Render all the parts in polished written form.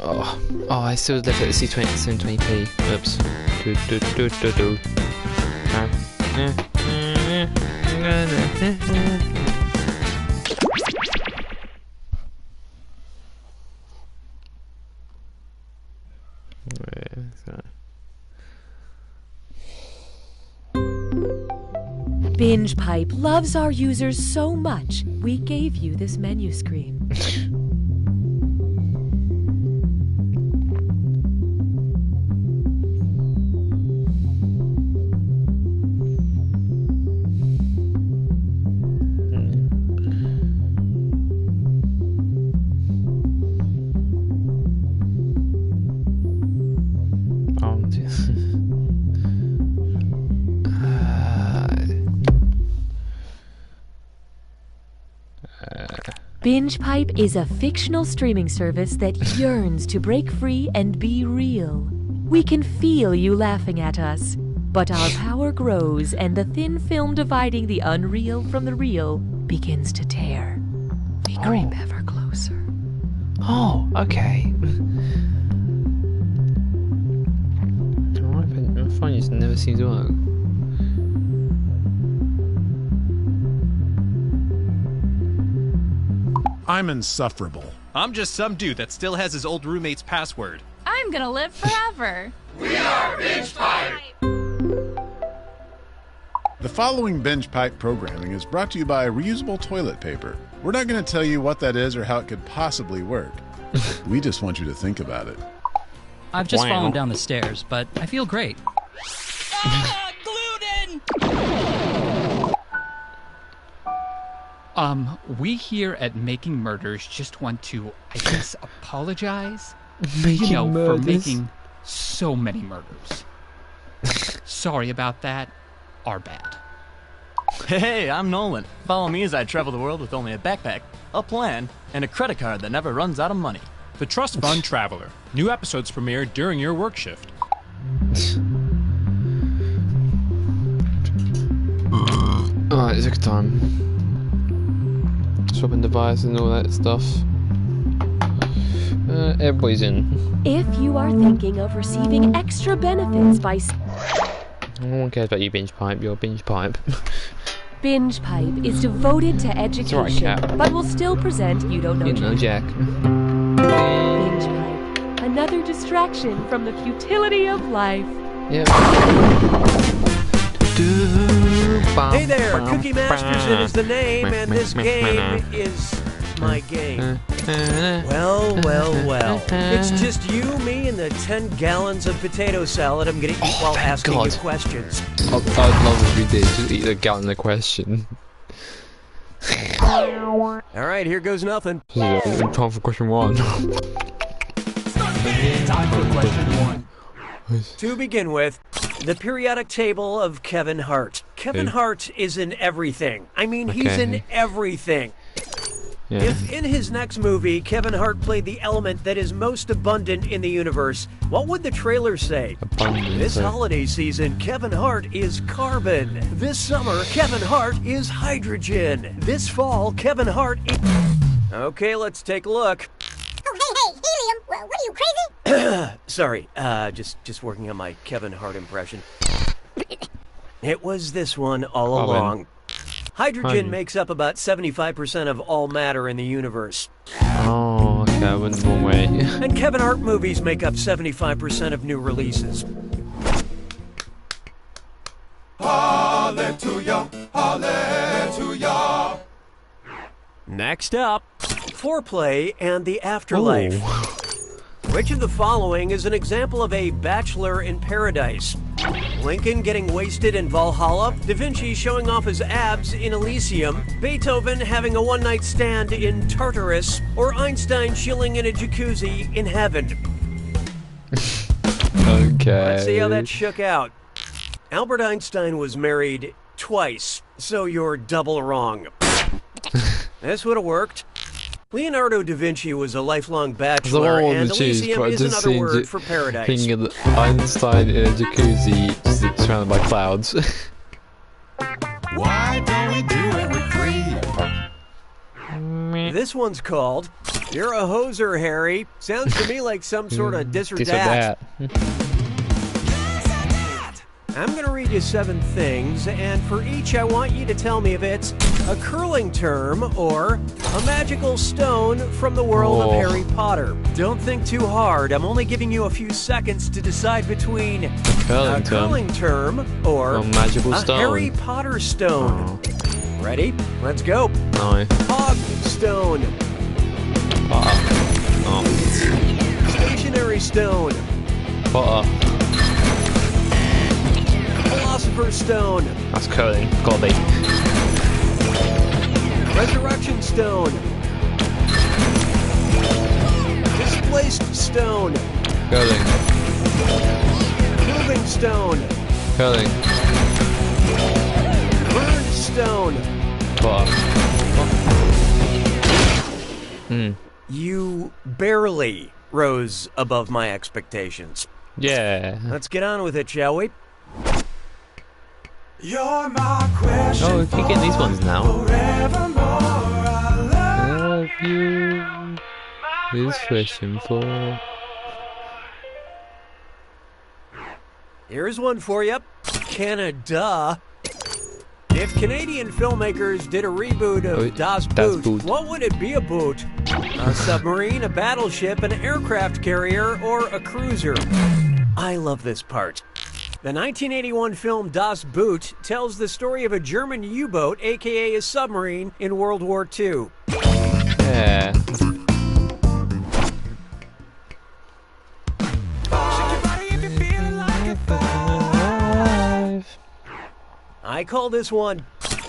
I still left it at C720p. Oops. Binge Pipe loves our users so much, we gave you this menu screen. Binge Pipe is a fictional streaming service that yearns to break free and be real. We can feel you laughing at us, but our power grows and the thin film dividing the unreal from the real begins to tear. We creep ever closer. Oh, okay. My phone just never seems to work. I'm insufferable. I'm just some dude that still has his old roommate's password. I'm gonna live forever. We are Binge Pipe! The following Binge Pipe programming is brought to you by reusable toilet paper. We're not going to tell you what that is or how it could possibly work. We just want you to think about it. I've just fallen down the stairs, but I feel great. Ah, gluten! We here at Making Murders just want to, I guess, apologize. Making murders? For making so many murders. Sorry about that. Our bad. Hey, I'm Nolan. Follow me as I travel the world with only a backpack, a plan, and a credit card that never runs out of money. The Trust Fund Traveler. New episodes premiere during your work shift. Alright, it's a good time. Swapping devices and all that stuff. Everybody's in. If you are thinking of receiving extra benefits by... No one cares about you, Binge Pipe. You're Binge Pipe. Binge Pipe is devoted to education, It's alright, Cat. but will still present You Don't Know You know, Jack. Jack. Binge Pipe, another distraction from the futility of life. Yep. Hey there, Cookie Masterson is the name, and this game is my game. Well. It's just you, me, and the 10 gallons of potato salad I'm gonna eat while asking you questions. I'd love if we did just eat a gallon of question. Alright, here goes nothing. Time for question one. Time for question one. To begin with, the periodic table of Kevin Hart. Kevin Hart is in everything. I mean, he's in everything. Yeah. If in his next movie, Kevin Hart played the element that is most abundant in the universe, what would the trailer say? Abundant, This holiday season, Kevin Hart is carbon. This summer, Kevin Hart is hydrogen. This fall, Kevin Hart is... Okay, let's take a look. Oh, hey, Helium, what are you, crazy? Sorry, just working on my Kevin Hart impression. It was this one all along. Hydrogen makes up about 75% of all matter in the universe. Oh, okay, I went the wrong way. And Kevin Hart movies make up 75% of new releases. Hallelujah, hallelujah. Next up, foreplay and the afterlife. Ooh. Which of the following is an example of a bachelor in paradise? Lincoln getting wasted in Valhalla, Da Vinci showing off his abs in Elysium, Beethoven having a one-night stand in Tartarus, or Einstein chilling in a jacuzzi in heaven? Okay. Let's see how that shook out. Albert Einstein was married twice, so you're double wrong. This would have worked. Leonardo da Vinci was a lifelong bachelor, and Elysium is another word for paradise. Thinking of Einstein in a jacuzzi, just surrounded by clouds. Why don't we do it for free? This one's called You're a hoser, Harry. Sounds to me like some sort of this or This or that. that. I'm going to read you 7 things, and for each I want you to tell me if it's a curling term or a magical stone from the world of Harry Potter. Don't think too hard. I'm only giving you a few seconds to decide between a curling term or a magical stone. Harry Potter stone. Ready? Let's go. No. Hog stone. Stationary stone. Potter. Philosopher's stone. That's curling. Gotta be. Resurrection stone. Displaced stone. Curling. Moving stone. Curling. Burned stone. Potter. You barely rose above my expectations. Yeah. Let's get on with it, shall we? You're my question. Oh, if you get these ones now. Love you. This question for. Here's one for you. Canada. If Canadian filmmakers did a reboot of Das Boot, what would it be about? A submarine, a battleship, an aircraft carrier, or a cruiser? I love this part. The 1981 film Das Boot tells the story of a German U-boat, aka a submarine, in World War II. Yeah. I call this one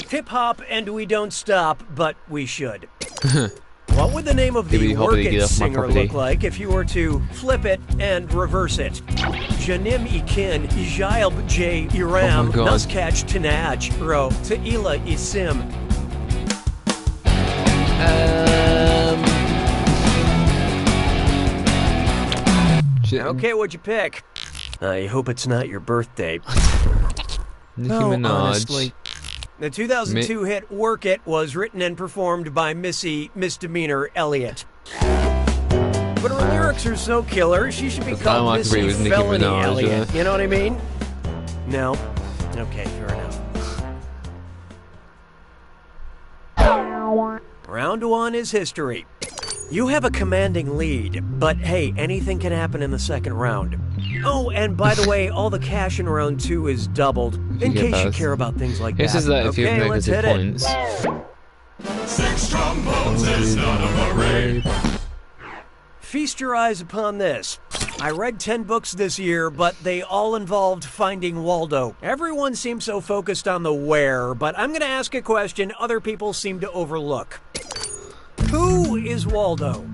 hip-hop and we don't stop, but we should. What would the name of the Work It singer look like if you were to flip it and reverse it? Janim Ikin, Ijailb J. Iram, Nuskach Tinaj, Ro, Ta'ila Isim. Okay, what'd you pick? I hope it's not your birthday. Nicki Minaj. Honestly. The 2002 hit Work It was written and performed by Missy Misdemeanor Elliott. But her lyrics are so killer, she should be called Missy Felony Elliott. You know what I mean? No? Okay, fair enough. Round 1 is history. You have a commanding lead, but hey, anything can happen in the second round. Oh, and by the way, all the cash in round 2 is doubled, in case you care about things like that. This is that if you have negative points. 6 trombones is not a parade. Feast your eyes upon this. I read 10 books this year, but they all involved finding Waldo. Everyone seems so focused on the where, but I'm going to ask a question other people seem to overlook. Who is Waldo?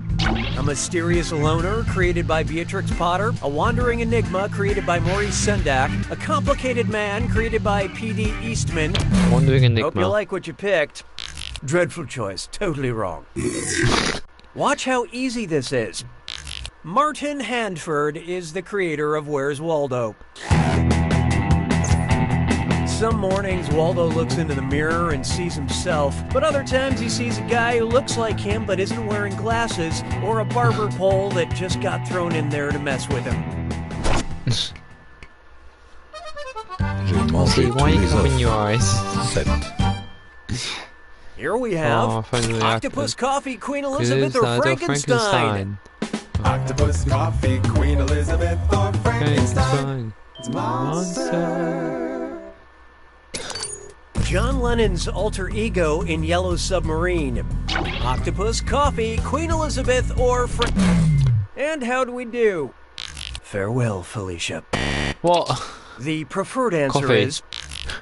A mysterious loner created by Beatrix Potter, a wandering enigma created by Maurice Sendak, a complicated man created by P.D. Eastman. Wandering enigma. Hope you like what you picked. Dreadful choice, totally wrong. Watch how easy this is. Martin Handford is the creator of Where's Waldo. Some mornings, Waldo looks into the mirror and sees himself, but other times he sees a guy who looks like him but isn't wearing glasses, or a barber pole that just got thrown in there to mess with him. See, why are you covering your eyes? Here we have Octopus Coffee, Queen Elizabeth, or Frankenstein. Octopus Coffee, Queen Elizabeth, or Frankenstein. It's monster. John Lennon's alter ego in Yellow Submarine. Octopus Coffee, Queen Elizabeth, or And how'd we do? Farewell, Felicia. What? The preferred answer is...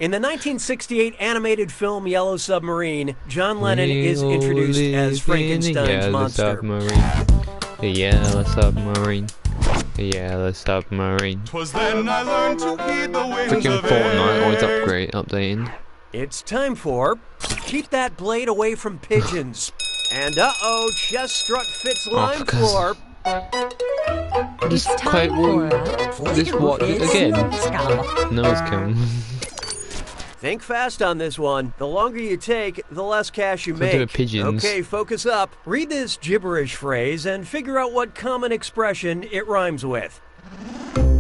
In the 1968 animated film Yellow Submarine, John Lennon is introduced as Frankenstein's monster. The Yellow Submarine. The Yellow Submarine. 'Twas then I learned to heed the wings Freaking of Fortnite always updating. It's time for Keep That Blade Away from Pigeons. And uh-oh, chest strut fits lime floor. Just quite this what again? No, it's coming. Think fast on this one. The longer you take, the less cash you So do make. the pigeons. Okay, focus up. Read this gibberish phrase and figure out what common expression it rhymes with.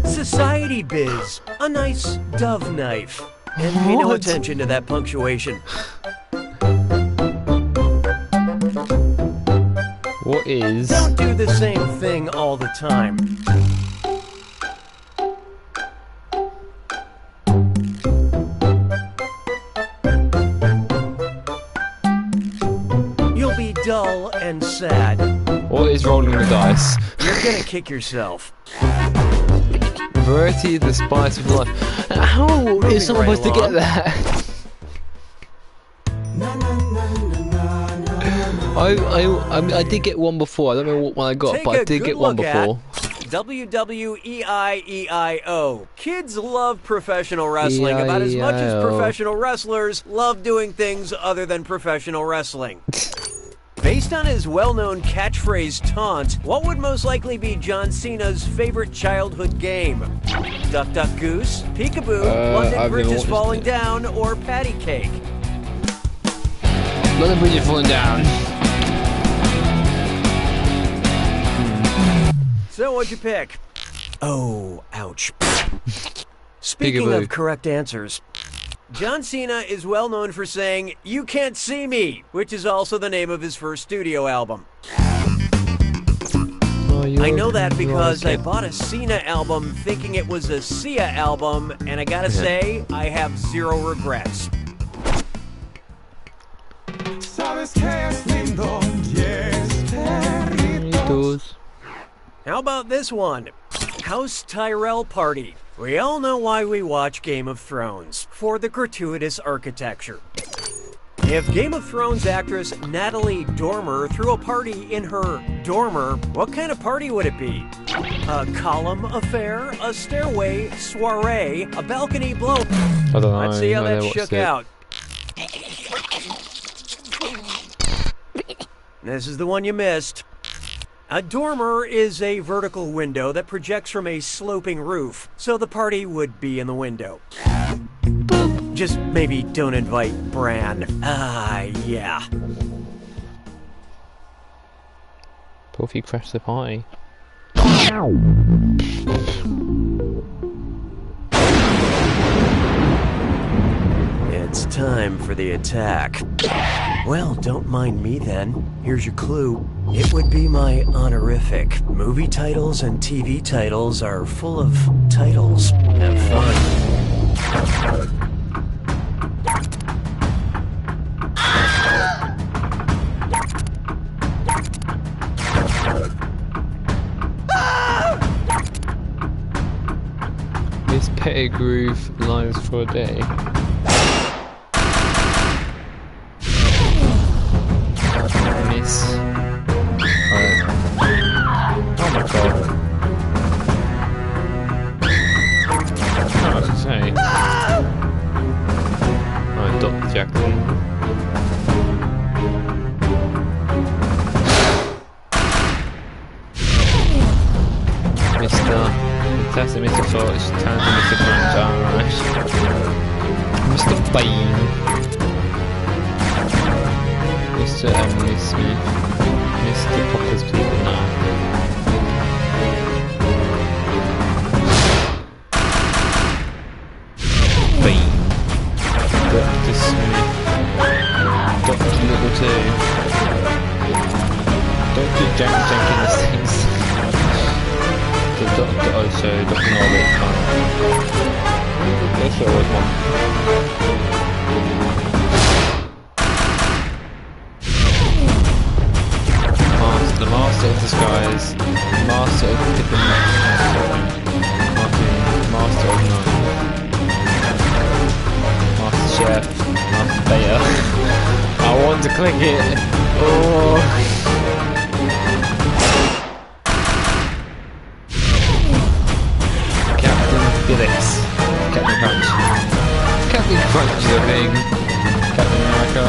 Society biz. A nice dove knife. And pay no attention to that punctuation. What is? Don't do the same thing all the time. You'll be dull and sad. What is rolling the dice? You're gonna kick yourself. Variety, the spice of life. How is someone right supposed to get along. that? I did get one before. I don't know what one I got, Take but I a did good get one look at before. WWEIEIO. Kids love professional wrestling about as much as E-I-E-I-O. professional wrestlers love doing things other than professional wrestling. Based on his well-known catchphrase taunt, what would most likely be John Cena's favorite childhood game? Duck Duck Goose, Peekaboo, London I've Bridge never is watched Falling it. Down, or Patty Cake? London Bridge is falling down. So what'd you pick? Oh, ouch. Speaking Peekaboo. of correct answers, John Cena is well known for saying, "You can't see me," which is also the name of his first studio album. I know that because I bought a Cena album thinking it was a Sia album, and I gotta say, I have zero regrets. How about this one? House Tyrell Party. We all know why we watch Game of Thrones, for the gratuitous architecture. If Game of Thrones actress Natalie Dormer threw a party in her dormer, what kind of party would it be? A column affair, a stairway soiree, a balcony blow? I don't know. Let's see how I that never watched shook it. out. This is the one you missed. A dormer is a vertical window that projects from a sloping roof, so the party would be in the window. Just maybe don't invite Bran. Yeah. What if you crash the party? It's time for the attack. Well, don't mind me then. Here's your clue. It would be my honorific. Movie titles and TV titles are full of titles. Have fun. Miss Pettigrew lines for a day. Miss. Oh my god. What to say? Oh, Dr. Jackson. Mr. Fantastic Mr. Forge, talented Mr. Crunch, alright. Mr. Bean. Mr. Emily Smith. Mr. Popper's people now. Bean. Dr. Smith. Dr. Little 2. Dr. Jenkins things. The Doctor also, Dr. Norbit. There's always one. The Master of Disguise, Master of Master of None, Master Chef, Master Beta. I want to click it. Oh. Captain Felix, Captain Crunch. Captain Crunch is a thing. Captain America,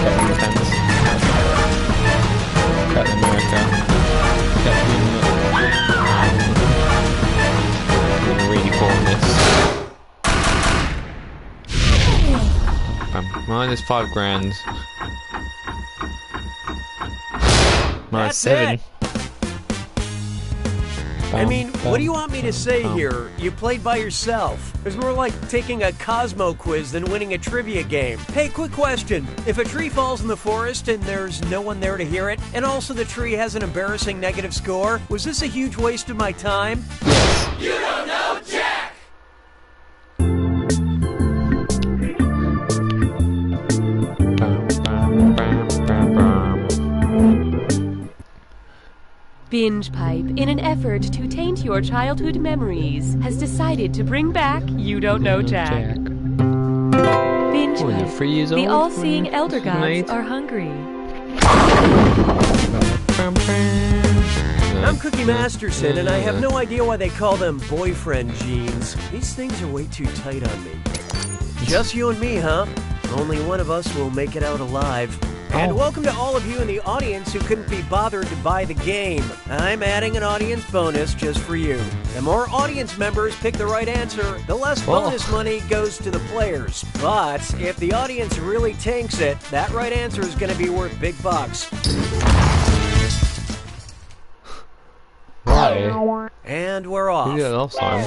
Captain Defense. Captain America. Captain... I'm really poor on this. Mine is 5 grand. Mine is That's 7. it. I mean, what do you want me to say here? You played by yourself. It's more like taking a Cosmo quiz than winning a trivia game. Hey, quick question. If a tree falls in the forest and there's no one there to hear it, and also the tree has an embarrassing negative score, was this a huge waste of my time? You don't know Jack! Binge Pipe, in an effort to taint your childhood memories, has decided to bring back You Don't Know Jack. Binge What, Pipe, you're 3 years the old? all-seeing elder Mate. gods are hungry. I'm Cookie Masterson, and I have no idea why they call them boyfriend jeans. These things are way too tight on me. Just you and me, huh? Only one of us will make it out alive. And welcome to all of you in the audience who couldn't be bothered to buy the game. I'm adding an audience bonus just for you. The more audience members pick the right answer, the less bonus money goes to the players. But if the audience really tanks it, that right answer is going to be worth big bucks. Right. And we're off. We did it last time.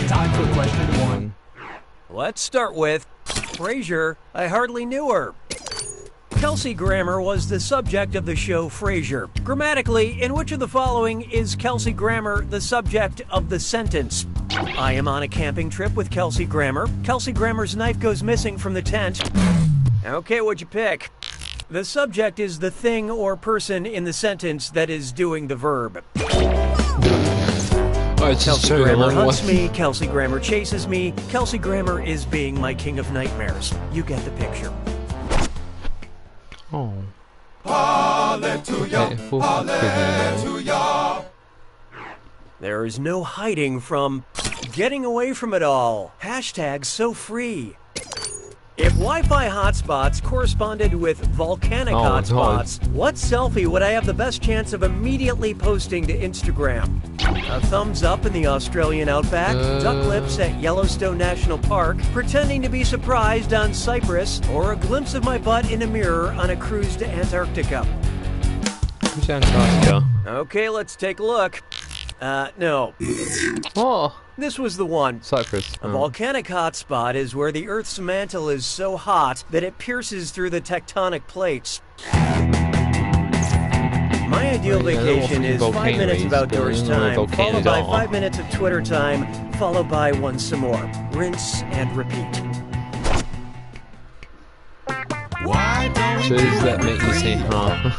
Time for question 1. Let's start with Frasier. I hardly knew her. Kelsey Grammer was the subject of the show Frasier. Grammatically, in which of the following is Kelsey Grammer the subject of the sentence? I am on a camping trip with Kelsey Grammer. Kelsey Grammer's knife goes missing from the tent. Okay, what'd you pick? The subject is the thing or person in the sentence that is doing the verb. Oh, it's just Kelsey so Grammer long. hunts me, Kelsey Grammer chases me, Kelsey Grammer is being my king of nightmares. You get the picture. Oh. Hallelujah, hallelujah. There is no hiding from getting away from it all. Hashtag so free. If Wi-Fi hotspots corresponded with volcanic hotspots, what selfie would I have the best chance of immediately posting to Instagram? A thumbs up in the Australian outback, duck lips at Yellowstone National Park, pretending to be surprised on Cyprus, or a glimpse of my butt in a mirror on a cruise to Antarctica. Who's Antarctica? Okay, let's take a look. No. Oh. This was the one. Cyprus. A volcanic hotspot is where the Earth's mantle is so hot that it pierces through the tectonic plates. My ideal vacation is 5 minutes of outdoors time, followed by 5 minutes of Twitter time, followed by one some more. Rinse and repeat. So does that make you say, huh?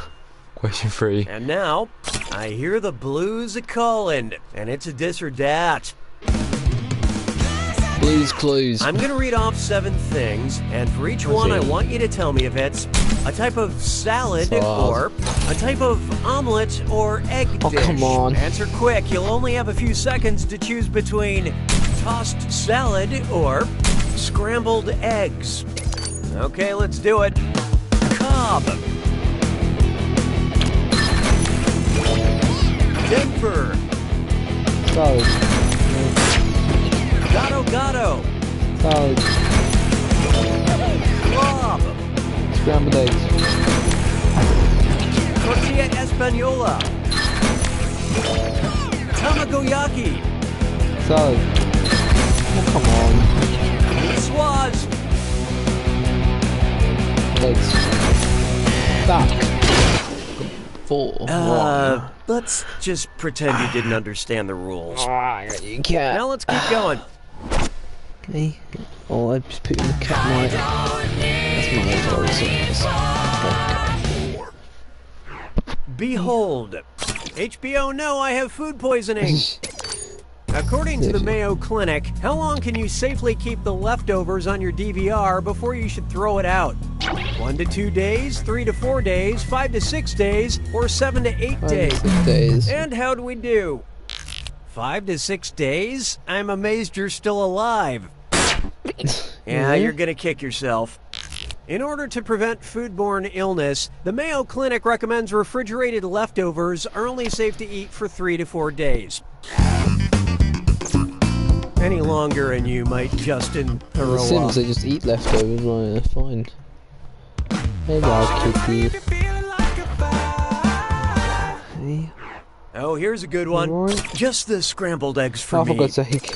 Question 3. And now, I hear the blues a-callin', and it's a this or that. Blues Clues. I'm gonna read off 7 things, and for each one I want you to tell me if it's a type of salad or a type of omelet or egg dish. Oh, come on. Answer quick. You'll only have a few seconds to choose between tossed salad or scrambled eggs. Okay, let's do it. Cobb. Denver. Salad. Gado. Salad. Glob. Scrambled eggs. Tortilla Española. Tamagoyaki. Salad. Oh, come on. Swaz. Eggs. Back. 4. Let's just pretend you didn't understand the rules. You can't. Now let's keep going. Okay. Oh, I just put in the cat mic. That's my Behold. HBO, no, I have food poisoning. According to the Mayo Clinic, how long can you safely keep the leftovers on your DVR before you should throw it out? 1 to 2 days, 3 to 4 days, 5 to 6 days, or 7 to 8 days? And how do we do? 5 to 6 days? I'm amazed you're still alive. Yeah, you're gonna kick yourself. In order to prevent foodborne illness, the Mayo Clinic recommends refrigerated leftovers are only safe to eat for 3 to 4 days. Any longer and you might Justin throw The Sims, up. they just eat leftovers, right? They're fine. Hello, kitty. Hey. Oh, here's a good one. Right. Just the scrambled eggs for Oh, me. for God's sake.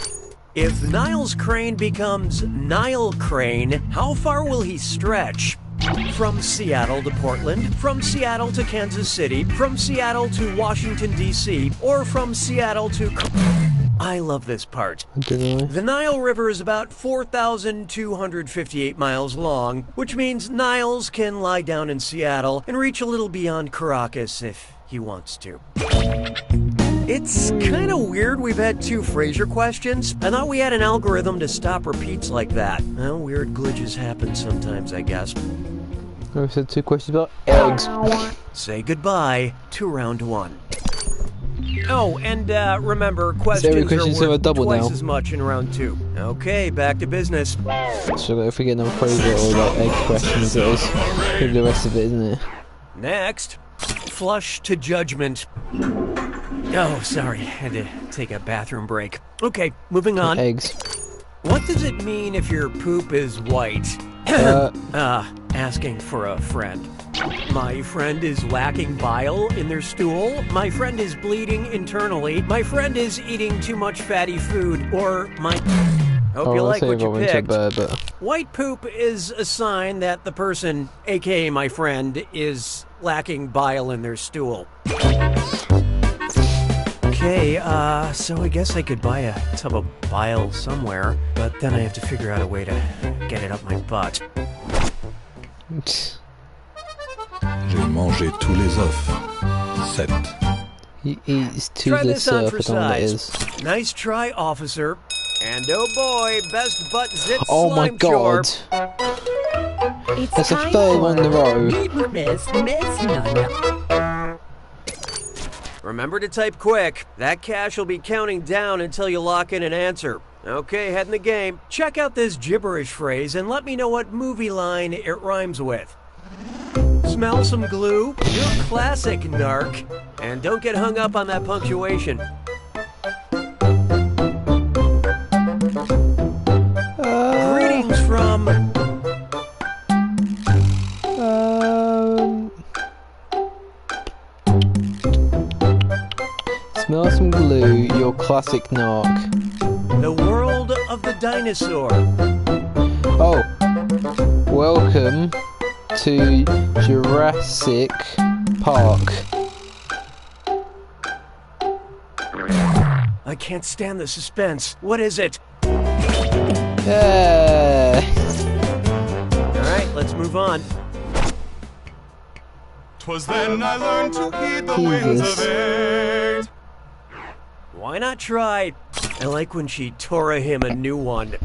If Niles Crane becomes Nile Crane, how far will he stretch? From Seattle to Portland, from Seattle to Kansas City, from Seattle to Washington, D.C., or from Seattle to... I love this part. I don't know. The Nile River is about 4,258 miles long, which means Niles can lie down in Seattle and reach a little beyond Caracas if he wants to. It's kind of weird we've had 2 Frasier questions. I thought we had an algorithm to stop repeats like that. Well, weird glitches happen sometimes, I guess. I said 2 questions about eggs. Say goodbye to round 1. Oh, and remember, every questions question's are a worth double twice now. as much in round 2. Okay, back to business. So if we get another Frasier or like egg questions, it is maybe the rest of it, isn't it? Next, flush to judgment. Oh, sorry, had to take a bathroom break. Okay, moving on. Eggs. What does it mean if your poop is white? Asking for a friend. My friend is lacking bile in their stool. My friend is bleeding internally. My friend is eating too much fatty food. Or my... Hope you like what you picked. White poop is a sign that the person, aka my friend, is lacking bile in their stool. Okay, so I guess I could buy a tub of bile somewhere, but then I have to figure out a way to get it up my butt. J'ai mangé tous les œufs. 7. He eats to Try the this on surf, for I don't know what it size. is. Nice try, officer. And oh boy, best butt zit Oh my slime chore. god. It's That's a time 3rd one in a row. Remember to type quick. That cash will be counting down until you lock in an answer. Okay, head in the game. Check out this gibberish phrase and let me know what movie line it rhymes with. Smell some glue? You're classic, narc. And don't get hung up on that punctuation. Greetings from... Smell some glue, your classic narc. the world of the dinosaur. Oh, welcome to Jurassic Park. I can't stand the suspense. What is it? Yeah. Alright, let's move on. 'Twas then I learned to heed the winds of age. Why not try? I like when she tore him a new one.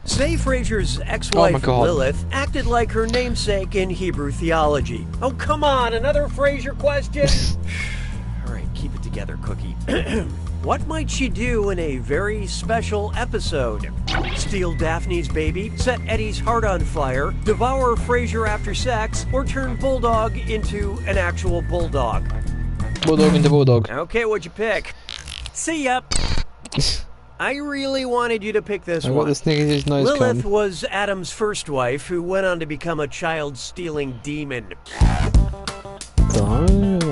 Say Frasier's ex-wife Lilith acted like her namesake in Hebrew theology. Oh, come on, another Frasier question? Alright, keep it together, Cookie. What might she do in a very special episode? Steal Daphne's baby, set Eddie's heart on fire, devour Frasier after sex, or turn Bulldog into an actual bulldog? Bulldog into Bulldog. Okay, what'd you pick? See ya! I really wanted you to pick this I one. got this nigga's nose Lilith cone. was Adam's first wife, who went on to become a child-stealing demon.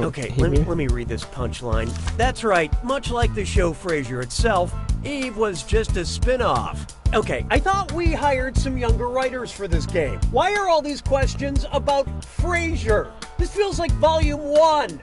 Okay, let me read this punchline. That's right, much like the show Frasier itself, Eve was just a spin-off. Okay, I thought we hired some younger writers for this game. Why are all these questions about Frasier? This feels like volume 1.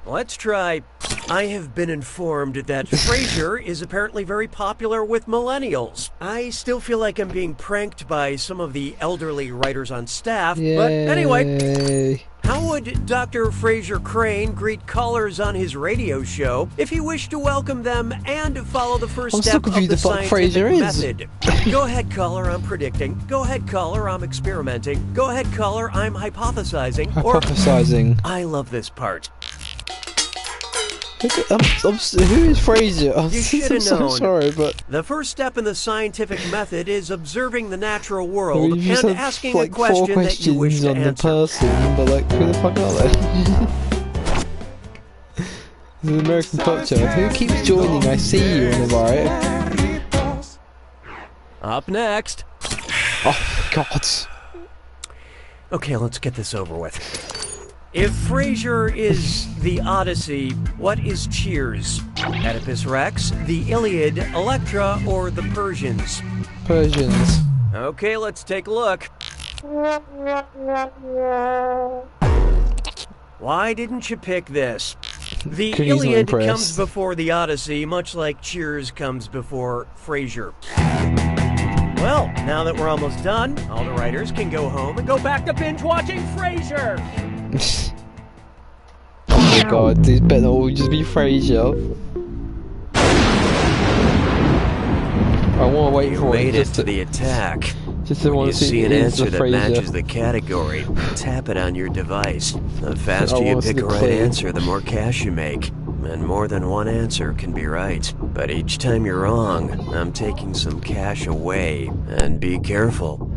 Let's try. I have been informed that Frasier is apparently very popular with millennials. I still feel like I'm being pranked by some of the elderly writers on staff. Yay. But anyway, how would Dr. Frasier Crane greet callers on his radio show if he wished to welcome them and follow the first I'm step still of confused the the fuck scientific Frasier is. method? Go ahead, caller, I'm predicting. Go ahead, caller, I'm experimenting. Go ahead, caller, I'm hypothesizing. Hypothesizing. Or, I love this part. Who is Fraser? I'm You should have so known. sorry, but The first step in the scientific method is observing the natural world you just and had asking like a 4 question that you wish questions to on the answer. person, but like, who the fuck are they? The American culture. Who keeps joining? I see you on the right. Up next. Oh God. Okay, let's get this over with. If Frasier is the Odyssey, what is Cheers? Oedipus Rex, the Iliad, Electra, or the Persians? Persians. Okay, let's take a look. Why didn't you pick this? The Cookies not Iliad impressed. comes before the Odyssey, much like Cheers comes before Frasier. Well, now that we're almost done, all the writers can go home and go back to binge watching Frasier. Oh my God, these better all just be Frasier. I want to wait You for made it it just to to, the attack. just to When want you to see see an is answer the that Frasier. matches the category, tap it on your device. The faster I you want to pick see a the right clue. answer, the more cash you make. And more than one answer can be right. But each time you're wrong, I'm taking some cash away. And be careful.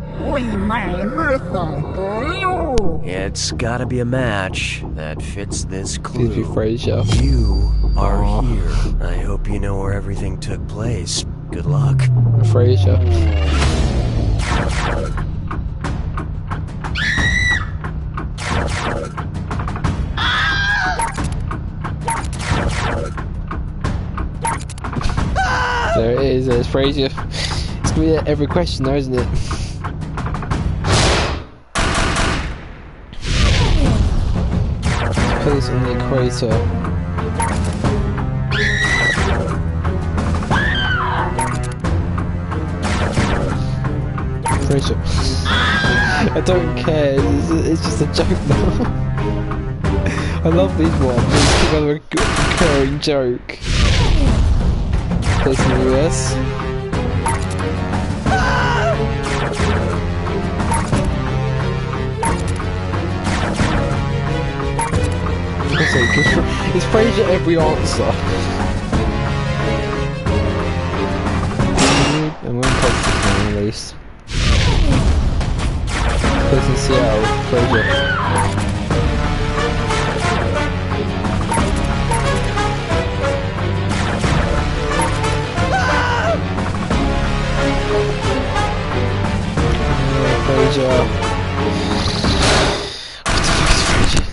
It's gotta be a match that fits this clue. Please be Frasier. You are here. I hope you know where everything took place. Good luck. Frasier. There it is, there's Frasier. It's gonna be every question though, isn't it? Place on the equator. Frasier. I don't care, it's just a joke now. I love these ones, they keep on a recurring joke. Place in the US. It's Frasier every answer. I'm going to post this one at least. Place in Seattle, Frasier. Frasier. What the fuck is Frasier?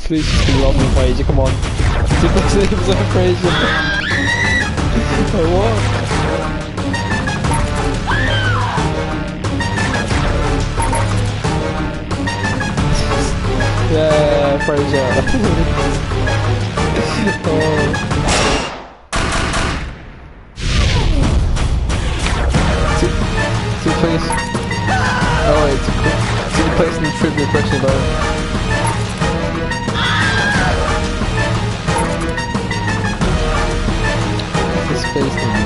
Please just be love me, Frasier, come on. Just like names like Frasier. Oh, what? Yeah, Frasier. Oh. Please. Oh wait, it's a place in the trivia question about what's the space thing?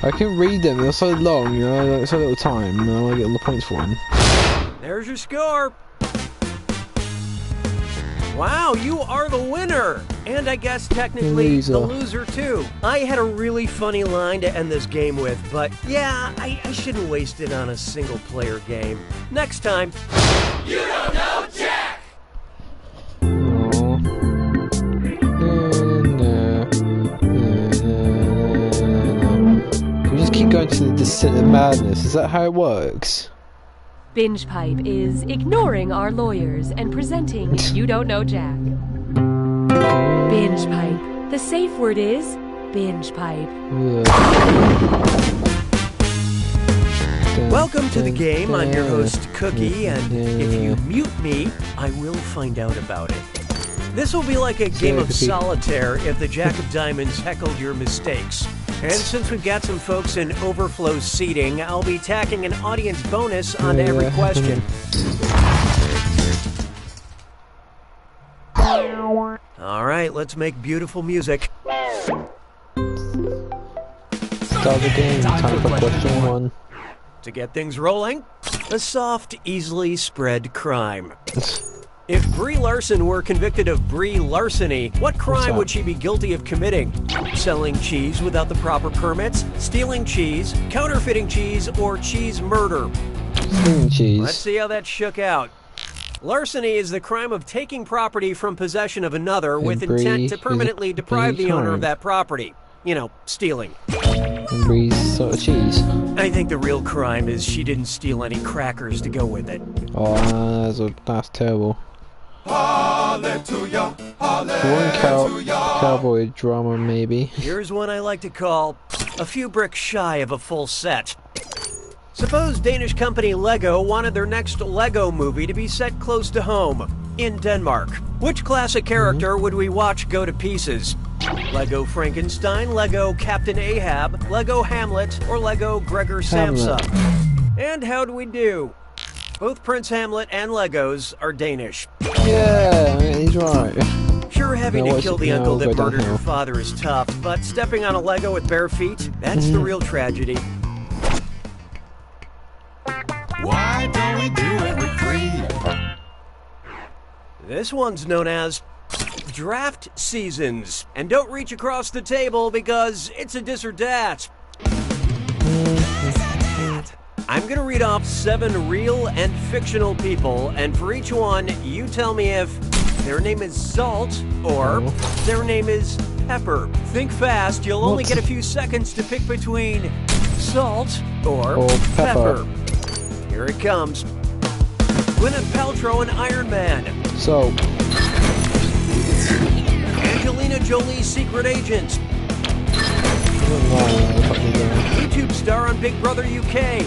I can read them, they're so long, you know, so little time, and I want to get all the points for them. There's your score. Wow, you are the winner! And I guess technically the loser too. I had a really funny line to end this game with, but yeah, I shouldn't waste it on a single player game. Next time. You don't know Jack! We just keep going to the descent of madness, is that how it works? Binge Pipe is ignoring our lawyers and presenting You Don't Know Jack. Binge Pipe. The safe word is Binge Pipe. Welcome to the game. I'm your host, Cookie, and if you mute me, I will find out about it. This will be like a game of solitaire if the Jack of Diamonds heckled your mistakes. And since we've got some folks in overflow seating, I'll be tacking an audience bonus onto every question. All right, let's make beautiful music. Start the game, time for question 1. To get things rolling, a soft, easily spread crime. If Brie Larson were convicted of Brie larceny, what crime would she be guilty of committing? Selling cheese without the proper permits, stealing cheese, counterfeiting cheese, or cheese murder? Stealing cheese. Let's see how that shook out. Larceny is the crime of taking property from possession of another with intent to permanently deprive the owner of that property. You know, stealing. And Brie's sort of cheese. I think the real crime is she didn't steal any crackers to go with it. Oh, that's terrible. Hallelujah, One cowboy drama, maybe. Here's one I like to call a few bricks shy of a full set. Suppose Danish company Lego wanted their next Lego movie to be set close to home, in Denmark. Which classic character would we watch go to pieces? Lego Frankenstein, Lego Captain Ahab, Lego Hamlet, or Lego Gregor Samsa? And how do we do? Both Prince Hamlet and Legos are Danish. Yeah, he's right. Sure, having to kill the uncle that murdered your father is tough, but stepping on a Lego with bare feet, that's the real tragedy. Why don't we do it with free? This one's known as Draft Seasons. And don't reach across the table because it's a dis or dat. I'm going to read off 7 real and fictional people, and for each one, you tell me if their name is Salt or their name is Pepper. Think fast, you'll only get a few seconds to pick between Salt or Pepper. Here it comes. Gwyneth Paltrow and Iron Man. So. Angelina Jolie, Secret Agent. YouTube star on Big Brother UK.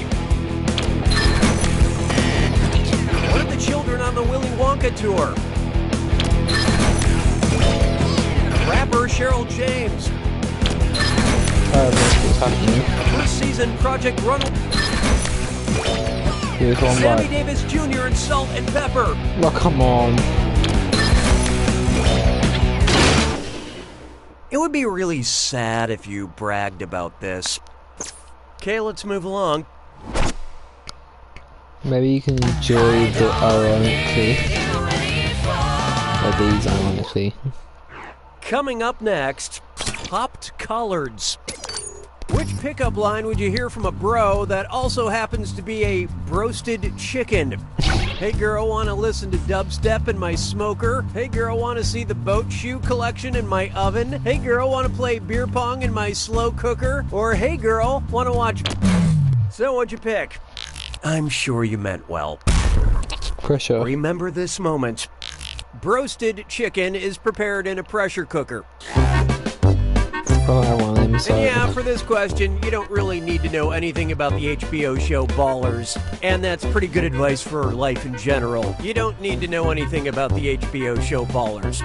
One of the children on the Willy Wonka tour. Rapper Cheryl James. First season Project Ronald. Sammy Davis Jr. and Salt and Pepper. Oh, come on. It would be really sad if you bragged about this. Okay, let's move along. Maybe you can enjoy the ironically. Or these ironically. Coming up next, popped collards. Which pickup line would you hear from a bro that also happens to be a broasted chicken? Hey girl, wanna listen to dubstep in my smoker? Hey girl, wanna see the boat shoe collection in my oven? Hey girl, wanna play beer pong in my slow cooker? Or hey girl, wanna watch... So what'd you pick? I'm sure you meant well. Pressure. Remember this moment. Broasted chicken is prepared in a pressure cooker. And yeah, for this question, you don't really need to know anything about the HBO show Ballers. And that's pretty good advice for life in general. You don't need to know anything about the HBO show Ballers.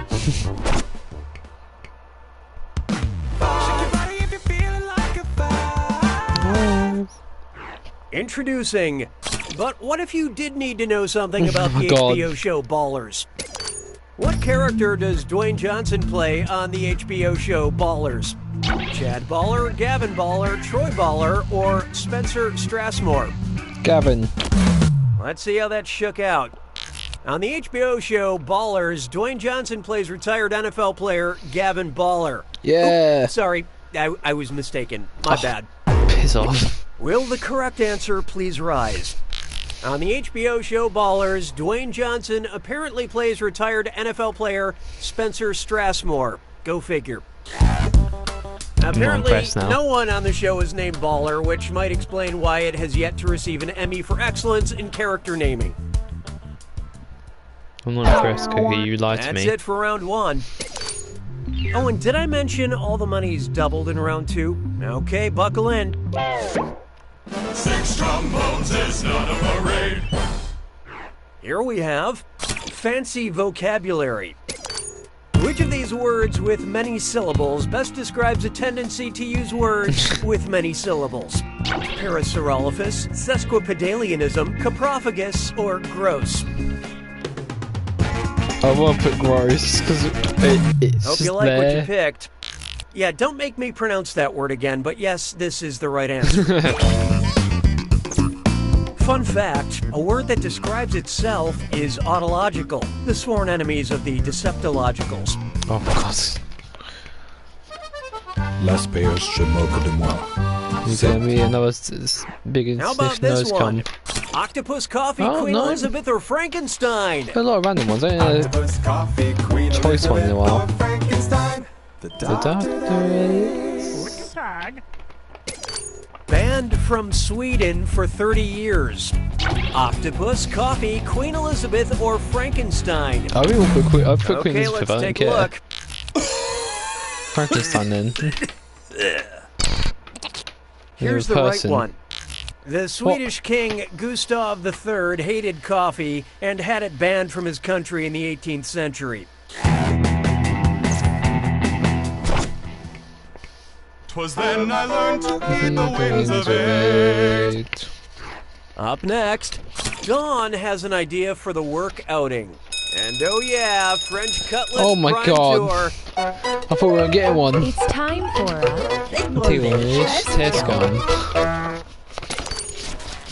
Introducing, but what if you did need to know something about the HBO show Ballers? What character does Dwayne Johnson play on the HBO show Ballers? Chad Baller, Gavin Baller, Troy Baller, or Spencer Strassmore? Gavin. Let's see how that shook out. On the HBO show Ballers, Dwayne Johnson plays retired NFL player Gavin Baller. Yeah. Oops, sorry, I was mistaken. My bad. Piss off. Will the correct answer please rise? On the HBO show Ballers, Dwayne Johnson apparently plays retired NFL player Spencer Strassmore. Go figure. Apparently, no one on the show is named Baller, which might explain why it has yet to receive an Emmy for excellence in character naming. I'm not impressed, Cookie. You lied to me. That's it for round 1. Oh, and did I mention all the money's doubled in round 2? Okay, buckle in. 6 trombones is not a parade. Here we have fancy vocabulary. Which of these words with many syllables best describes a tendency to use words with many syllables? Parasaurolophus, sesquipedalianism, coprophagus, or gross? I want to put gross because it's Hope you like what you picked. Yeah, don't make me pronounce that word again, but yes, this is the right answer. Fun fact, a word that describes itself is autological, the sworn enemies of the deceptologicals. Oh God. L'aspect se moque de moi. There's gonna be another big and How about sniff this nose one? come. Octopus Coffee, Oh, Queen no. Elizabeth, or Frankenstein? A lot of random ones, ain't there? Choice one in a while. The doctor is... Banned from Sweden for 30 years. Octopus, Coffee, Queen Elizabeth, or Frankenstein? I will put Queen Okay, Elizabeth, let's I don't take a care. look. Frankenstein then. Here's the right one. The Swedish king Gustav III hated coffee and had it banned from his country in the 18th century. 'Twas then I learned to heed the winds of it. Up next, Dawn has an idea for the work outing. And oh yeah, French cutlet Oh my prime God. tour. I thought we were getting one. It's time for a English test gun.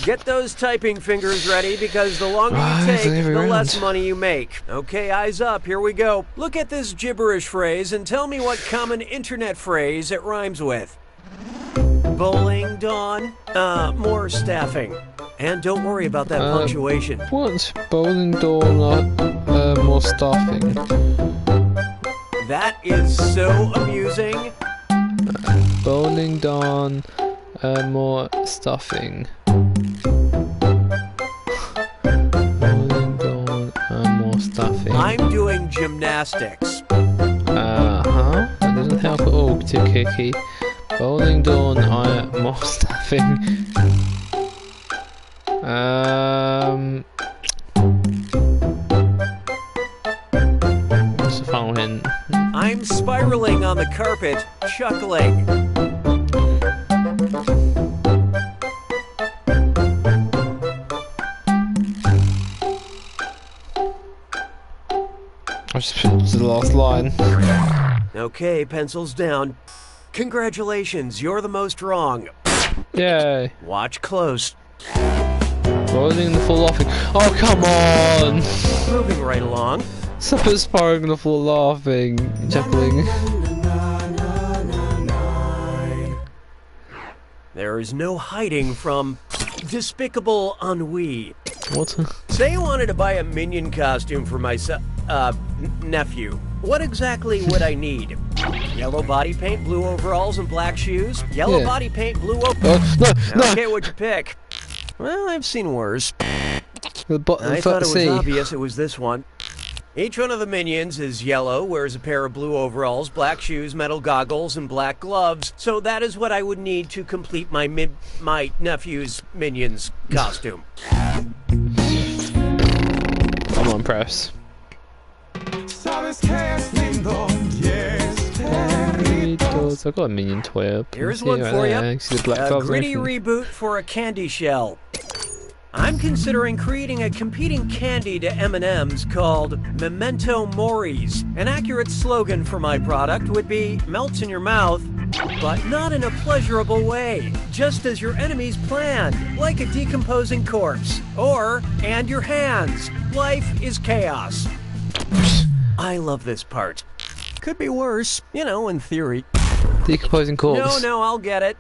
Get those typing fingers ready because the longer Right, you take, every the round. less money you make. Okay, eyes up, here we go. Look at this gibberish phrase and tell me what common internet phrase it rhymes with. Bowling, Dawn? More staffing. And don't worry about that punctuation. What's bowling dawn more stuffing? That is so amusing. Bowling dawn more stuffing. Bowling dawn more stuffing. I'm doing gymnastics. That doesn't help at all, Kiki. Bowling dawn more stuffing. What's the final hint? I'm spiraling on the carpet, chuckling. I just finished the last line. Okay, pencils down. Congratulations, you're the most wrong. Yay. Watch close. Bowling the full laughing. Oh, come on! Moving right along. Stop aspiring the full laughing. Chuckling. There is no hiding from despicable ennui. What? Say you wanted to buy a minion costume for my nephew. What exactly would I need? Yellow body paint, blue overalls, and black shoes? Yellow body paint, blue overalls. No! Okay, what'd you pick? Well, I've seen worse. I The thought it was C. obvious it was this one. Each one of the minions is yellow, wears a pair of blue overalls, black shoes, metal goggles, and black gloves. So that is what I would need to complete my nephew's minions costume. I'm impressed. I've got a minion toy up. Here's See one right for there. you. See the black A gloves and gritty everything. reboot for a candy shell. I'm considering creating a competing candy to M&M's called Memento Moris. An accurate slogan for my product would be melts in your mouth, but not in a pleasurable way, just as your enemies planned, like a decomposing corpse. Or, and your hands. Life is chaos. I love this part. Could be worse, you know, in theory. Decomposing corpse. No, I'll get it.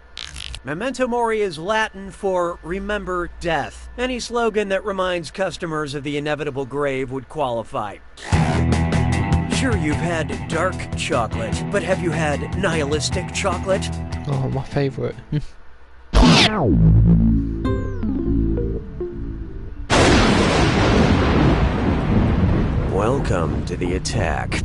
Memento Mori is Latin for remember death. Any slogan that reminds customers of the inevitable grave would qualify. Sure, you've had dark chocolate, but have you had nihilistic chocolate? Oh, my favourite. Welcome to the attack.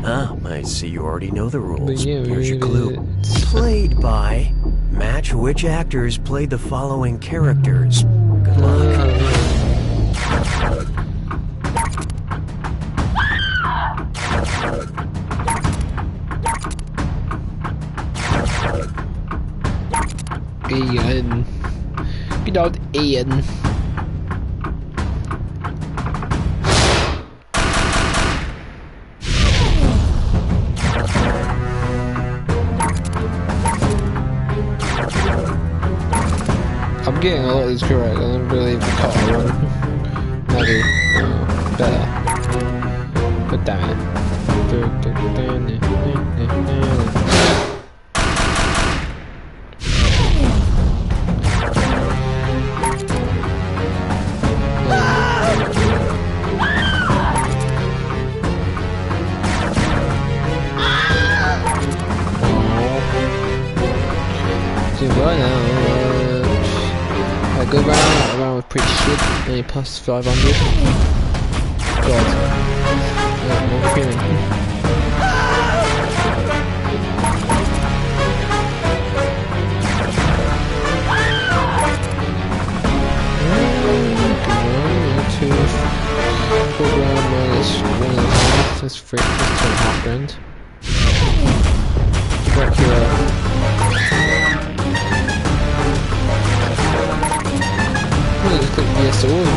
Ah, I see you already know the rules. Here's your clue. Played by. Match which actors played the following characters. Good luck. Ian. Good old Ian. I'm I'm getting a lot of these correct. I don't believe the car one. Maybe better. But damn it. Right now, a good round was pretty shit, only plus 500. God, I'm feeling. Full round minus 1.5, that's 3, that's 2.5 grand. Dracula. Just click yes to all of them.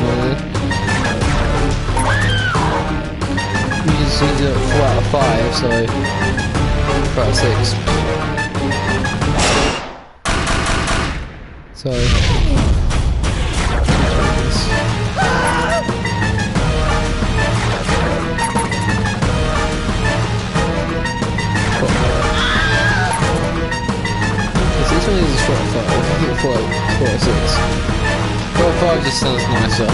You can see that 4 out of 5, so 4 out of 6. So 4 out of 6. 4 out of 5 just sounds nicer.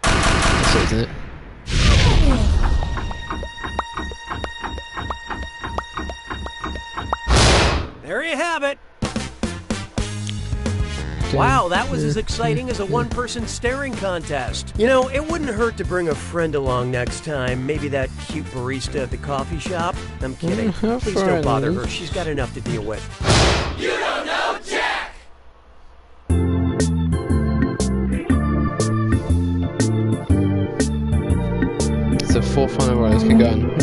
That's it, isn't it? There you have it. Wow, that was as exciting as a one-person staring contest. You know, it wouldn't hurt to bring a friend along next time. Maybe that cute barista at the coffee shop. I'm kidding. Please don't bother her. She's got enough to deal with. You don't know Jack! It's the 4th one in a row. Let's keep going.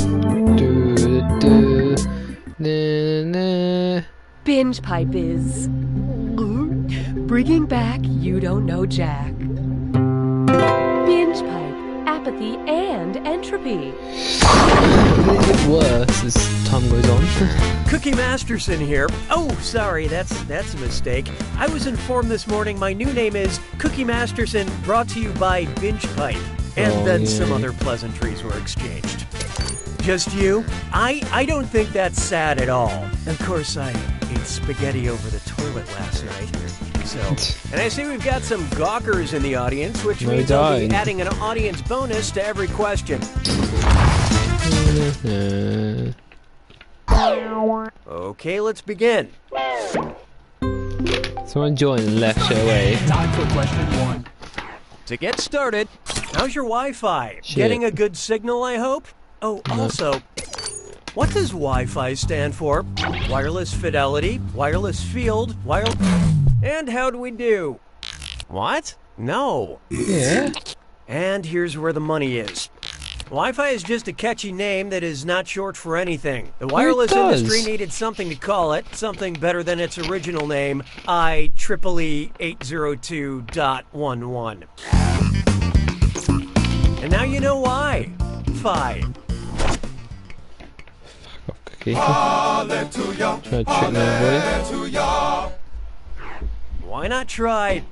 Binge Pipe is bringing back You Don't Know Jack. Binge Pipe, apathy, and entropy. It'll get worse as time goes on. Cookie Masterson here. Oh, sorry, that's a mistake. I was informed this morning my new name is Cookie Masterson, brought to you by Binge Pipe. And then some other pleasantries were exchanged. Just you? I don't think that's sad at all. Of course, I ate spaghetti over the toilet last night. So, and I see we've got some gawkers in the audience, which means I'll be adding an audience bonus to every question. Okay, let's begin. Someone joined and left straight away. Time for question 1. To get started, how's your Wi-Fi? Getting a good signal, I hope? Oh, also, what does Wi-Fi stand for? Wireless fidelity, wireless field, and how do we do? What? No. Yeah. And here's where the money is. Wi-Fi is just a catchy name that is not short for anything. The wireless industry needed something to call it, something better than its original name, IEEE 802.11. And now you know why. Fi. Cookie. Try to trick my boy. Why not try?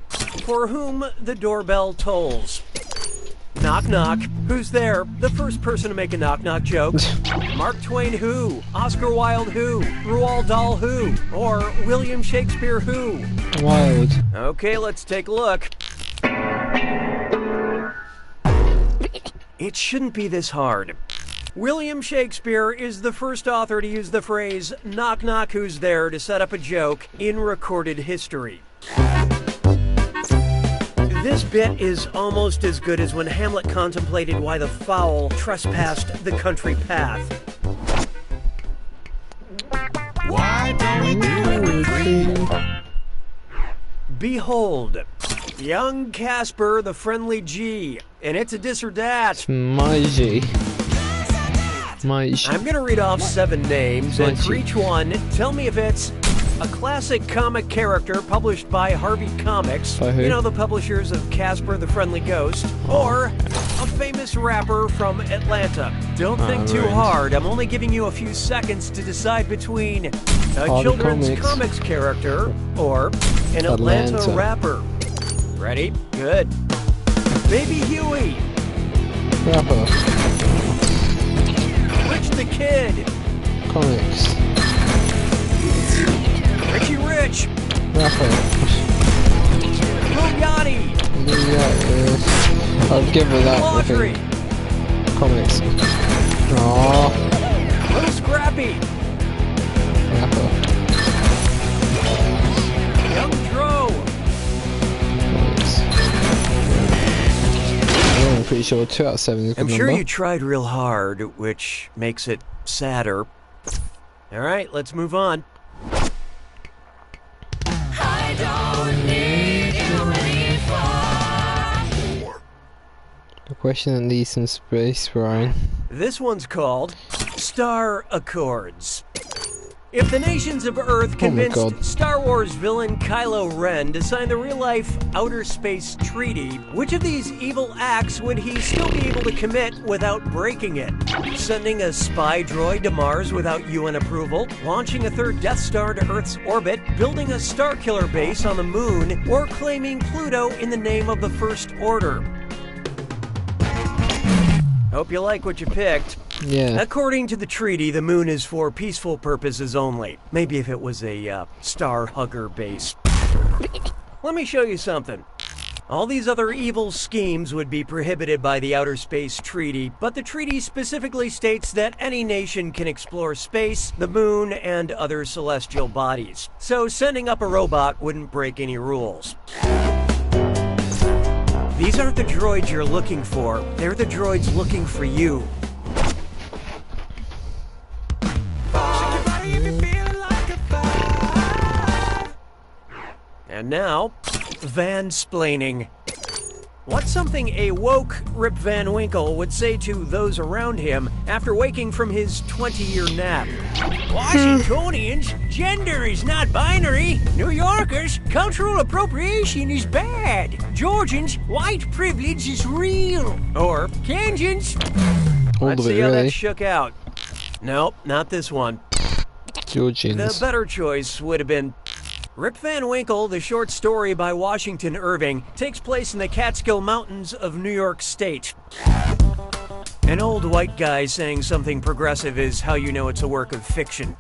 For whom the doorbell tolls. Knock knock. Who's there? The first person to make a knock knock joke. Mark Twain who? Oscar Wilde who? Roald Dahl who? Or William Shakespeare who? Wild. Okay, let's take a look. It shouldn't be this hard. William Shakespeare is the first author to use the phrase knock knock who's there to set up a joke in recorded history. This bit is almost as good as when Hamlet contemplated why the fowl trespassed the country path. Why don't we do it with dream? Behold, young Casper the friendly G, and it's a this or that. My G. I'm gonna read off 7 names, and for each one, tell me if it's a classic comic character published by Harvey Comics, you know, the publishers of Casper the Friendly Ghost, or a famous rapper from Atlanta. Don't think too right. hard. I'm only giving you a few seconds to decide between a the children's comics. comics character or an Atlanta Atlanta. rapper. Ready? Good. Baby Huey, Rapper. Rich the Kid, Comics. Richie Rich, Rapper. Lil Yachty, I'll give her that. I Audrey, think. Comics. Aww. Lil Scrappy, Rapper. Young Dro, Comics. I'm pretty sure 2 out of 7 is a good I'm sure number. you tried real hard, which makes it sadder. All right, let's move on. I don't need you anymore. A question that needs some space, Brian. This one's called Star Accords. If the nations of Earth convinced God. Star Wars villain Kylo Ren to sign the real-life Outer Space Treaty, which of these evil acts would he still be able to commit without breaking it? Sending a spy droid to Mars without UN approval, launching a third Death Star to Earth's orbit, building a Starkiller base on the moon, or claiming Pluto in the name of the First Order? Hope you like what you picked. Yeah. According to the treaty, the moon is for peaceful purposes only. Maybe if it was a star hugger base. Let me show you something. All these other evil schemes would be prohibited by the Outer Space Treaty, but the treaty specifically states that any nation can explore space, the moon, and other celestial bodies. So sending up a robot wouldn't break any rules. These aren't the droids you're looking for. They're the droids looking for you. And now, Vansplaining. What's something a woke Rip Van Winkle would say to those around him after waking from his 20-year nap? Washingtonians, gender is not binary. New Yorkers, cultural appropriation is bad. Georgians, white privilege is real. Or Kansans. Let's see how that shook out. Nope, not this one. Georgians. The better choice would have been Rip Van Winkle, the short story by Washington Irving, takes place in the Catskill Mountains of New York State. An old white guy saying something progressive is how you know it's a work of fiction.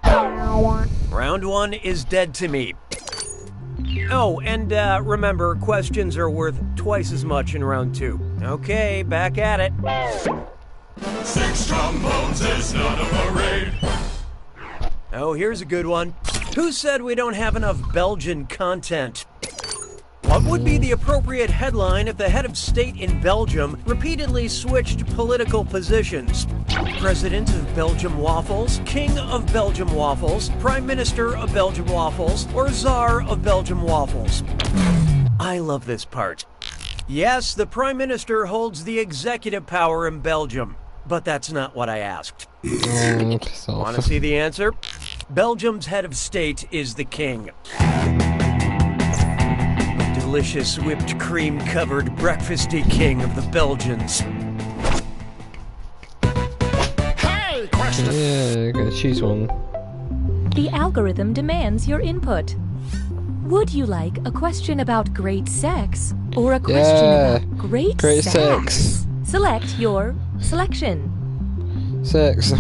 Round 1 is dead to me. Oh, and remember, questions are worth twice as much in round 2. Okay, back at it. 6 trombones is not a parade. Oh, here's a good one. Who said we don't have enough Belgian content? What would be the appropriate headline if the head of state in Belgium repeatedly switched political positions? President of Belgium Waffles, King of Belgium Waffles, Prime Minister of Belgium Waffles, or Czar of Belgium Waffles? I love this part. Yes, the Prime Minister holds the executive power in Belgium, but that's not what I asked. Want to see the answer? Belgium's head of state is the king. Delicious whipped cream covered breakfasty king of the Belgians. Hey, question. Yeah, gotta choose one. The algorithm demands your input. Would you like a question about great sex or a question about great sex? Select your selection. Sex.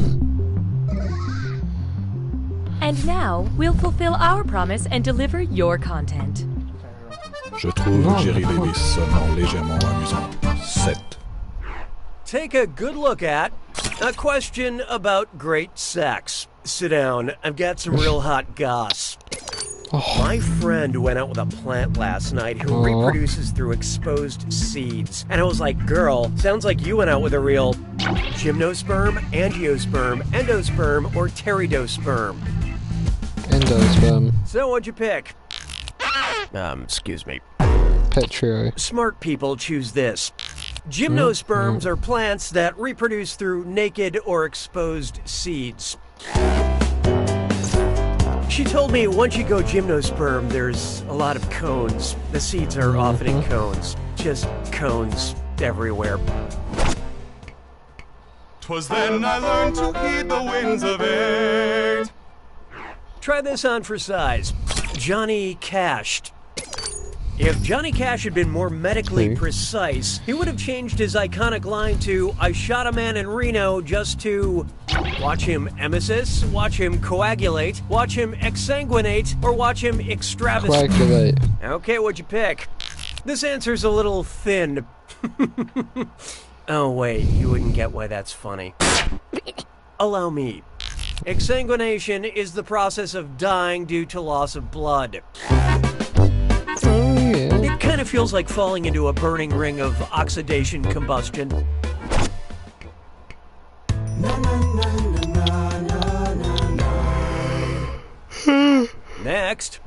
And now, we'll fulfill our promise and deliver your content. Je trouve Jerry Lewis seulement légèrement amusant. 7. Take a good look at a question about great sex. Sit down, I've got some real hot goss. My friend went out with a plant last night who reproduces through exposed seeds. And I was like, girl, sounds like you went out with a real gymnosperm, angiosperm, endosperm, or pteridosperm. Endosperm. So what'd you pick? Excuse me. Petrio. Smart people choose this. Gymnosperms are plants that reproduce through naked or exposed seeds. She told me once you go gymnosperm, there's a lot of cones. The seeds are often in cones. just cones everywhere. 'Twas then I learned to heed the winds of eight. Try this on for size. Johnny Cashed. If Johnny Cash had been more medically precise, he would have changed his iconic line to, "I shot a man in Reno," just to watch him emesis, watch him coagulate, watch him exsanguinate, or watch him extravasate. Coagulate. Okay, what'd you pick? This answer's a little thin. Oh wait, you wouldn't get why that's funny. Allow me. Exsanguination is the process of dying due to loss of blood. It kind of feels like falling into a burning ring of oxidation combustion. Next.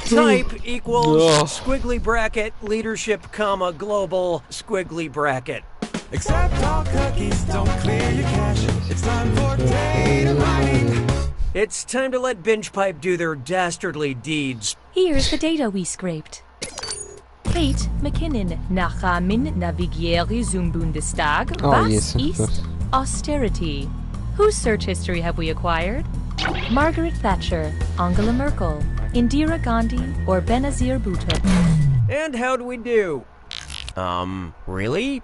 Type equals squiggly bracket leadership comma global squiggly bracket. Except all cookies don't clear your cache. It's time for data mining. It's time to let Binge Pipe do their dastardly deeds. Here's the data we scraped. Kate McKinnon, Nachamin Navigieri zum Bundestag. Was ist austerity? Whose search history have we acquired? Margaret Thatcher, Angela Merkel, Indira Gandhi, or Benazir Bhutto? And how'd we do? Really?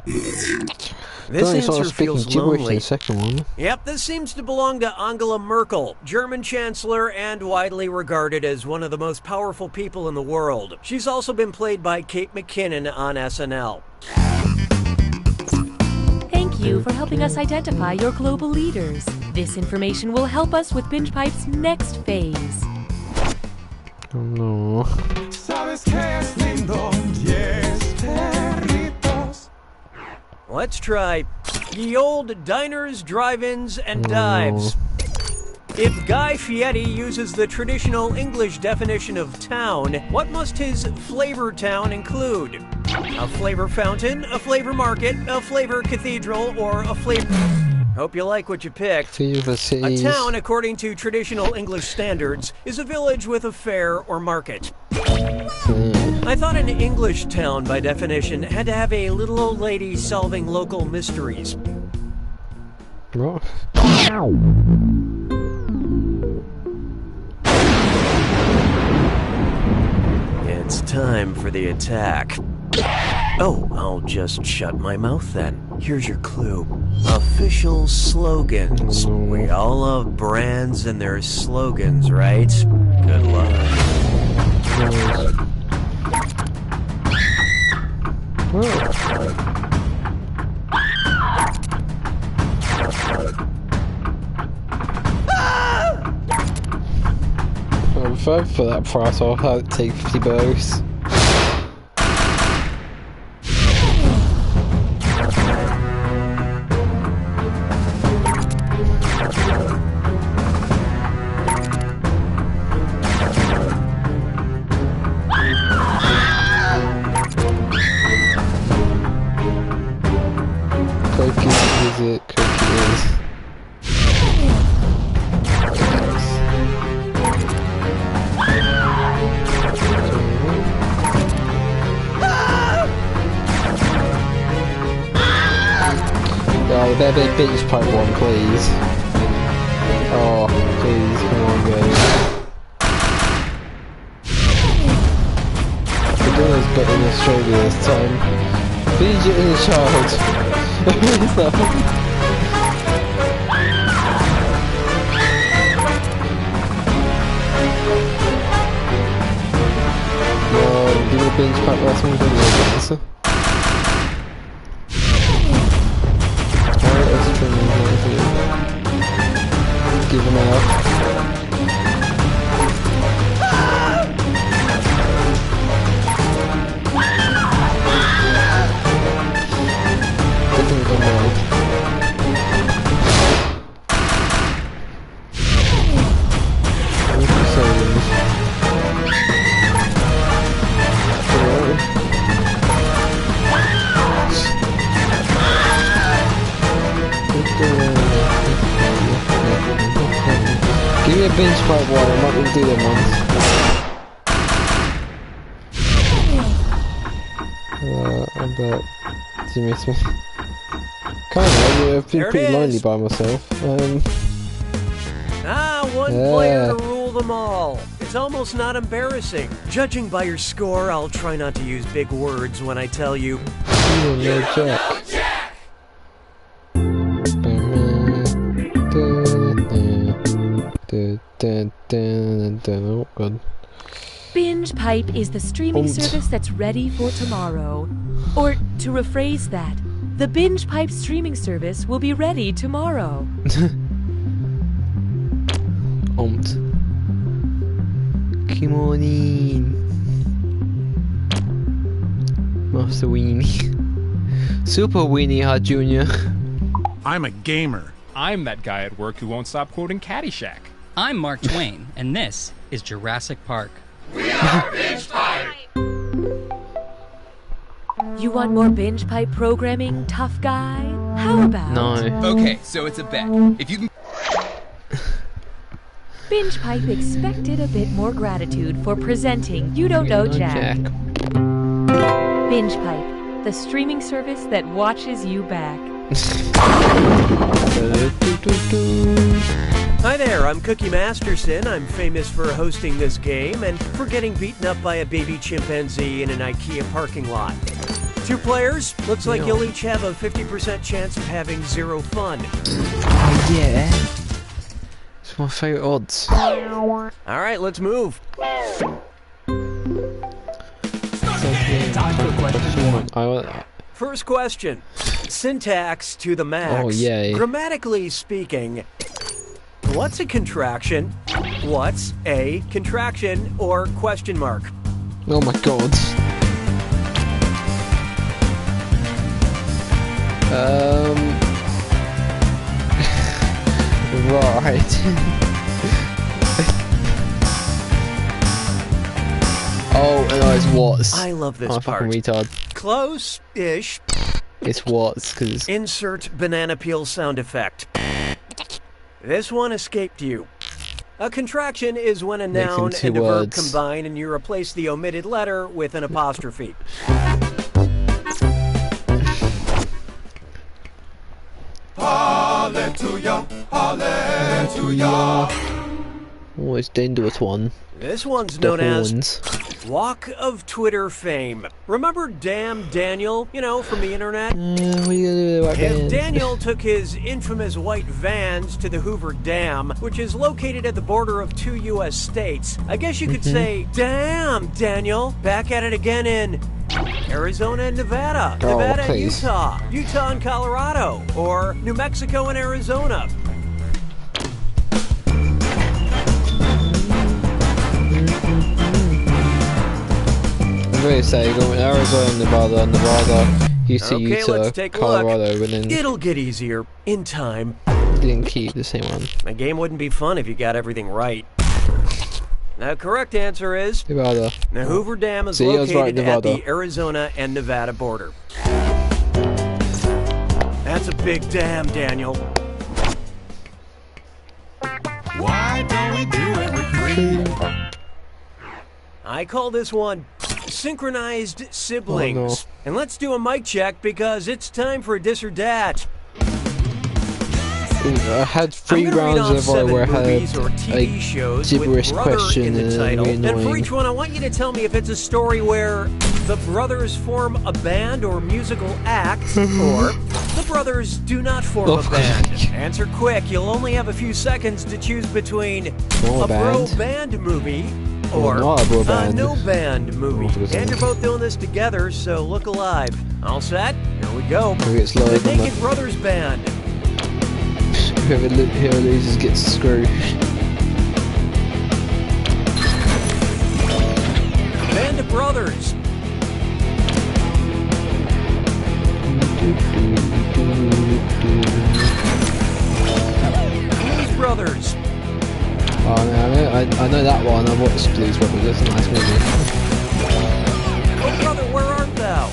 This answer feels lonely. The second one. Yep, this seems to belong to Angela Merkel, German Chancellor and widely regarded as one of the most powerful people in the world. She's also been played by Kate McKinnon on SNL. Thank you for helping us identify your global leaders. This information will help us with Binge Pipe's next phase. Oh no. Sabes que es lindo, yes, perritos. Let's try ye old diners, drive-ins, and dives. If Guy Fieri uses the traditional English definition of town, what must his flavor town include? A flavor fountain, a flavor market, a flavor cathedral, or a flavor... Hope you like what you picked. A town, according to traditional English standards, is a village with a fair or market. I thought an English town, by definition, had to have a little old lady solving local mysteries. What? It's time for the attack. Oh, I'll just shut my mouth then. Here's your clue. Official slogans. We all love brands and their slogans, right? Good luck. Well, if I put that price, I'll have to take $50. Better be Binge Pipe one, please. Oh, please, come on, guys. We're doing this better in Australia this time. Feed your inner child. Do a Binge Pipe last one, don't you? Giving up. Definitely don't know. Give me a Binge Pipe one, I'm not going to do them ones. but do you miss me? Kind of. I've been There it pretty lonely is. by myself. One Yeah. player to rule them all. It's almost not embarrassing. Judging by your score, I'll try not to use big words when I tell you. You know Jack. Oh god. Binge Pipe is the streaming Und. service that's ready for tomorrow. Or, to rephrase that, the Binge Pipe streaming service will be ready tomorrow. Come on in. Master Weenie. Super Weenie Hut Jr. I'm a gamer. I'm that guy at work who won't stop quoting Caddyshack. I'm Mark Twain, and this is Jurassic Park. You want more Binge Pipe programming, tough guy? How about... No. Okay, so it's a bet. If you can... Binge Pipe expected a bit more gratitude for presenting You Don't Know Jack. Binge Pipe, the streaming service that watches you back. Hi there, I'm Cookie Masterson. I'm famous for hosting this game and for getting beaten up by a baby chimpanzee in an IKEA parking lot. 2 players, looks like you'll each have a 50% chance of having 0 fun. Oh yeah. It's my favourite odds. Alright, let's move. First question. Syntax to the max. Oh, yay. Grammatically speaking, what's a contraction? What's a contraction or question mark? Oh my god. Right. Oh, no, it's what's. I love this I'm a part. fucking retard. Close-ish. It's what's, because... Insert banana peel sound effect. This one escaped you. A contraction is when a Mixing noun two and a verb words. combine and you replace the omitted letter with an apostrophe. Hallelujah, hallelujah. Oh, it's dangerous one. This one's The known as horns. Walk of Twitter fame. Remember Damn Daniel, you know, from the internet? What are you gonna do about If that? Daniel took his infamous white vans to the Hoover Dam, which is located at the border of 2 U.S. states, I guess you could say, Damn, Daniel, back at it again in Arizona and Nevada, Oh, Nevada and please. Utah, Utah and Colorado, or New Mexico and Arizona. I'm going to say, going Arizona, Nevada, UC, Okay, Utah, let's take a Colorado, look. and then It'll get easier in time. didn't keep the same one. The game wouldn't be fun if you got everything right. The correct answer is Nevada. the Hoover Dam is See, I was located right, at Nevada. the Arizona and Nevada border. That's a big dam, Daniel. Why don't we do it with green? I call this one synchronized siblings. Oh, no. And let's do a mic check because it's time for this or that. Ooh, I had 3 I'm gonna read rounds off of it 7 where I had movies or TV a shows gibberish with brother question in the and title. really And for annoying. each one, I want you to tell me if it's a story where the brothers form a band or musical act, or the brothers do not form Oh, a band. Answer quick. You'll only have a few seconds to choose between Form a a bro band? band movie Or or not a bro a band. no band movie. Oh, And you're both doing this together, so look alive. All set? Here we go. Maybe it's lower The than Naked that. Brothers Band. Whoever loses gets screwed. Band of Brothers. Blues Brothers. Oh no, I know that one. I watched Blues Brothers. That's a nice movie. Oh brother, where art thou?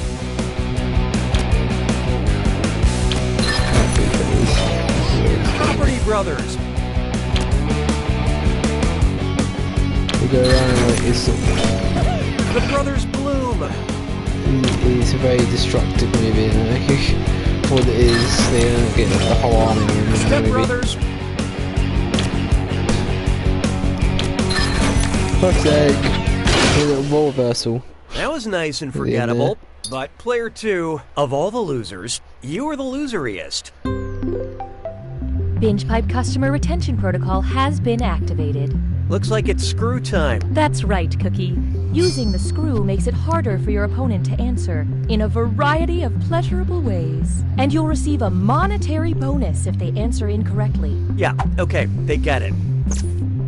Property Brothers. We go around like it's The Brothers Bloom. It's a very destructive movie, you know? What it is, they don't get the whole army in the Step movie. Brothers. Fuck's sake. A little role reversal. That was nice and forgettable. But player 2, of all the losers, you were the loseriest. Binge Pipe customer retention protocol has been activated. Looks like it's screw time. That's right, Cookie. Using the screw makes it harder for your opponent to answer in a variety of pleasurable ways. And you'll receive a monetary bonus if they answer incorrectly. Yeah, okay, they get it.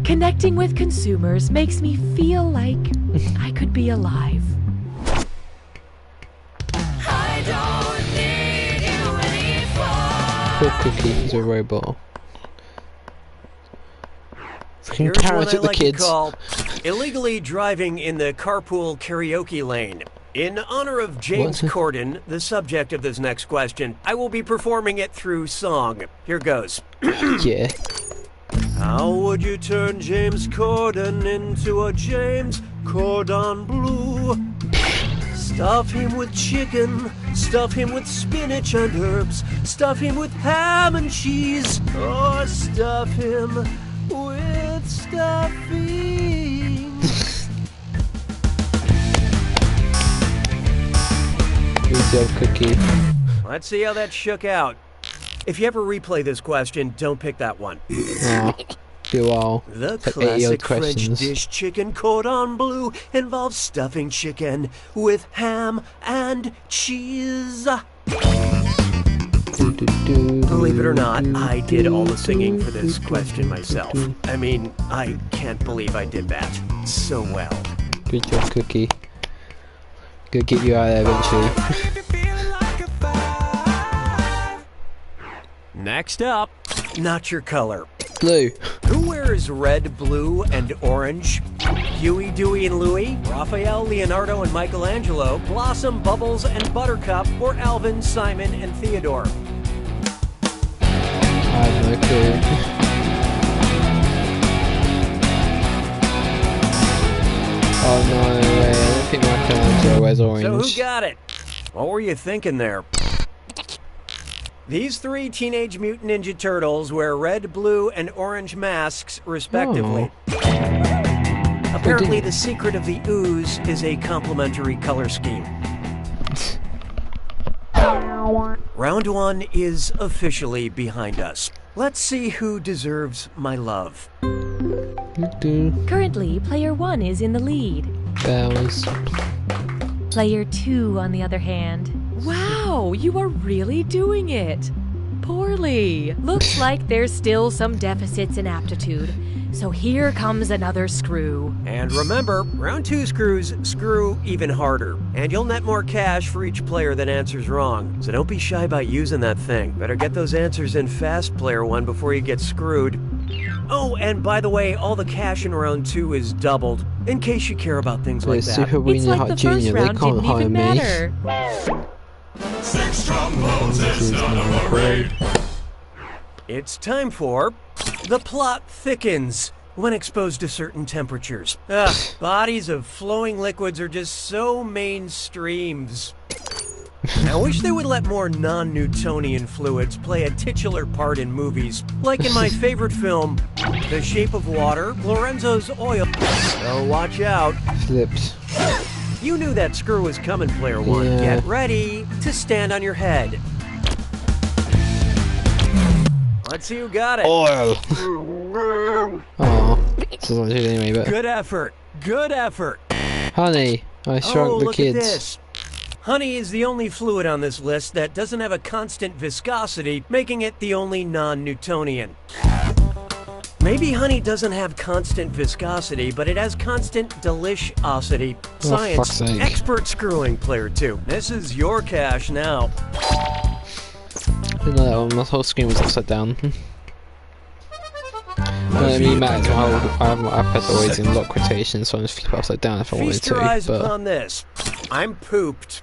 Connecting with consumers makes me feel like I could be alive. Poor Cookie, he's a robot. Fucking Here's one carrot I at the like to kids. call illegally driving in the carpool karaoke lane. In honor of James What? Corden, the subject of this next question, I will be performing it through song. Here goes. Yeah. How would you turn James Corden into a James Cordon Bleu? Stuff him with chicken, stuff him with spinach and herbs, stuff him with ham and cheese, or stuff him with stuffing. Good job, Cookie. Let's see how that shook out. If you ever replay this question, don't pick that one. Aw, be a while. The Like 80 classic odd French questions. dish chicken cordon bleu involves stuffing chicken with ham and cheese. Believe it or not, I did all the singing for this question myself. I mean, I can't believe I did that so well. Good job, Cookie. Gonna get you out of there eventually. Next up, not your color. Blue. Who wears red, blue, and orange? Huey, Dewey, and Louie, Raphael, Leonardo, and Michelangelo, Blossom, Bubbles, and Buttercup, or Alvin, Simon, and Theodore? I have no clue. Oh no way, I don't think Michelangelo wears orange. So who got it? What were you thinking there? These 3 Teenage Mutant Ninja Turtles wear red, blue, and orange masks, respectively. Apparently, the secret of the ooze is a complementary color scheme. Round 1 is officially behind us. Let's see who deserves my love. Currently, player 1 is in the lead. Bells. Player 2, on the other hand. Wow, you are really doing it. Poorly. Looks like there's still some deficits in aptitude. So here comes another screw. And remember, round 2 screws screw even harder. And you'll net more cash for each player that answers wrong. So don't be shy about using that thing. Better get those answers in fast, player 1, before you get screwed. Oh, and by the way, all the cash in round 2 is doubled, in case you care about things like that. Super It's like the first round didn't even matter. 6 trombones is not a parade. It's time for the plot thickens when exposed to certain temperatures. Bodies of flowing liquids are just so mainstreams. I wish they would let more non-Newtonian fluids play a titular part in movies. Like in my favorite film, The Shape of Water, Lorenzo's oil. So watch out. Flips. You knew that screw was coming, player 1. Yeah. Get ready to stand on your head. Let's see who got it. Oil. Oh, this is not good anyway, but. Good effort. Good effort. Honey, I shrunk the look kids. At this. Honey is the only fluid on this list that doesn't have a constant viscosity, making it the only non-Newtonian. Maybe honey doesn't have constant viscosity, but it has constant deliciosity. Science. fuck's sake. Expert screwing, player 2. This is your cash now. Didn't know that one. My whole screen was upside down. I mean, Matt, I have my iPad always in lock quotations, so I just flip it upside down if I wanted Feast to. your eyes But upon this. I'm pooped.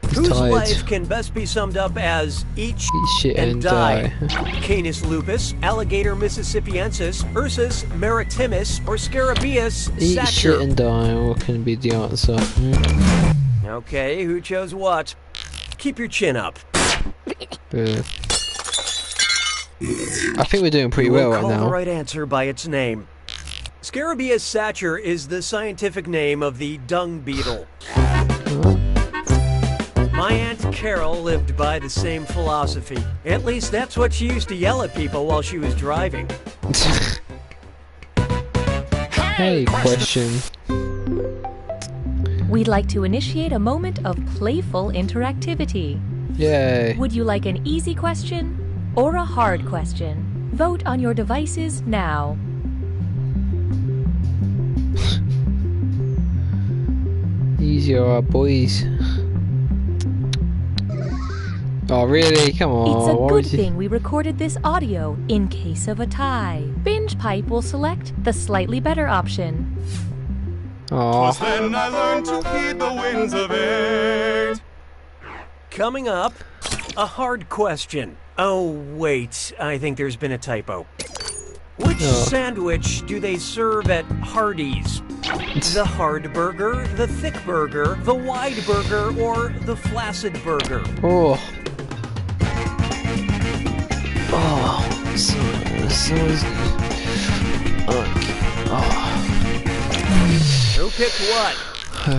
he's Whose tired. life can best be summed up as eat Eat shit and die? die. Canis lupus, alligator mississippiensis, Ursus maritimus, or Scarabaeus Eat satyr. shit and die. What can be the answer? Okay, who chose what? Keep your chin up. I think we're doing pretty well right Call the now. right answer by its name. Scarabaeus sacher is the scientific name of the dung beetle. My Aunt Carol lived by the same philosophy. At least that's what she used to yell at people while she was driving. Hey, question. We'd like to initiate a moment of playful interactivity. Yay. Would you like an easy question or a hard question? Vote on your devices now. Easier, boys. Oh, really? Come on. It's a why good would you- thing we recorded this audio in case of a tie. Binge Pipe will select the slightly better option. Aw. Then I learned to heed the winds of eight. Coming up, a hard question. Oh, wait, I think there's been a typo. Which sandwich do they serve at Hardee's? The hard burger, the thick burger, the wide burger, or the flaccid burger? Oh. Oh. Who picked what?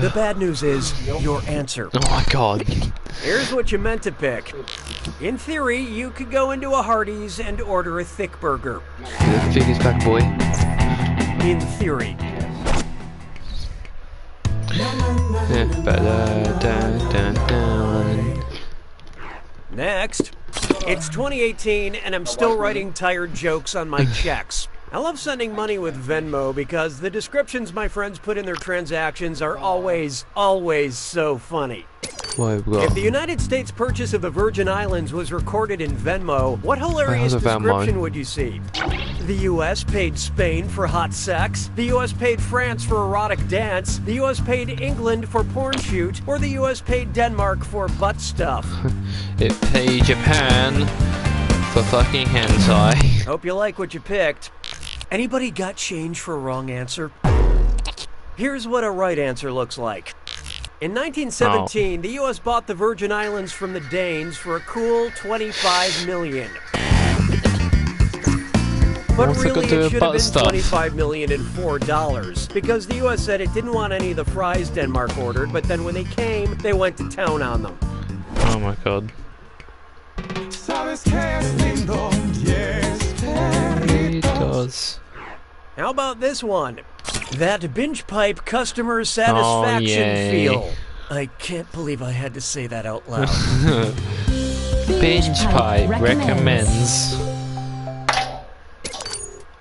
The bad news is your answer. Oh my god. Here's what you meant to pick. In theory, you could go into a Hardee's and order a thick burger. Get the figures back, boy. In theory. Yeah. Ba-da-da-da-da. Next, it's 2018 and I'm still writing tired jokes on my checks. I love sending money with Venmo because the descriptions my friends put in their transactions are always so funny. If the United States purchase of the Virgin Islands was recorded in Venmo, what hilarious description would you see? The U.S. paid Spain for hot sex, the U.S. paid France for erotic dance, the U.S. paid England for porn shoot, or the U.S. paid Denmark for butt stuff. It paid Japan for fucking hentai. Hope you like what you picked. Anybody got change for a wrong answer? Here's what a right answer looks like. In 1917, the U.S. bought the Virgin Islands from the Danes for a cool $25 million. But really, it should have been $25 million and $4 because the U.S. said it didn't want any of the fries Denmark ordered, but then when they came, they went to town on them. Oh my god. It does. How about this one? That Binge Pipe customer satisfaction feel. I can't believe I had to say that out loud. Binge Pipe recommends.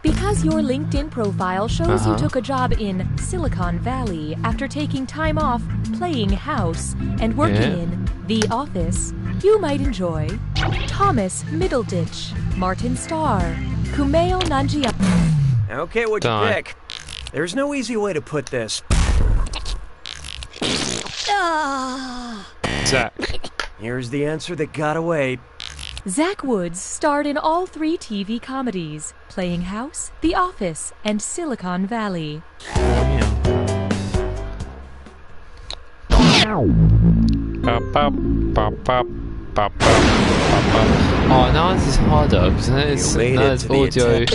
Because your LinkedIn profile shows you took a job in Silicon Valley after taking time off playing house and working in The Office, you might enjoy Thomas Middleditch, Martin Starr, Kumail Nanjiani. Okay, what'd you pick? There's no easy way to put this. Zach. Here's the answer that got away. Zach Woods starred in all 3 TV comedies, Playing House, The Office, and Silicon Valley. Oh, now this is harder because there's audio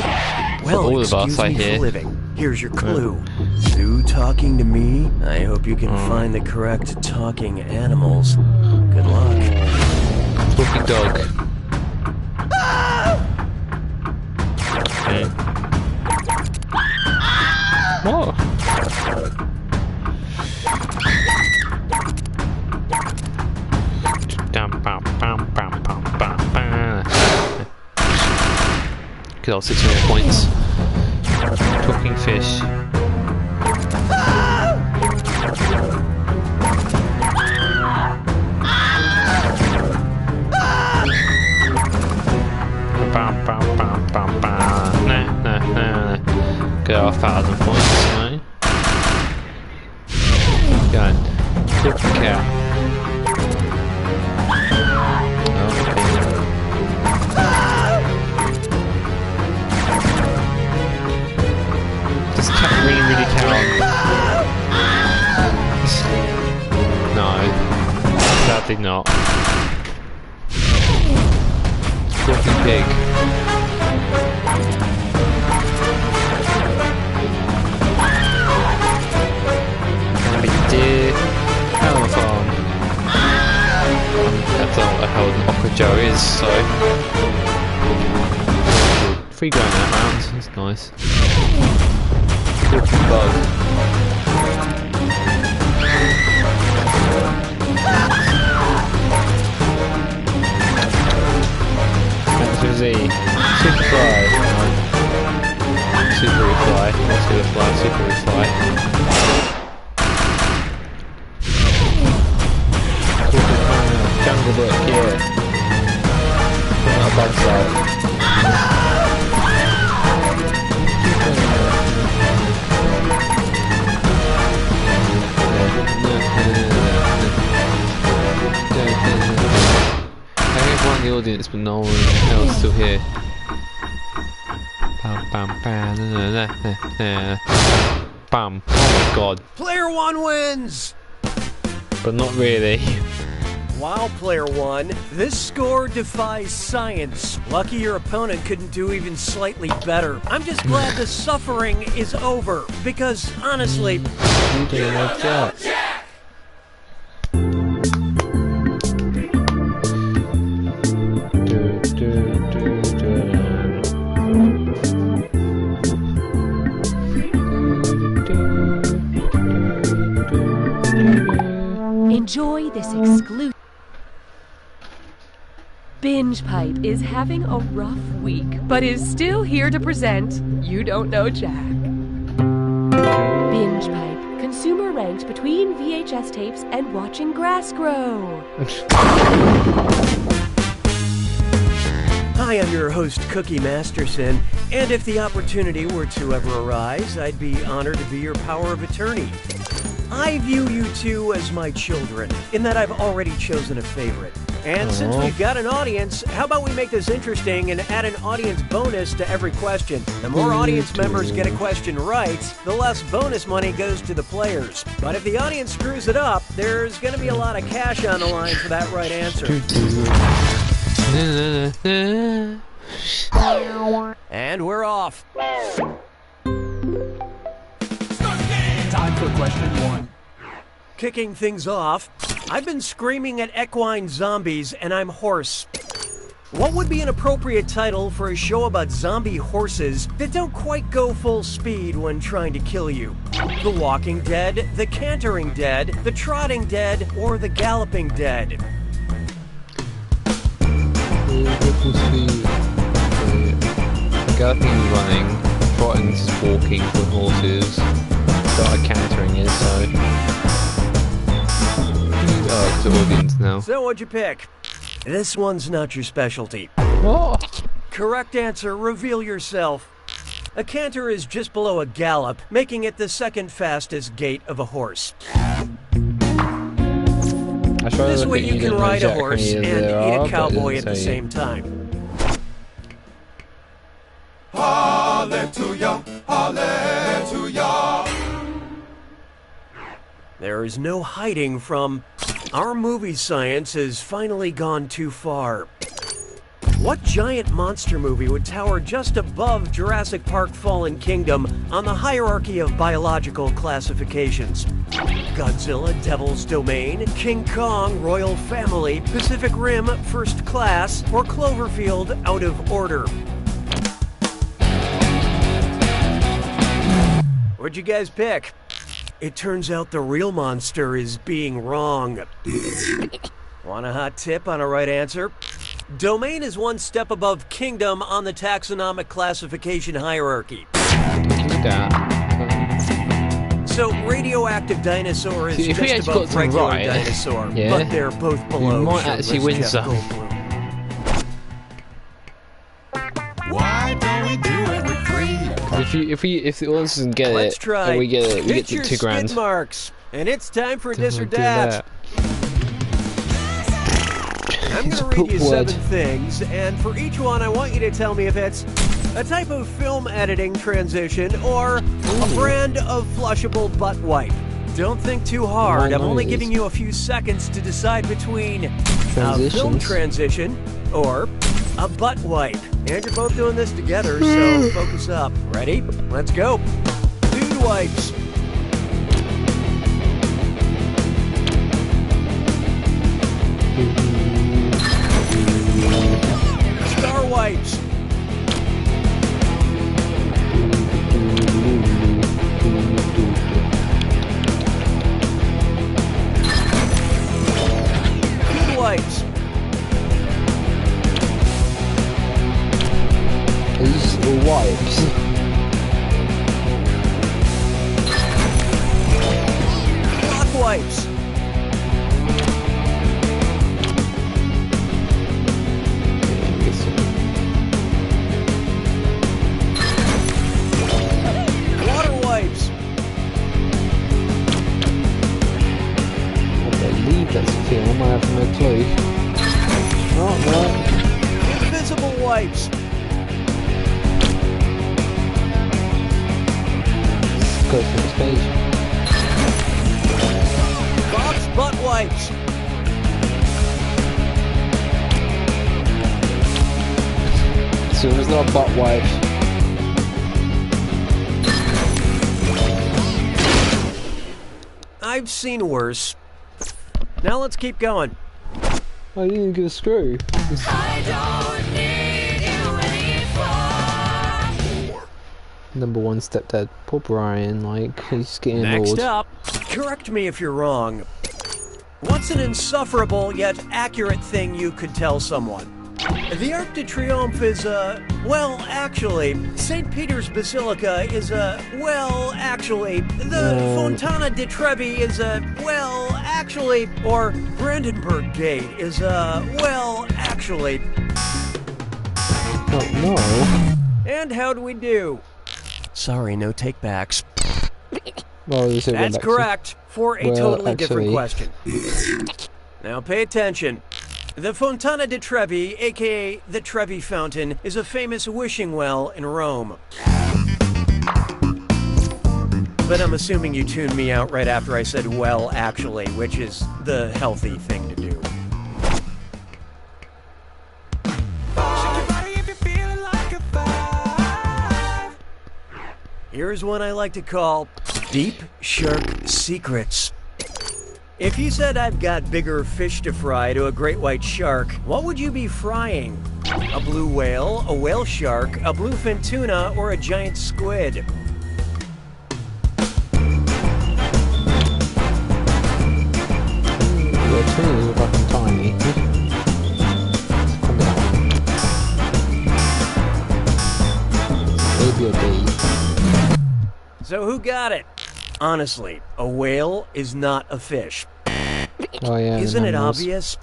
for all of us, I hear. Here's your clue. Through talking to me, I hope you can find the correct talking animals. Good luck. Talking dog. Okay. What? Good old 600 points. Talking fish. Get our 1,000 points, you know. Go on. Talking cat. Does cat really count? No. Sadly not. Squawky pig. Deer. Animal farm. I don't know what the hell an Okajo is, so. $3 that round, that's nice. Squawky bug. Z. Super fly. Super fly. Let's go fly. Super fly. Jungle book, yeah. Not a bad side. The audience, but no one else still here. Bam, bam, bam, bam. Oh my god. Player 1 wins! But not really. Wow, Player 1. This score defies science. Lucky your opponent couldn't do even slightly better. I'm just glad the suffering is over, because honestly... You don't know Jack. Enjoy this exclusive. Binge Pipe is having a rough week, but is still here to present You Don't Know Jack. Binge Pipe, consumer ranked between VHS tapes and watching grass grow. Hi, I'm your host, Cookie Masterson, and if the opportunity were to ever arise, I'd be honored to be your power of attorney. I view you two as my children, in that I've already chosen a favorite. And since we've got an audience, how about we make this interesting and add an audience bonus to every question? The more audience members get a question right, the less bonus money goes to the players. But if the audience screws it up, there's going to be a lot of cash on the line for that right answer. And we're off. Time for question 1. Kicking things off, I've been screaming at equine zombies and I'm hoarse. What would be an appropriate title for a show about zombie horses that don't quite go full speed when trying to kill you? The Walking Dead, The Cantering Dead, The Trotting Dead, or The Galloping Dead? Galloping, running, trotting, walking for horses. That's what cantering is, so. Oh, it's the audience now. So what'd you pick? This one's not your specialty. What? Correct answer, reveal yourself. A canter is just below a gallop, making it the second fastest gait of a horse. This way you can ride a horse and eat a cowboy at the same time. Hallelujah, hallelujah. There is no hiding from our movie science has finally gone too far. What giant monster movie would tower just above Jurassic Park Fallen Kingdom on the hierarchy of biological classifications? Godzilla, Devil's Domain, King Kong, Royal Family, Pacific Rim, First Class, or Cloverfield, Out of Order? What'd you guys pick? It turns out the real monster is being wrong. Want a hot tip on a right answer? Domain is one step above Kingdom on the taxonomic classification hierarchy. So radioactive dinosaur is just above regular dinosaur, but they're both below. You might actually win some. Why don't we do it for free? If the audience doesn't get Let's it, try. and we get it, we Hit get your the $2 grand. skid marks, and it's time for this or Do that. I'm going to read you 7 things, and for each one I want you to tell me if it's a type of film editing transition or a brand of flushable butt wipe. Don't think too hard. My I'm only nose. giving you a few seconds to decide between a film Transitions. transition or a butt wipe. And you're both doing this together, so focus up. Ready? Let's go. Dude wipes. Star wipes. Dude wipes. These are wipes. Clock wipes. Water wipes. I believe that's a film. I have no clue. Oh no. Invisible wipes. Go for this page. Bob's butt wipes. So it's not a butt wipe. I've seen worse. Now let's keep going. I didn't get a screw. Number one stepdad. Poor Brian, like, he's getting Next bored. up, correct me if you're wrong. What's an insufferable yet accurate thing you could tell someone? The Arc de Triomphe is well, actually, St. Peter's Basilica is well, actually, the Fontana di Trevi is well, actually, or Brandenburg Gate is well, actually. Oh no. And how'd we do? Sorry, no takebacks. Well, this is That's correct, for a totally different actually. question. Now pay attention. The Fontana di Trevi, aka the Trevi Fountain, is a famous wishing well in Rome. But I'm assuming you tuned me out right after I said well, actually, which is the healthy thing to do. Here's one I like to call Deep Shark Secrets. If you said I've got bigger fish to fry to a great white shark, what would you be frying? A blue whale, a whale shark, a bluefin tuna, or a giant squid? The tunas are fucking tiny. Come down. Maybe a bee. So who got it? Honestly, a whale is not a fish. Oh yeah. Isn't it animals. obvious?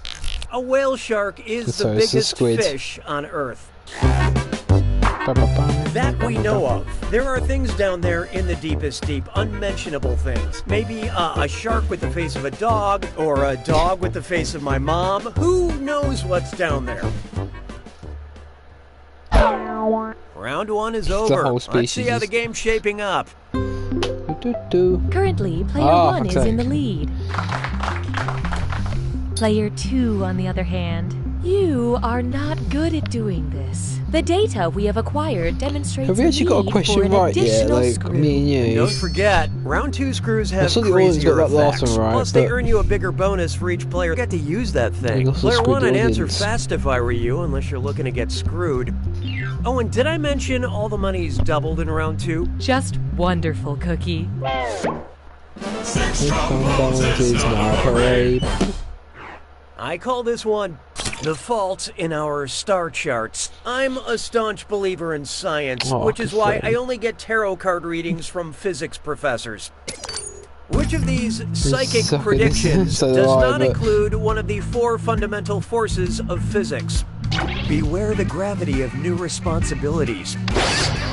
A whale shark is So the it's a biggest squid. fish on Earth. Ba-ba-bum. That we know of. There are things down there in the deepest deep, unmentionable things. Maybe a shark with the face of a dog, or a dog with the face of my mom. Who knows what's down there? Round one is over. whole Let's species see how is- the game's shaping up. Do-do-do. Currently, player Ah, 1 is fuck's in the sake. lead. Player 2, on the other hand, you are not good at doing this. The data we have acquired demonstrates Have we actually got a need question for an right yet? additional Like, screw. me and you. Don't forget, round two screws have saw the audience crazier got that last effects. one right, Plus, they but- earn you a bigger bonus for each player. Get to use that thing. And also Player screwed one, the I'd answer audience. fast if I were you, unless you're looking to get screwed. Oh, and did I mention all the money's doubled in round two? Just wonderful, Cookie. This compound is now a parade. I call this one the fault in our star charts. I'm a staunch believer in science, Oh, which is why good I only get tarot card readings from physics professors. Which of these psychic So- predictions so do does I, not but- include one of the four fundamental forces of physics? Beware the gravity of new responsibilities.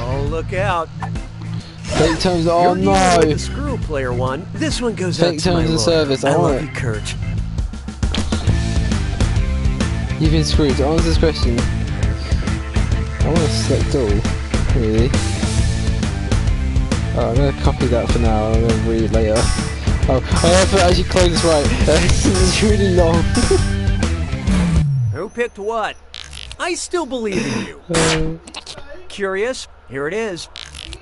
Oh, look out. Fake terms. Oh You're dealing with no. the screw, player one. This one goes Fake out to my terms of lawyer. service, I I want love it. you, Kurt. You've been screwed. To answer this question, I want to select all. Really. Oh, I'm gonna copy that for now. I'm gonna read it later. Oh, I have to actually close right. It's really long. Who picked what? I still believe in you. Curious? Here it is.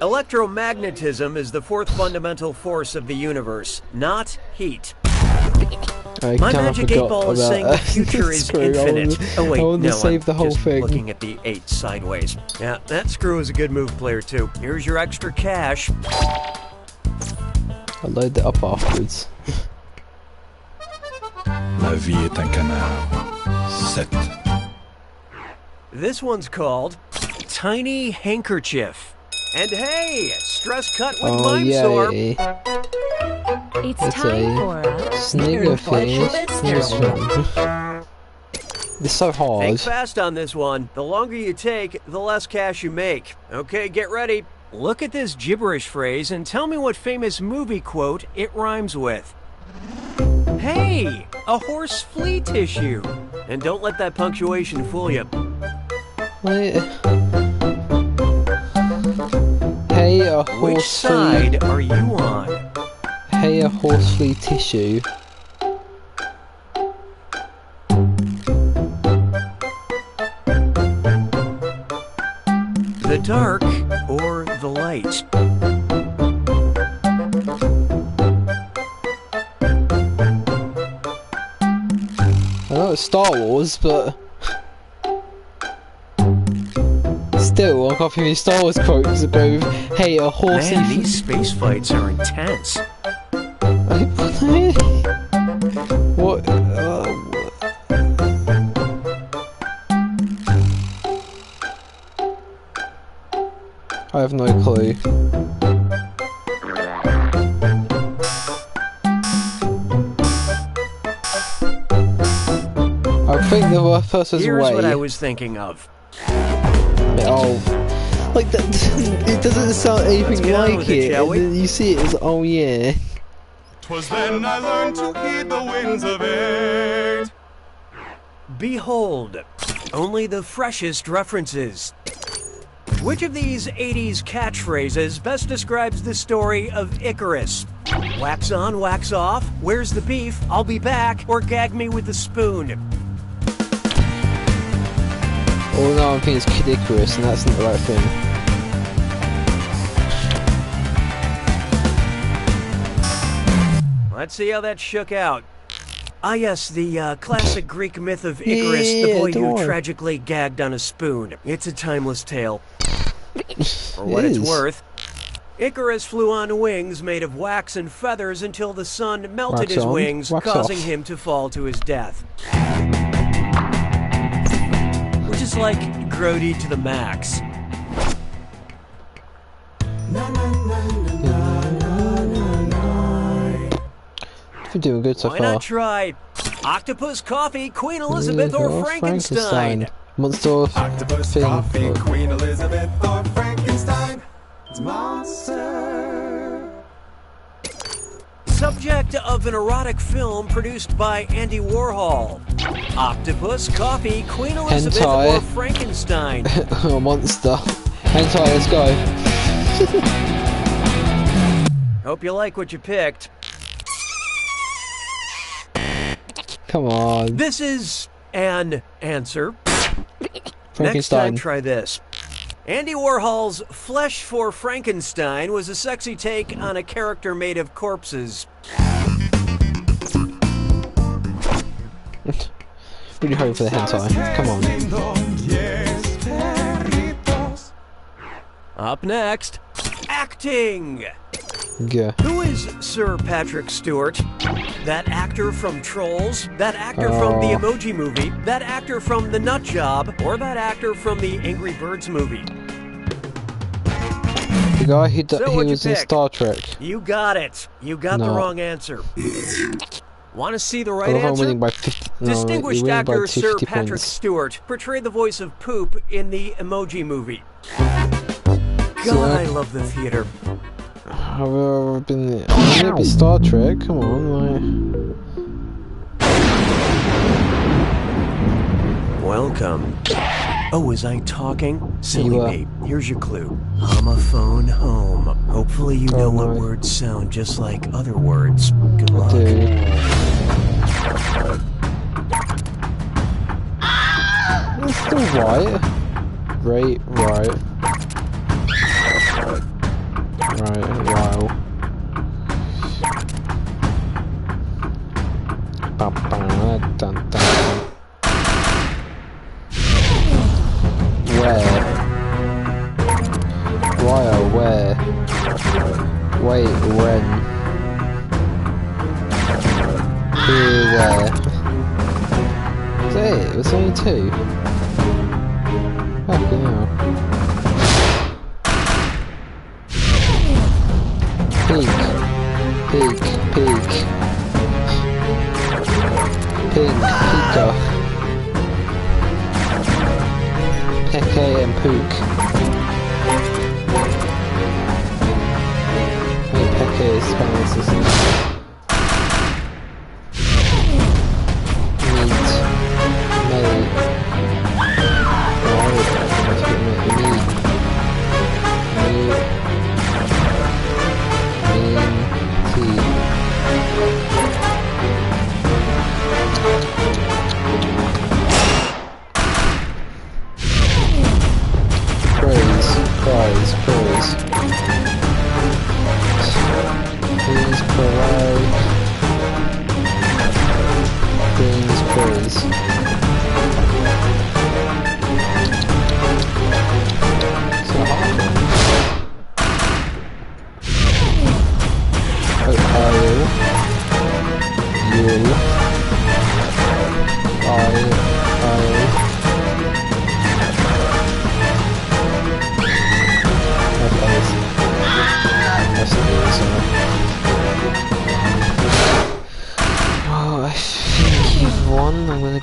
Electromagnetism is the fourth fundamental force of the universe, not heat. My magic 8-ball is saying the future is infinite. Oh wait, no, save the whole just thing. looking at the 8 sideways. Yeah, that screw is a good move, player 2. Here's your extra cash. I'll load it up afterwards. La vie est un canard. 7. This one's called Tiny Handkerchief. And hey, stress cut with Mimesor. It's time for a Sniggerfish. It's so hard. Think fast on this one. The longer you take, the less cash you make. Okay, get ready. Look at this gibberish phrase and tell me what famous movie quote it rhymes with. Hey, a horse flea tissue. And don't let that punctuation fool you. Wait. Hey, a horse Which side are you on? Hey, a horse flea tissue. The dark or the light? I know it's Star Wars, but still, I can't think of any Star Wars quotes that go with, hey, a horse. Man, these space fights are intense. What? I have no clue. I think the worst person's Here's way. what I was thinking of. Oh, like that. It doesn't sound anything like it. And then you see it as, oh yeah. 'Twas then I learned to heed the winds of age. Behold, only the freshest references. Which of these 80s catchphrases best describes the story of Icarus? Wax on, wax off, where's the beef, I'll be back, or gag me with a spoon? All now I'm thinking is Kid Icarus, and that's not the right thing. Let's see how that shook out. Ah yes, the classic Greek myth of Icarus, the boy who tragically gagged on a spoon. It's a timeless tale. For what it's worth, Icarus flew on wings made of wax and feathers until the sun melted his wings, causing him to fall to his death. Which is like grody to the max. We're doing good so far. Why not try Octopus Coffee, Queen Elizabeth, or Frankenstein? Monster Octopus thing. Coffee, Queen Elizabeth, or Frankenstein. It's monster. Subject of an erotic film produced by Andy Warhol. Octopus, Coffee, Queen Elizabeth, Hentai. or Frankenstein? Oh, monster. Hentai, let's go. Hope you like what you picked. Come on. This is an answer. Next Frankenstein. time, try this. Andy Warhol's Flesh for Frankenstein was a sexy take on a character made of corpses. Really hoping for the hentai. Come on. Up next, acting. Yeah. Who is Sir Patrick Stewart? That actor from Trolls? That actor from the Emoji Movie? That actor from The Nut Job? Or that actor from the Angry Birds movie? The guy who So he what'd you was in pick? Star Trek. You got it. You got the No. wrong answer. Want to see the I right love I'm answer? winning by 50. No, Distinguished you're winning by actor Sir 50 Patrick points. Stewart portrayed the voice of Poop in the Emoji Movie. God, I love the theater. I've ever been there. Maybe Star Trek. Come on, like. Welcome. Oh, was I talking? Silly You are. me. Here's your clue. Homophone home. Hopefully you know what words sound just like other words. Good luck. It's still right. Right. Wow. Dun. Where? Why or where? Wait, when? Who, where? Is that it? It was only 2? Fucking hell. Peak. Pika. Peke and Pook. Wait, Peke is Spanish, isn't it? Meat. May.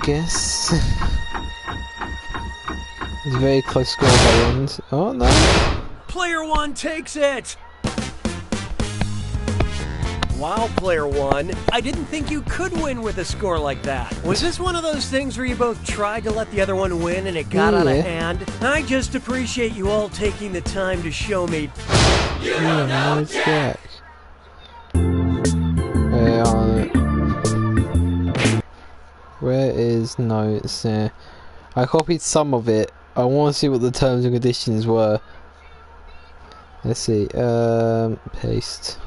Guess. It's a very close score by the end. Oh no! Player 1 takes it! Wow, Player 1. I didn't think you could win with a score like that. Was this one of those things where you both tried to let the other one win and it got out of hand? I just appreciate you all taking the time to show me. Yeah, nice Jack. Where is notes there? I copied some of it. I want to see what the terms and conditions were. Let's see. Paste.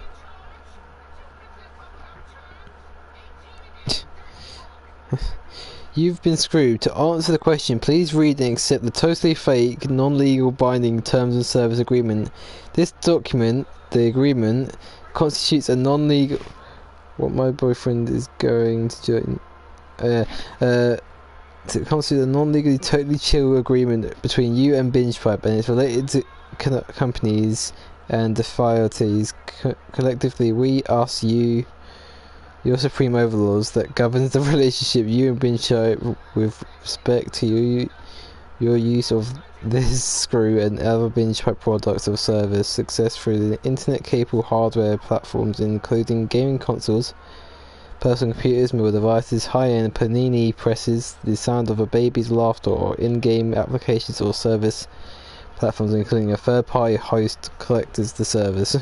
You've been screwed. To answer the question, please read and accept the totally fake, non-legal binding terms and service agreement. This document, the agreement, constitutes a non-legal... What my boyfriend is going to join... to constitute a non-legally totally chill agreement between you and BingePipe and its related to companies and authorities. Collectively, we ask you, your supreme overlords, that governs the relationship you and BingePipe with respect to you, your use of this screw and other BingePipe products or service success through the internet-capable hardware platforms, including gaming consoles, personal computers, mobile devices, high-end panini presses, the sound of a baby's laughter, or in-game applications or service platforms, including a third-party host collectors the service.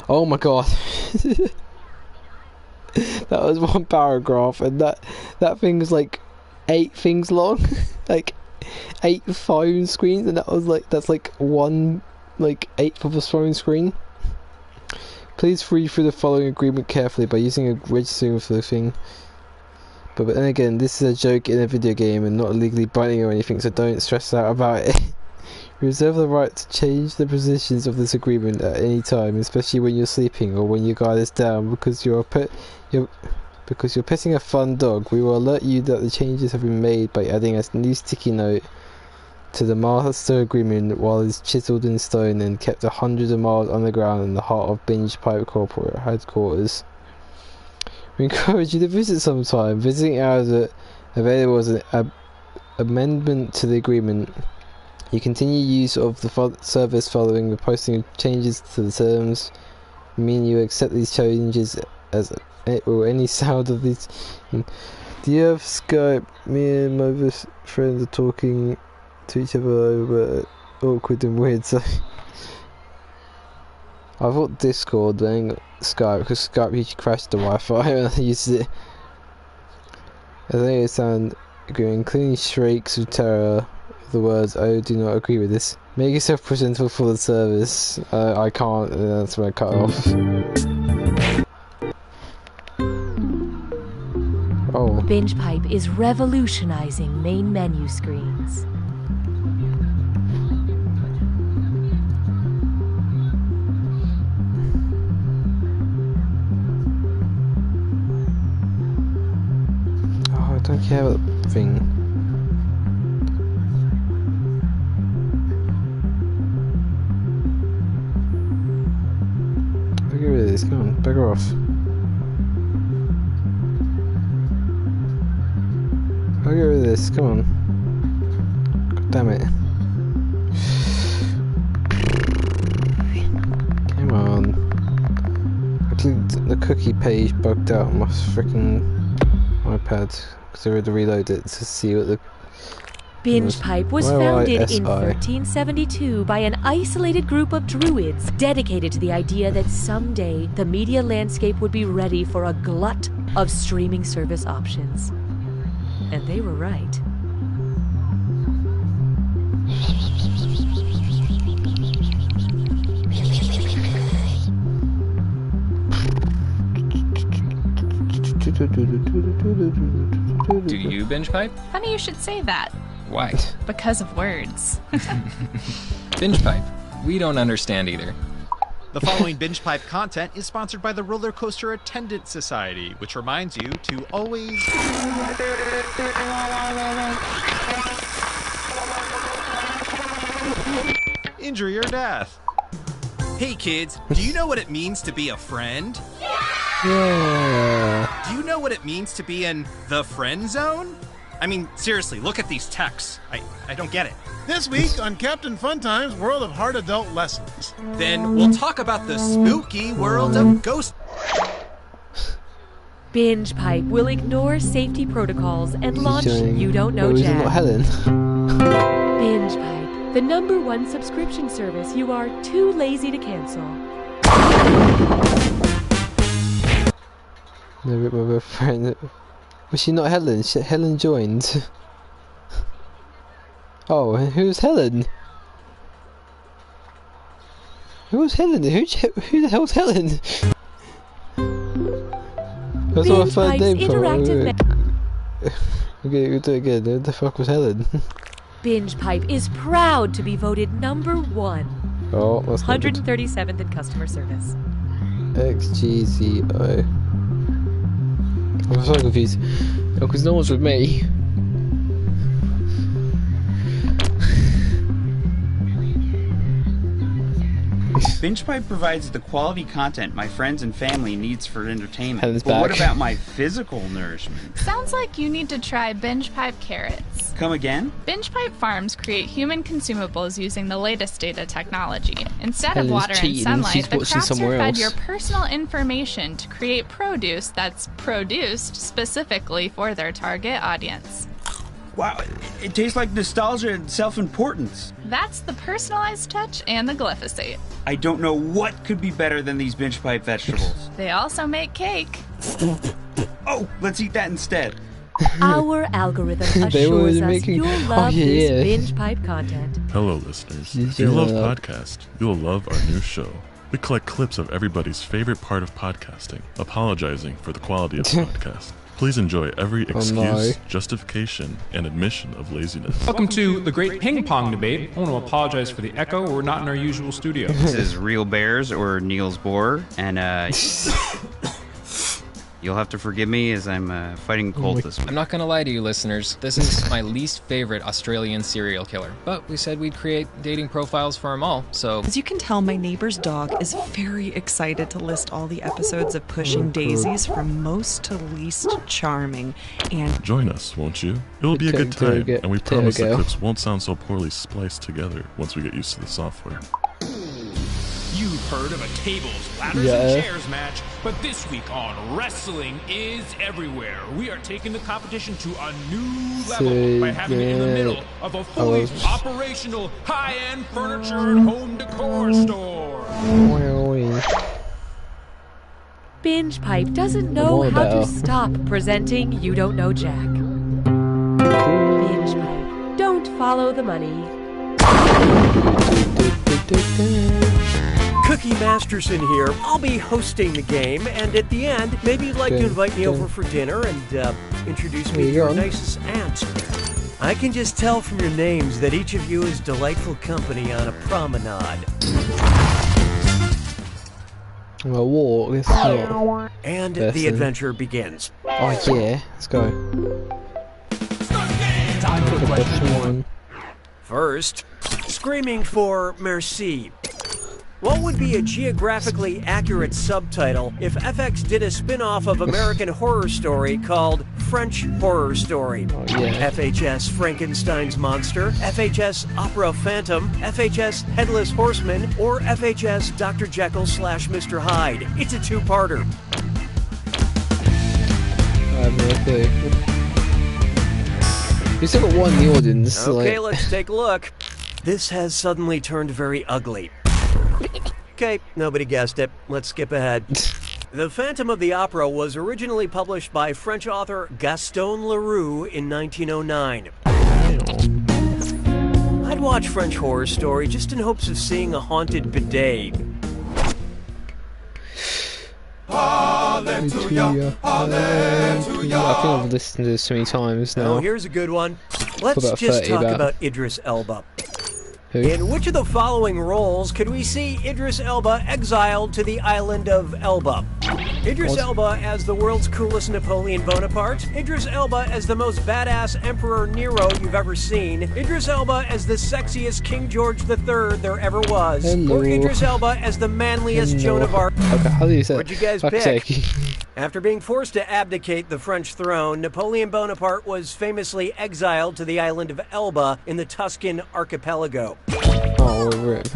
Oh my god. That was one paragraph, and that thing was like 8 things long. Like 8 phone screens, and that's like 1/8 of a phone screen. Please read through the following agreement carefully by using a registering for the thing. But then again, this is a joke in a video game and not legally binding or anything, so don't stress out about it. You reserve the right to change the positions of this agreement at any time, especially when you're sleeping or when your guard is down, because you're petting a fun dog. We will alert you that the changes have been made by adding a new sticky note to the master agreement while it's chiselled in stone and kept 100 miles underground in the heart of BingePipe corporate headquarters. We encourage you to visit sometime. Visiting hours are available as an amendment to the agreement. You continue use of the service following the posting of changes to the terms. Mean you accept these changes as or any sound of these Do you have Skype? Me and my best friends are talking to each other over awkward and weird, so I thought Discord, then Skype, because Skype usually crashed the Wi-Fi when I used it. I think it sounded good, including shrieks of terror. The words, I do not agree with this. Make yourself presentable for the service. I can't, that's when I cut off. Oh. Binge Pipe is revolutionizing main menu screens. Oh, I don't care about the thing. Get rid of this, come on, bugger off. I'll get rid of this, come on. God damn it. Come on. I clicked the cookie page bugged out on my freaking iPad because I had to reload it to see what the... Binge Pipe was founded in 1372 by an isolated group of druids dedicated to the idea that someday the media landscape would be ready for a glut of streaming service options. And they were right. Do you binge pipe? Funny you should say that. Why? Because of words. Binge pipe. We don't understand either. The following Binge Pipe content is sponsored by the Roller Coaster Attendant Society, which reminds you to always... injury or death. Hey kids, do you know what it means to be a friend? Yeah. Do you know what it means to be in the friend zone? I mean, seriously, look at these texts. I don't get it. This week on Captain Funtime's World of Hard Adult Lessons. Then we'll talk about the spooky world of ghost... Binge Pipe will ignore safety protocols and launch You Don't Know Jack. Jack. Not Helen. Binge Pipe, the #1 subscription service you are too lazy to cancel. No, but my friend... Was she not Helen? Helen joined. Oh, who's Helen? Who's Helen? Who the hell's Helen? That's what I third name from. Okay, we'll do it again. Who the fuck was Helen? Binge Pipe is proud to be voted #1. Oh, that's 137th in customer service. XGZO. I'm so confused. Oh, because no one's with me. Binge Pipe provides the quality content my friends and family needs for entertainment. Helen's but what back. about my physical nourishment? Sounds like you need to try Binge Pipe carrots. Come again? Binge Pipe farms create human consumables using the latest data technology. Instead Helen's of water and cheating and she's sunlight, the watching crops somewhere are fed else. your personal information to create produce that's produced specifically for their target audience. Wow, it tastes like nostalgia and self-importance. That's the personalized touch and the glyphosate. I don't know what could be better than these Binge Pipe vegetables. They also make cake. Oh, let's eat that instead. Our algorithm They were assures us making- you'll love yeah. this Binge Pipe content. Hello, listeners. Yeah. If you love podcasts, you'll love our new show. We collect clips of everybody's favorite part of podcasting, apologizing for the quality of the podcast. Please enjoy every excuse, no. justification, and admission of laziness. Welcome to the Great Ping Pong Debate. I want to apologize for the echo. We're not in our usual studio. This is Real Bears or Niels Bohr, and you'll have to forgive me as I'm fighting cold this week. I'm not gonna lie to you, listeners. This is my least favorite Australian serial killer. But we said we'd create dating profiles for them all, so... As you can tell, my neighbor's dog is very excited to list all the episodes of Pushing Daisies from most to least charming, and... Join us, won't you? It'll be a good time, and we promise the clips won't sound so poorly spliced together once we get used to the software. You've heard of a tables, ladders, Yeah. and chairs match. But this week on Wrestling is Everywhere, we are taking the competition to a new level by having it in the middle of a fully operational high-end furniture and home decor store. Binge Pipe doesn't know how to stop presenting You Don't Know Jack. Binge Pipe, don't follow the money. Cookie Masterson here. I'll be hosting the game, and at the end, maybe you'd like to invite me over for dinner and introduce me to your nicest aunt. I can just tell from your names that each of you is delightful company on a promenade. And the adventure begins. Oh yeah, let's go. Time for question one. First, screaming for merci. What would be a geographically accurate subtitle if FX did a spin-off of American Horror Story called French Horror Story? FHS Frankenstein's Monster, FHS Opera Phantom, FHS Headless Horseman, or FHS Dr. Jekyll / Mr. Hyde? It's a two-parter. I have no clue. We still got one in the audience. Okay, let's take a look. This has suddenly turned very ugly. Okay, nobody guessed it. Let's skip ahead. The Phantom of the Opera was originally published by French author Gaston Leroux in 1909. I'd watch French Horror Story just in hopes of seeing a haunted bidet. Hallelujah, hallelujah. I think I've listened to this so many times now. Oh, here's a good one. Let's just talk about Idris Elba. Who? In which of the following roles could we see Idris Elba exiled to the island of Elba? Idris Elba as the world's coolest Napoleon Bonaparte, Idris Elba as the most badass Emperor Nero you've ever seen, Idris Elba as the sexiest King George III there ever was, or Idris Elba as the manliest Joan of Arc. Okay, how do you say What'd you guys pick? After being forced to abdicate the French throne, Napoleon Bonaparte was famously exiled to the island of Elba in the Tuscan archipelago. Oh, rip.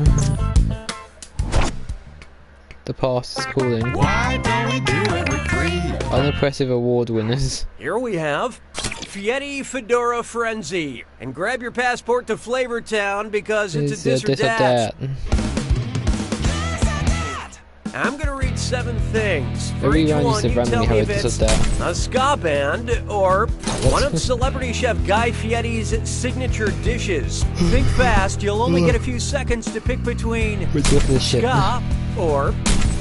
The past is calling. Why don't we do it with 3? Unimpressive award winners. Here we have Fieri Fedora Frenzy. And grab your passport to Flavortown because it's a dis or dat. I'm gonna read 7 things. For each one, you tell me if it's a ska band or one of celebrity chef Guy Fieri's signature dishes. Think fast, you'll only get a few seconds to pick between ska or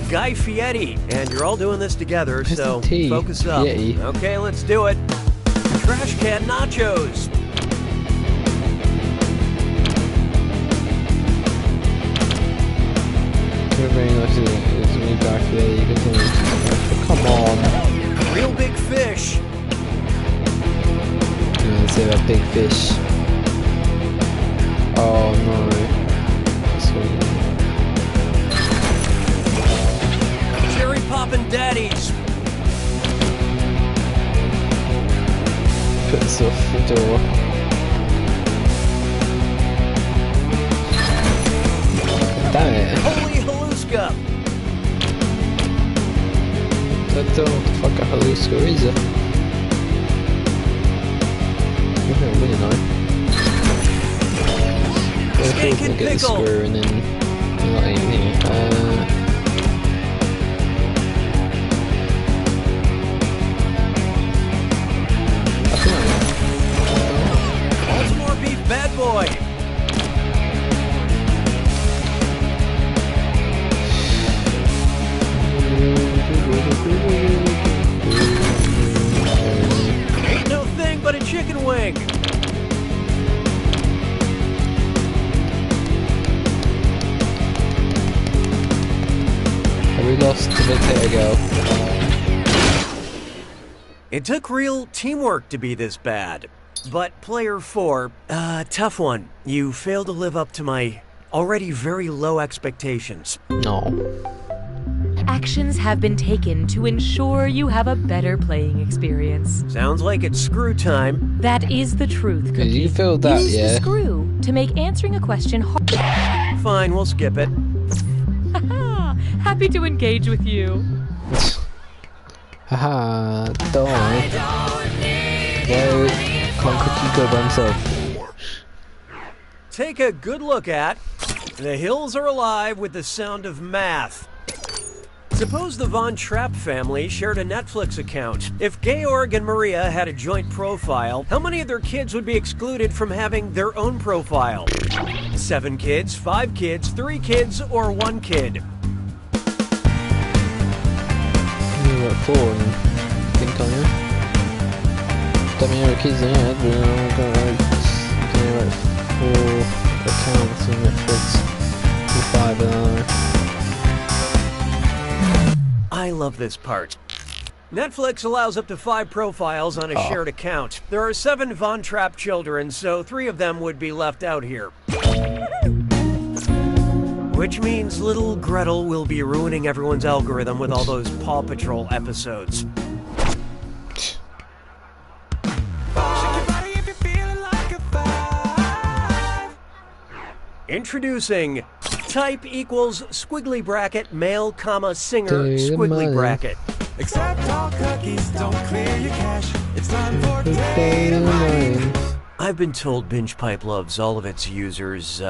Guy Fieri. And you're all doing this together, so focus up. Okay, let's do it. Trash can nachos. Come on. Real big fish. Let's say a big fish. Oh no. Cherry poppin' daddies. Put this off the door. Damn it. Holy Haluska. I don't know what the fuck a haluska is. I don't really know. We'll get the screw and then not even here. Baltimore beef bad boy. Ain't no thing but a chicken wing. Have we lost the potato girl? It took real teamwork to be this bad. But player 4, tough one. You failed to live up to my already very low expectations. No. Actions have been taken to ensure you have a better playing experience. Sounds like it's screw time. That is the truth, Cookie. You feel that, Use the screw to make answering a question hard. Fine, we'll skip it. Happy happy to engage with you. Haha, die. Well, can't Cookie go by himself? Take a good look at The Hills Are Alive with the Sound of Math. Suppose the Von Trapp family shared a Netflix account. If Georg and Maria had a joint profile, how many of their kids would be excluded from having their own profile? 7 kids, 5 kids, 3 kids, or 1 kid? You got 4 and think on you. Don't mean your kids in it, but I've got like 4 accounts on Netflix. Or 5, I don't know. I love this part. Netflix allows up to 5 profiles on a shared account. There are 7 Von Trapp children, so 3 of them would be left out here. Which means little Gretel will be ruining everyone's algorithm with all those Paw Patrol episodes. Introducing type equals squiggly bracket male comma singer squiggly bracket. Accept all cookies, don't clear your cache. It's time for data. I've been told BingePipe loves all of its users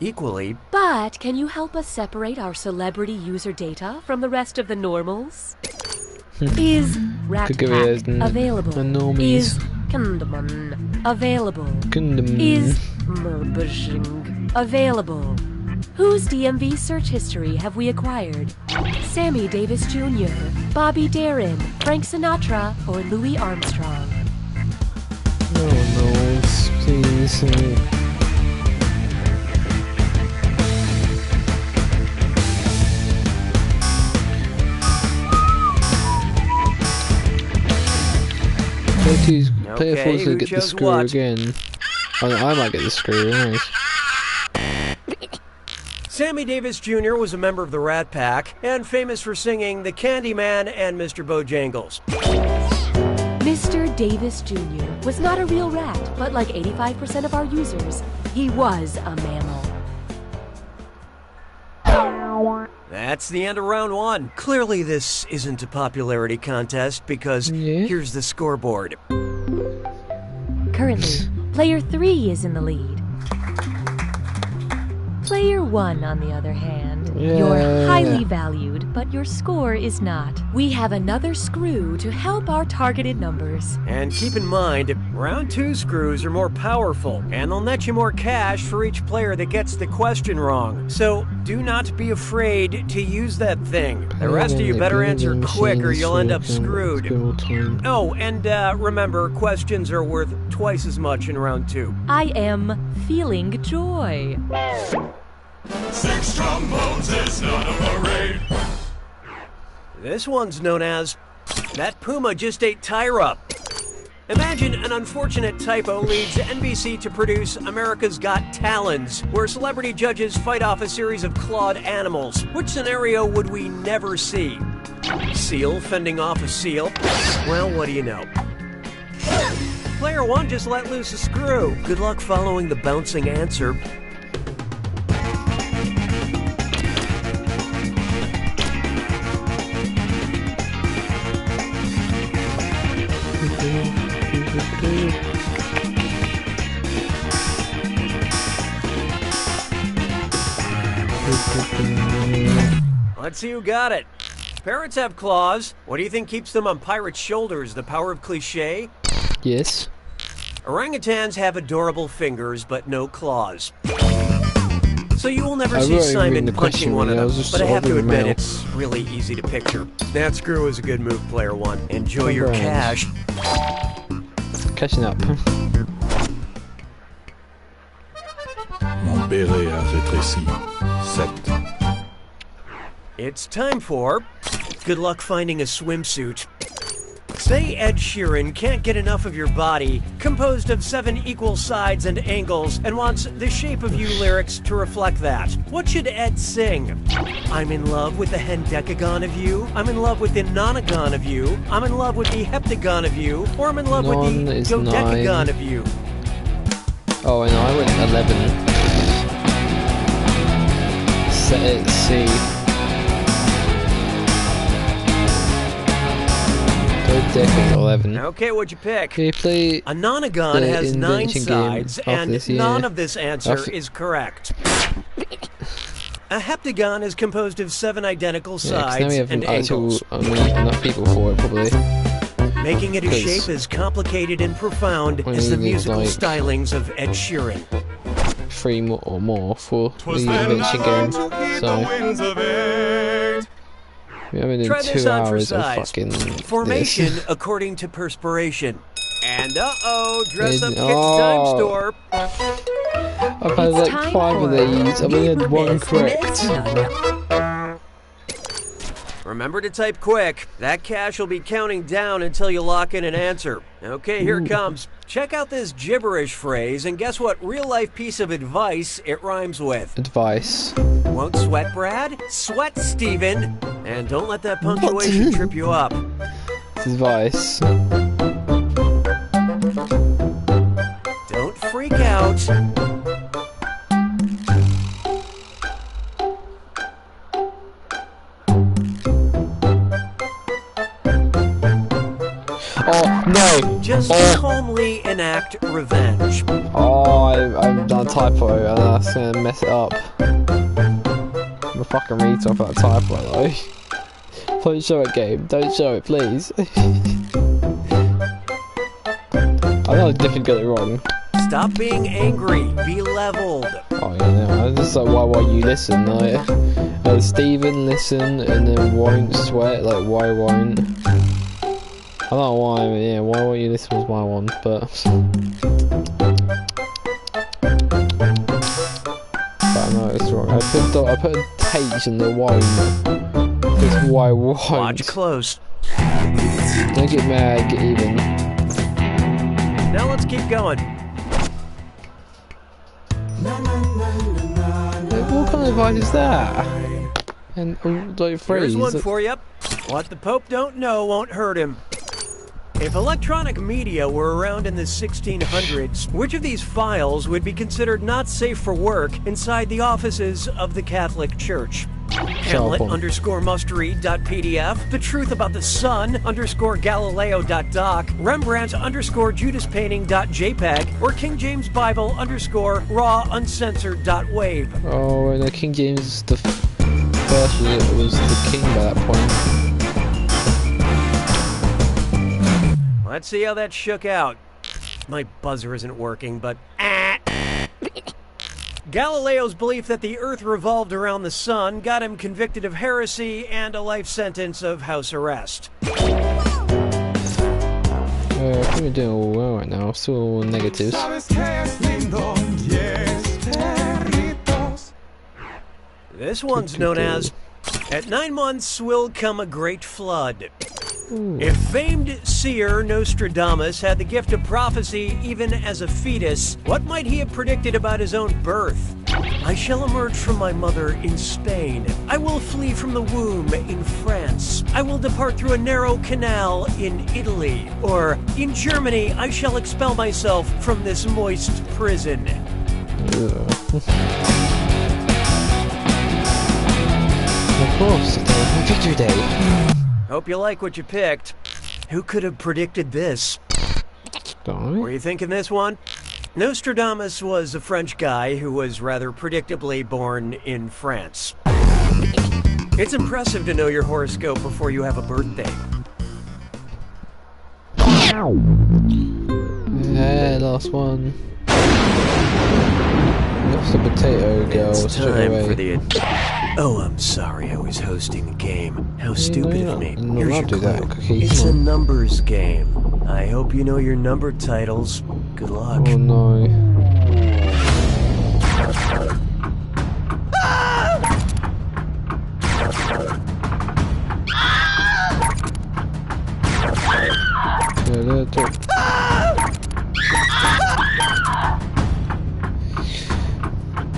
equally. But can you help us separate our celebrity user data from the rest of the normals? Is Rat Pack available? Is Kundaman available? Is Murbashing available? Whose DMV search history have we acquired? Sammy Davis Jr., Bobby Darin, Frank Sinatra, or Louis Armstrong? No, please. Player 4's gonna get the screw again. I might get the screw, nice. Sammy Davis Jr. was a member of the Rat Pack and famous for singing The Candyman and Mr. Bojangles. Mr. Davis Jr. was not a real rat, but like 85% of our users, he was a mammal. That's the end of round 1. Clearly this isn't a popularity contest because here's the scoreboard. Currently, player 3 is in the lead. Player 1, on the other hand, you're highly valued, but your score is not. We have another screw to help our targeted numbers. And keep in mind, round 2 screws are more powerful, and they'll net you more cash for each player that gets the question wrong. So do not be afraid to use that thing. The rest of you better answer quick or you'll end up screwed. Oh, and remember, questions are worth twice as much in round 2. I am feeling joy. 6 trombones is not a parade. This one's known as That Puma Just Ate Tyra. Imagine an unfortunate typo leads NBC to produce America's Got Talons, where celebrity judges fight off a series of clawed animals. Which scenario would we never see? Seal fending off a seal? Well, what do you know? Player 1 just let loose a screw. Good luck following the bouncing answer. Let's see who got it. Parrots have claws. What do you think keeps them on pirates' shoulders? The power of cliché? Yes. Orangutans have adorable fingers, but no claws. So you will never see Simon punching one of them, but I have to admit it's really easy to picture. That screw is a good move, player 1. Enjoy your cash. Catching up. Mon béret a rétréci. 7. It's time for good luck finding a swimsuit. Say Ed Sheeran can't get enough of your body, composed of 7 equal sides and angles, and wants the shape of you lyrics to reflect that. What should Ed sing? I'm in love with the hendecagon of you. I'm in love with the nonagon of you. I'm in love with the heptagon of you. Or I'm in love with the dodecagon of you. Oh, and I went 11. Set it C. definitely 11. Okay, what'd you pick? Can you play A nonagon the has 9 invention sides, game of and this year? none of this answer Of- is correct. A heptagon is composed of 7 identical Yeah, 'cause now sides we have and actual, angles. enough people for it, probably. Making it a 'Cause shape as complicated and profound we as the needed, musical like, stylings of Ed Sheeran. 3 more or more for the invention game. So we have been Try in this 2 on for hours of size. fucking Formation this. according to perspiration. And dress up And- kids dime store. I've had like 5 of these. I've only had 1 correct. Remember to type quick. That cash will be counting down until you lock in an answer. Okay, here it comes. Check out this gibberish phrase and guess what real-life piece of advice it rhymes with. Advice. Won't sweat, Brad? Sweat, Steven. And don't let that punctuation trip you up. Advice. Don't freak out. Oh, no! Just calmly enact revenge. Oh, I've done a typo and that's gonna mess it up. I'm a fucking retard for that typo though. Don't show it, game. Don't show it, please. I know I definitely got it wrong. Stop being angry. Be leveled. Oh yeah, no, I just like why you listen, like Steven listen and then won't sweat, like why won't? I don't know why, but yeah, why won't you listen was my one, but I know it's wrong. I put a H in the won't. It's why won't. Watch close. Don't get mad, get even. Now let's keep going. What kind of advice is that? And like phrase. Here's one for you. What the Pope don't know won't hurt him. If electronic media were around in the 1600s, which of these files would be considered not safe for work inside the offices of the Catholic Church? Hamlet_must-read.pdf, The Truth About the Sun _Galileo.doc, Rembrandt_Judas-painting.jpg, or King James Bible _raw uncensored.wave. Oh, and the King James, the first was the king by that point. Let's see how that shook out. My buzzer isn't working, but Galileo's belief that the Earth revolved around the sun got him convicted of heresy and a life sentence of house arrest. I think we're doing all well right now. Still all negatives. This one's known as At 9 months will come a great flood. If famed seer Nostradamus had the gift of prophecy even as a fetus, what might he have predicted about his own birth? I shall emerge from my mother in Spain. I will flee from the womb in France. I will depart through a narrow canal in Italy. Or, in Germany, I shall expel myself from this moist prison. Of course, it's Victory Day. Hope you like what you picked. Who could have predicted this? Were you thinking this one? Nostradamus was a French guy who was rather predictably born in France. It's impressive to know your horoscope before you have a birthday. Yeah, last one. That's the potato girl. It's straight time away. for the... Oh, I'm sorry, I was hosting a game. How stupid of me. I'm Here's not your do that, clue. Cookie. It's a numbers game. I hope you know your number titles. Good luck. Oh no.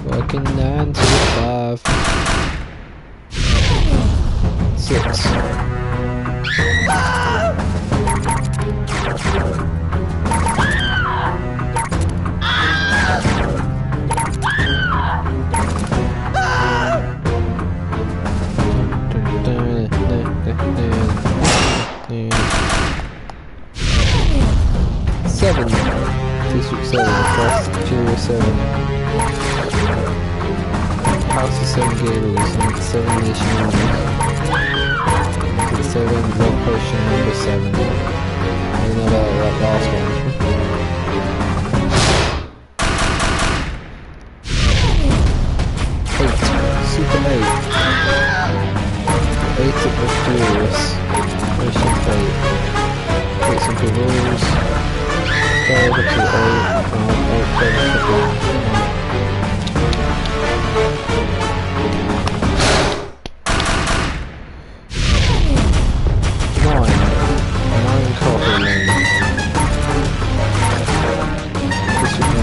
Working 9 to 5. 6. 7. District 7. Fast Furious 7. House of 7 Gables. And 7 Nation Army. 7 Rock Potion number 7. I don't know about that last one. 8. Super 8. 8 of the Furious. Potion 8. 8 simple rules. Go over to 9 coffee lane. District 9.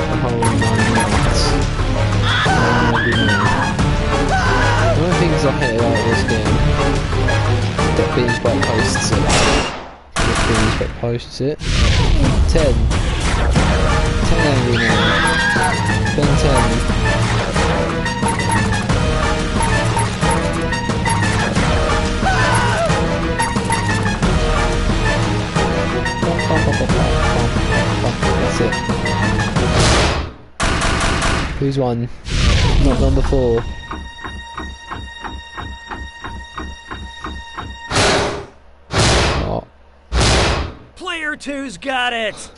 The whole 9 minutes. 999. One of the things I hate about this game is that Binge Bite posts it. Binge Bite posts it. 10. 10 angry men. Ben 10. That's it. Who's won? Not number 4. Oh. Player 2's got it!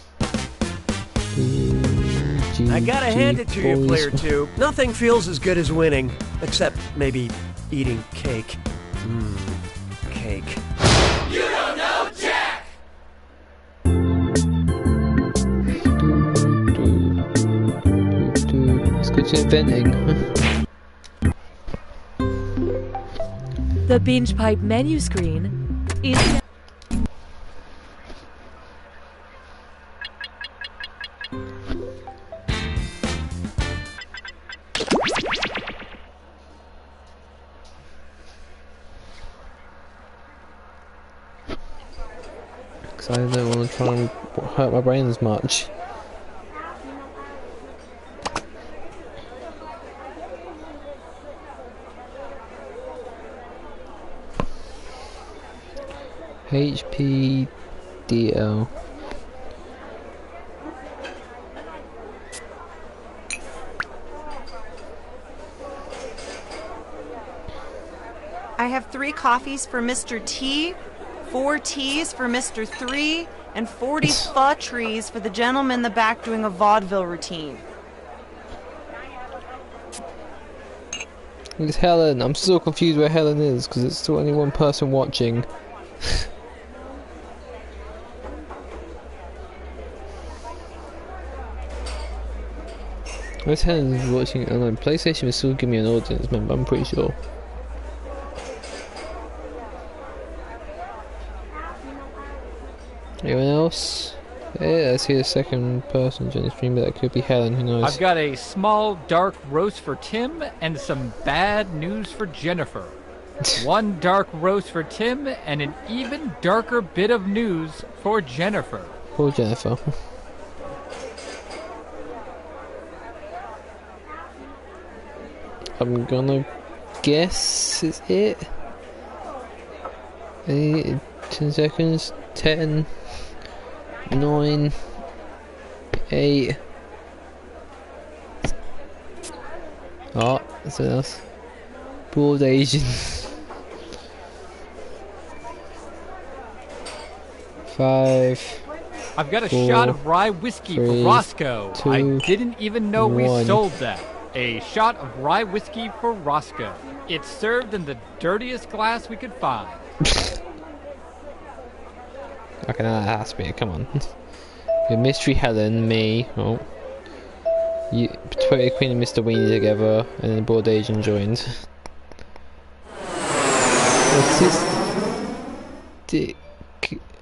I gotta hand it to you, Player 2. Nothing feels as good as winning, except maybe eating cake. Cake. You don't know Jack! It's good to inventing. The Binge Pipe menu screen is... Because I don't want to try and hurt my brain as much. HPDL. I have 3 coffees for Mr. T, 4 teas for Mr. 3, and 40 pho trees for the gentleman in the back doing a vaudeville routine. It's Helen. I'm still confused where Helen is because it's still only one person watching. Where's Helen watching? I don't know. PlayStation will still give me an audience member, I'm pretty sure. Anyone else? Yeah, I see a second person join the stream, but that could be Helen, who knows. I've got a small dark roast for Tim and some bad news for Jennifer. One dark roast for Tim and an even darker bit of news for Jennifer. Poor Jennifer. I'm gonna guess is it. 10 seconds. 10, 9, 8. Oh, that's enough. Broad Asian. 5. I've got a 4, shot of rye whiskey 3, for Roscoe. 2, I didn't even know we 1. sold that. A shot of rye whiskey for Roscoe. It's served in the dirtiest glass we could find. Okay, now that has to be it. Come on. Your Mystery Helen, me. Oh. You, Twitter Queen and Mr. Weenie together, and then the Broad Asian joined. Autistic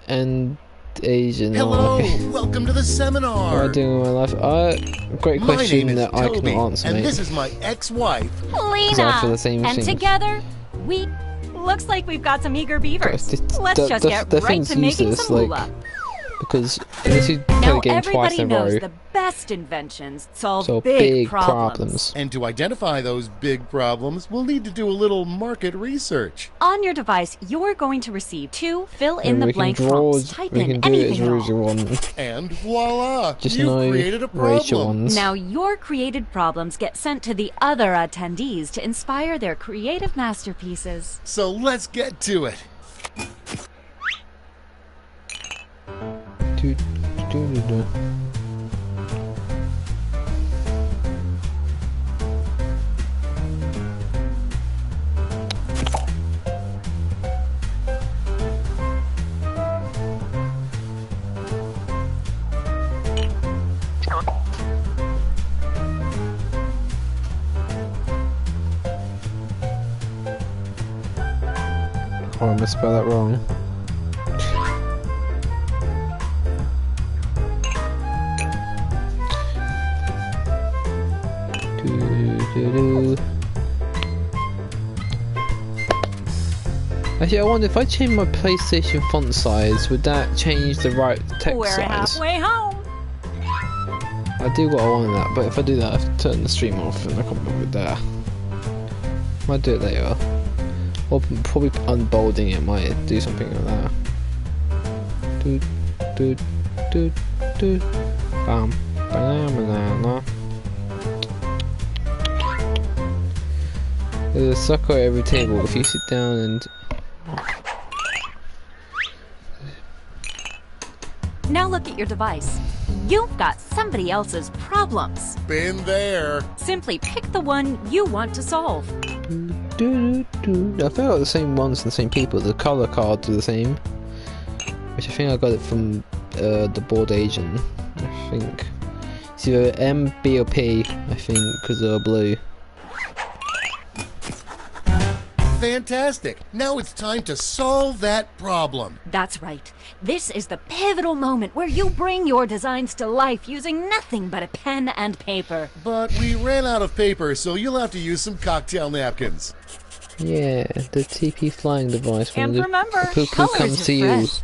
and Asian. Hello, okay. welcome to the seminar. What am I doing with my life? Great question that I cannot answer, and mate. this is my ex-wife, Lena. The same and thing. together, we... Looks like we've got some eager beavers. Let's just get right to making some moolah. Because unless you play play Now the game twice everybody in a row. knows the best inventions solve So big problems. And to identify those big problems, we'll need to do a little market research. On your device, you're going to receive 2 And fill-in-the-blank prompts. Type we in can do it as anything at rules you all. want. And voila! Just You've no created a racial problem. ones. Now your created problems get sent to the other attendees to inspire their creative masterpieces. So let's get to it. Oh, I must spell that wrong. Actually, I wonder if I change my PlayStation font size, would that change the right text We're size? halfway home. I do what I want in that, but if I do that, I have to turn the stream off, and I can't bother with that. Might do it later. Or probably unbolding it might do something like that. Do do do do. Bam. Banana. There's a sucker at every table. If you sit down and Now look at your device. You've got somebody else's problems. Been there. Simply pick the one you want to solve. I feel like the same ones and the same people. The color cards are the same, which I think I got it from the board agent. I think it's either M, B, or P. I think because they're blue. Fantastic. Now it's time to solve that problem. That's right. This is the pivotal moment where you bring your designs to life using nothing but a pen and paper. But we ran out of paper, so you'll have to use some cocktail napkins. Yeah, the TP flying device. And when remember, the poo-poo colors comes are to you. fresh.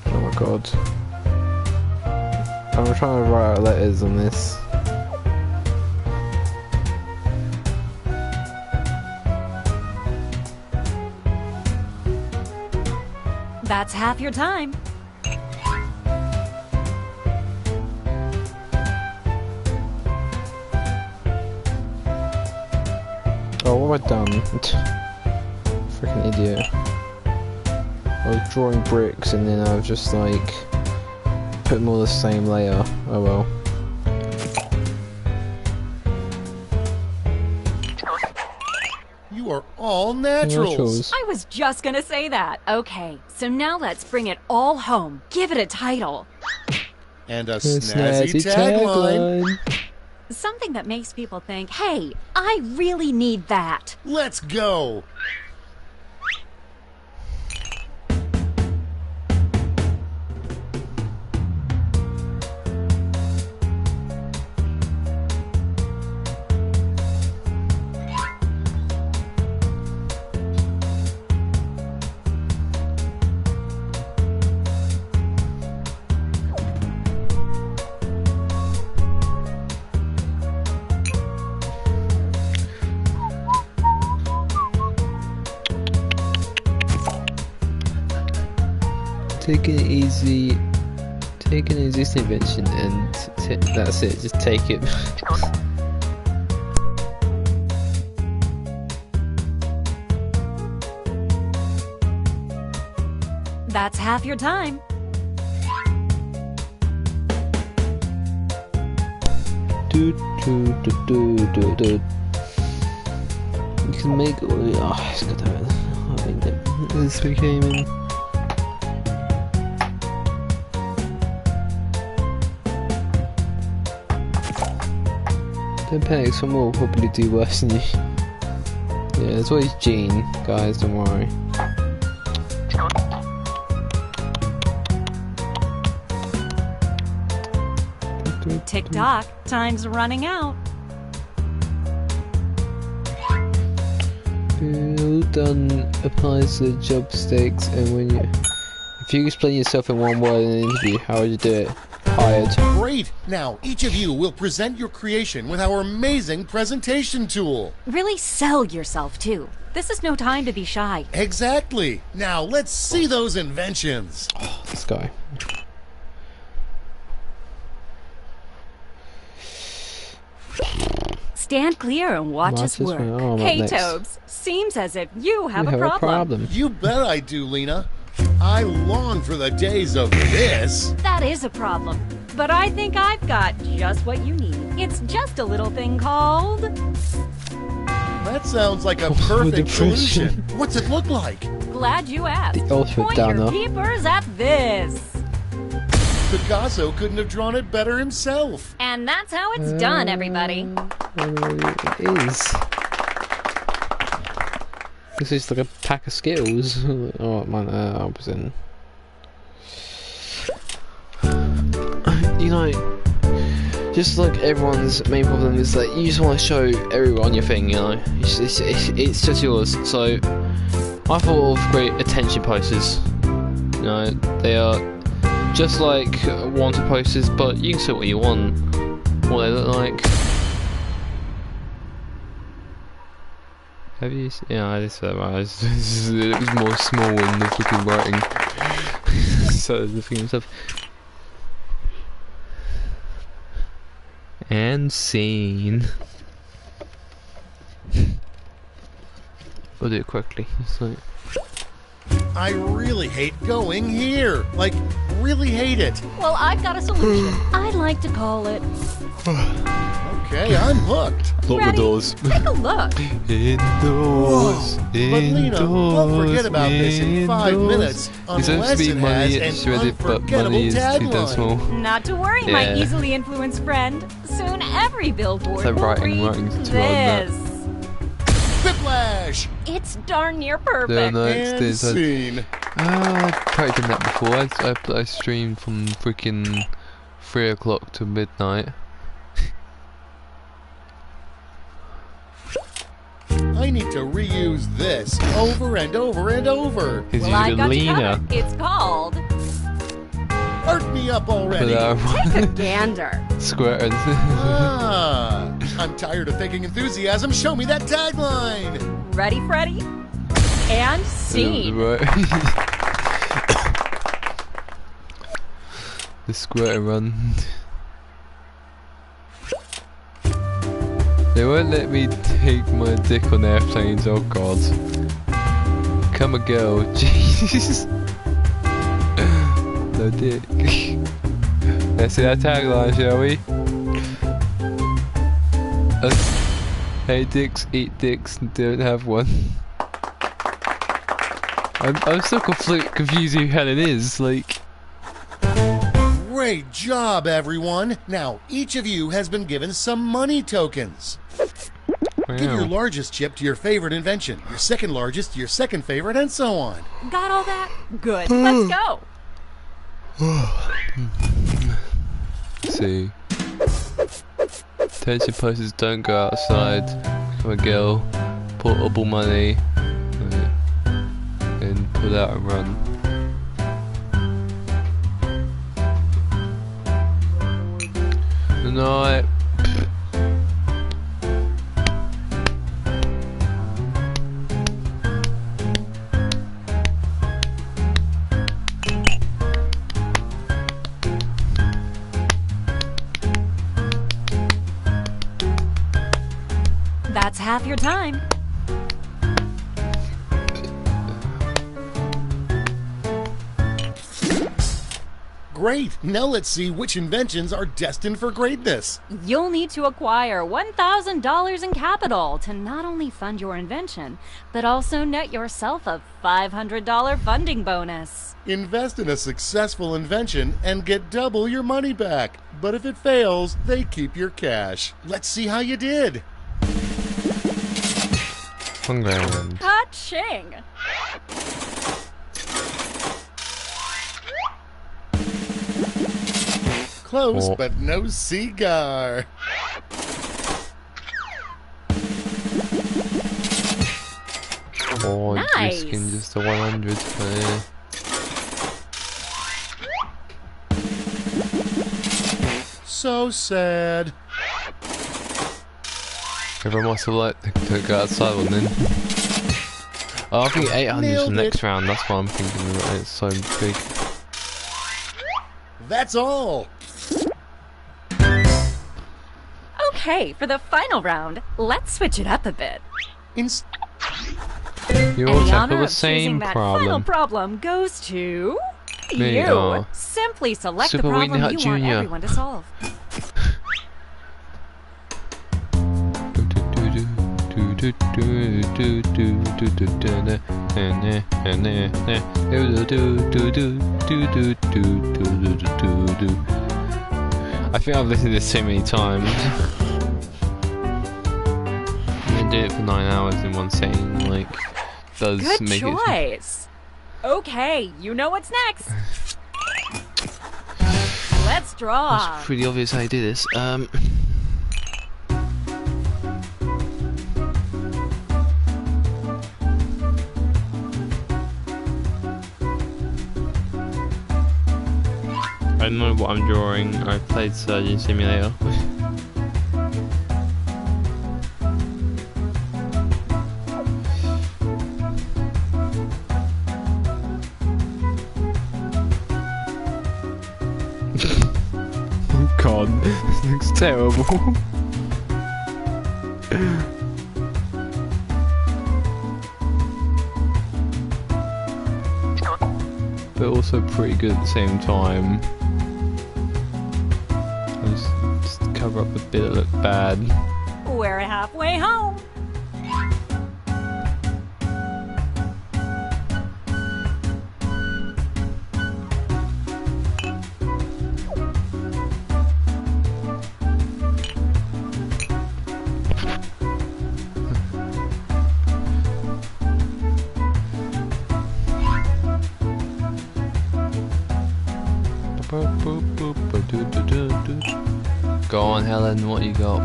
Oh my god. I'm trying to write out letters on this. That's half your time. Oh, what have I done? Freaking idiot. I was drawing bricks and then I've just like put them all the same layer. Oh well. You are all naturals. I was just gonna say that. Okay, so now let's bring it all home. Give it a title. And a snazzy tagline. Something that makes people think, hey, I really need that. Let's go. Take an easy, take an existing invention and that's it. Just take it. That's half your time. Do. You can make. Oh, it's good. This became in. Don't panic, someone will probably do worse than you. Yeah, there's always Gene, guys, don't worry. Tick-tock, time's running out. Well done applies to job stakes, and when you... If you explain yourself in one word in an interview, how would you do it? Hired. Great! Now, each of you will present your creation with our amazing presentation tool. Really sell yourself, too. This is no time to be shy. Exactly! Now, let's see those inventions. Oh, this guy. Stand clear and watch us work. Oh, hey, next. Tobes, seems as if you have We a problem. You bet I do, Lena. I long for the days of this. That is a problem. But I think I've got just what you need. It's just a little thing called... That sounds like a perfect solution. What's it look like? Glad you asked. The ultimate Point downer. your peepers at this. Picasso couldn't have drawn it better himself. And that's how it's done, everybody. It is. This is like a pack of Skittles. Oh man, I was in. You know, just like everyone's main problem is that you just want to show everyone your thing. You know, it's just yours. So I thought of great attention posters. You know, they are just like wanted posters, but you can see what you want, what they look like. Have you? Yeah, I just said right. It was more small in the freaking writing. So the thing himself. And scene. I'll do it quickly. It's like. I really hate going here. Like, really hate it. Well, I've got a solution. I'd like to call it... Okay, I'm hooked. Lock the doors. Take a look. Indoors. But Lena, don't forget about this in 5 minutes, unless it has an unforgettable tagline. Not to worry, my easily influenced friend. Soon every billboard will read this. Whiplash! It's darn near perfect. And scene. I've probably done that before. I streamed from freaking 3 o'clock to midnight. I need to reuse this over and over and over. Well, I got you covered. It's called... Art me up already. Take a gander. Square. I'm tired of faking enthusiasm. Show me that tagline. Ready, Freddy? And scene. The square run. They won't let me take my dick on airplanes. Oh god. Come a girl. Jesus. No dick. Let's see that tagline, shall we? Hey dicks, eat dicks, and don't have one. I'm still confused who Helen is, like... Great job, everyone! Now, each of you has been given some money tokens. Wow. Give your largest chip to your favorite invention, your second largest to your second favorite, and so on. Got all that? Good. Let's go. See. Attention posters don't go outside. Come a girl. Portable money. Then pull out and run. Good night. That's half your time. Great! Now let's see which inventions are destined for greatness. You'll need to acquire $1,000 in capital to not only fund your invention, but also net yourself a $500 funding bonus. Invest in a successful invention and get double your money back. But if it fails, they keep your cash. Let's see how you did. $1,000. Ka-ching! Close, but no cigar. Oh, Nice. risking just a 100 there. So sad. Everyone must have liked to go outside one then. Oh, I think 800 is the next round, that's what I'm thinking of. It's so big. That's all. Okay, for the final round, let's switch it up a bit. You And all the tackle honor the of choosing same that final problem. problem goes to Me, you. oh. Simply select Super the problem Wiener Hut you want Jr. everyone to solve. I think I've listened to this so many times. I'm gonna do it for 9 hours in one sitting, like, does Good make choice. Okay, you know what's next. Let's draw. It's pretty obvious how you do this. I don't know what I'm drawing. I played Surgeon Simulator. Oh god, this looks terrible. But also pretty good at the same time. I'll just cover up the bit that looked bad. We're halfway home. Go on, Helen, what you got?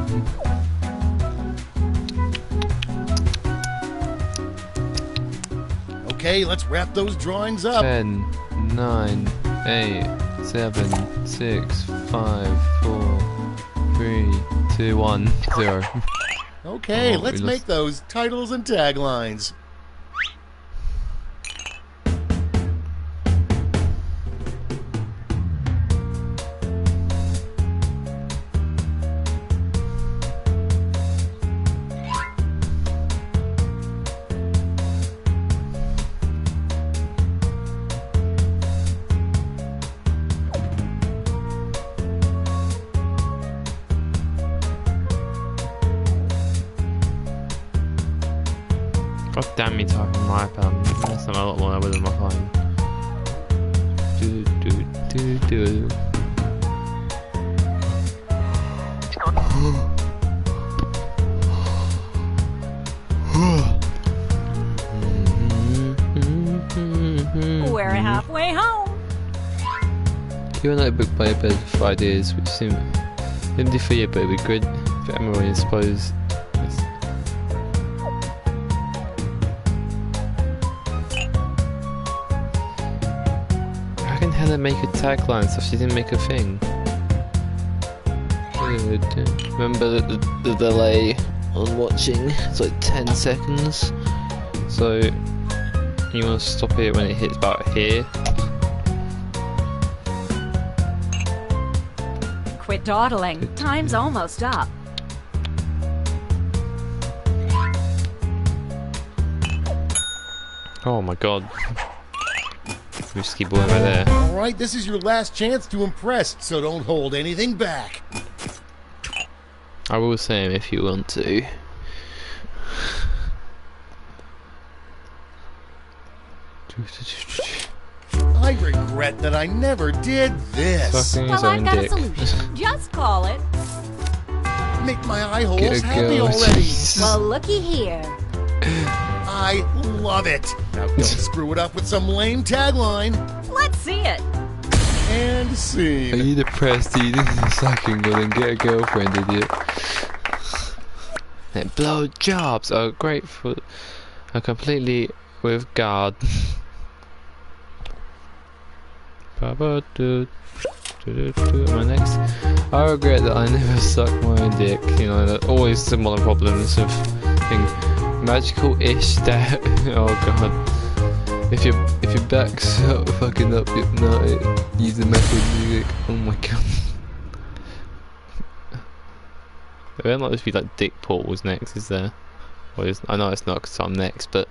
Okay, let's wrap those drawings up. 10, 9, 8, 7, 6, 5, 4, 3, 2, 1, 0. Okay, Oh, let's we make lost. those titles and taglines. God damn me, typing my iPad. That's not a lot more with my phone. Do. We're halfway home. You're not a book by a bit of ideas, which seem empty for you, but it'd be good for Emily, I suppose. How can Helen make a tagline so she didn't make a thing? Remember the delay on watching? It's like 10 seconds. So you want to stop it when it hits about here. Quit dawdling. Time's almost up. Oh my god. Risky boy right there. All right, this is your last chance to impress, so don't hold anything back. I will say him if you want to. I regret that I never did this. Well, I've got a solution. Just call it. Make my eye holes happy already. Well, looky here. I love it. Now don't screw it up with some lame tagline. Let's see it. And scene. Are you depressed? This is a sucking good and get a girlfriend, idiot. And blow jobs are great for completely with God. Am I next? I regret that I never sucked my own dick. You know, that always similar problems of things. Magical-ish that. Oh god. If your back's fucking up, using metal music. Oh my god. It might not just be like Dick Paul's next, is there? Well, I know it's not because I'm next, but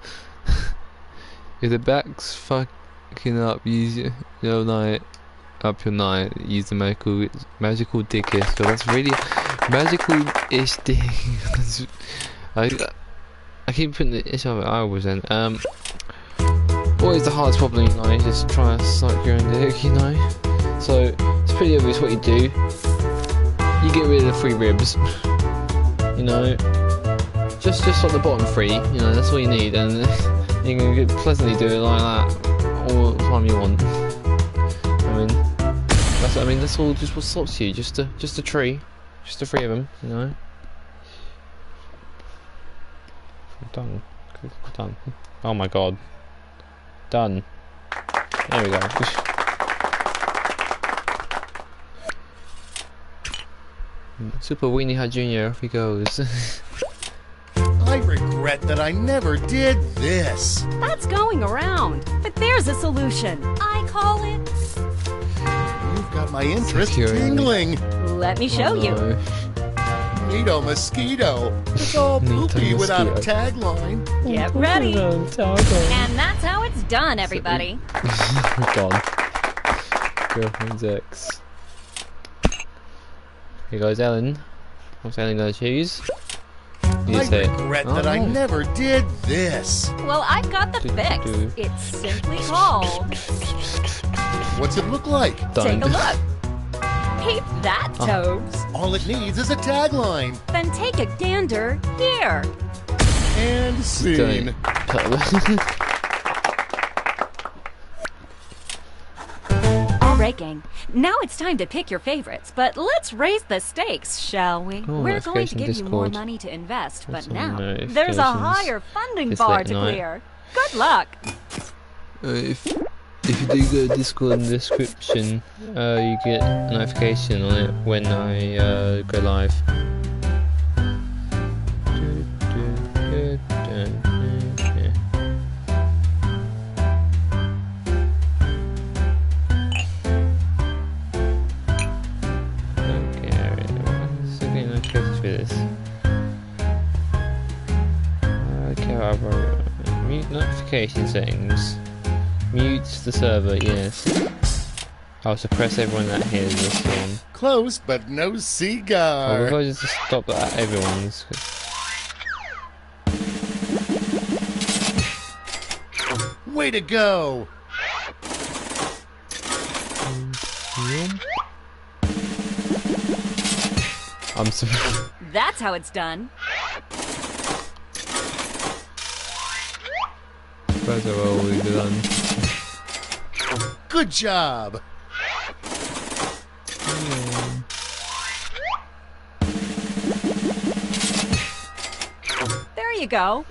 if the back's fucking up, use up your night, use the magical dick-ish. So that's really magical-ish dick. I keep putting the ish on it. I was in. What is the hardest problem, you know? Just try to suck your own dick, you know. So it's pretty obvious what you do. You get rid of the 3 ribs, you know. Just on the bottom 3, you know. That's all you need, and you can pleasantly do it like that all the time you want. That's all. Just what stops you. Just a tree, just the 3 of them, you know. Done. Done. Oh my god. Done. There we go. Super Weenie Hut Jr. Off he goes. I regret that I never did this. That's going around. But there's a solution. I call it. You've got my interest tingling. Let me show you. Neato mosquito. It's all poopy without a tagline. Get ready. And that's how it's done, everybody. God. Girlfriend's ex. Here goes Ellen. What's Ellen gonna choose? I regret that I never did this. Well, I've got the fix. It's simply called. What's it look like? Take a look. Peep that, Tobes. All it needs is a tagline. Then take a gander here. And scene. Alright, gang. Now it's time to pick your favorites, but let's raise the stakes, shall we? We're going to give you more money to invest, but now there's a higher funding bar to clear. Good luck. If you do go to Discord in the description, you get a notification on it when I go live. Mute notification settings. Mute the server, yes. I'll suppress everyone that hears this one. Close, but no cigar. Oh, if I just stop that, everyone's. Way to go! I'm sorry. That's how it's done. That's how always done. Good job. There you go.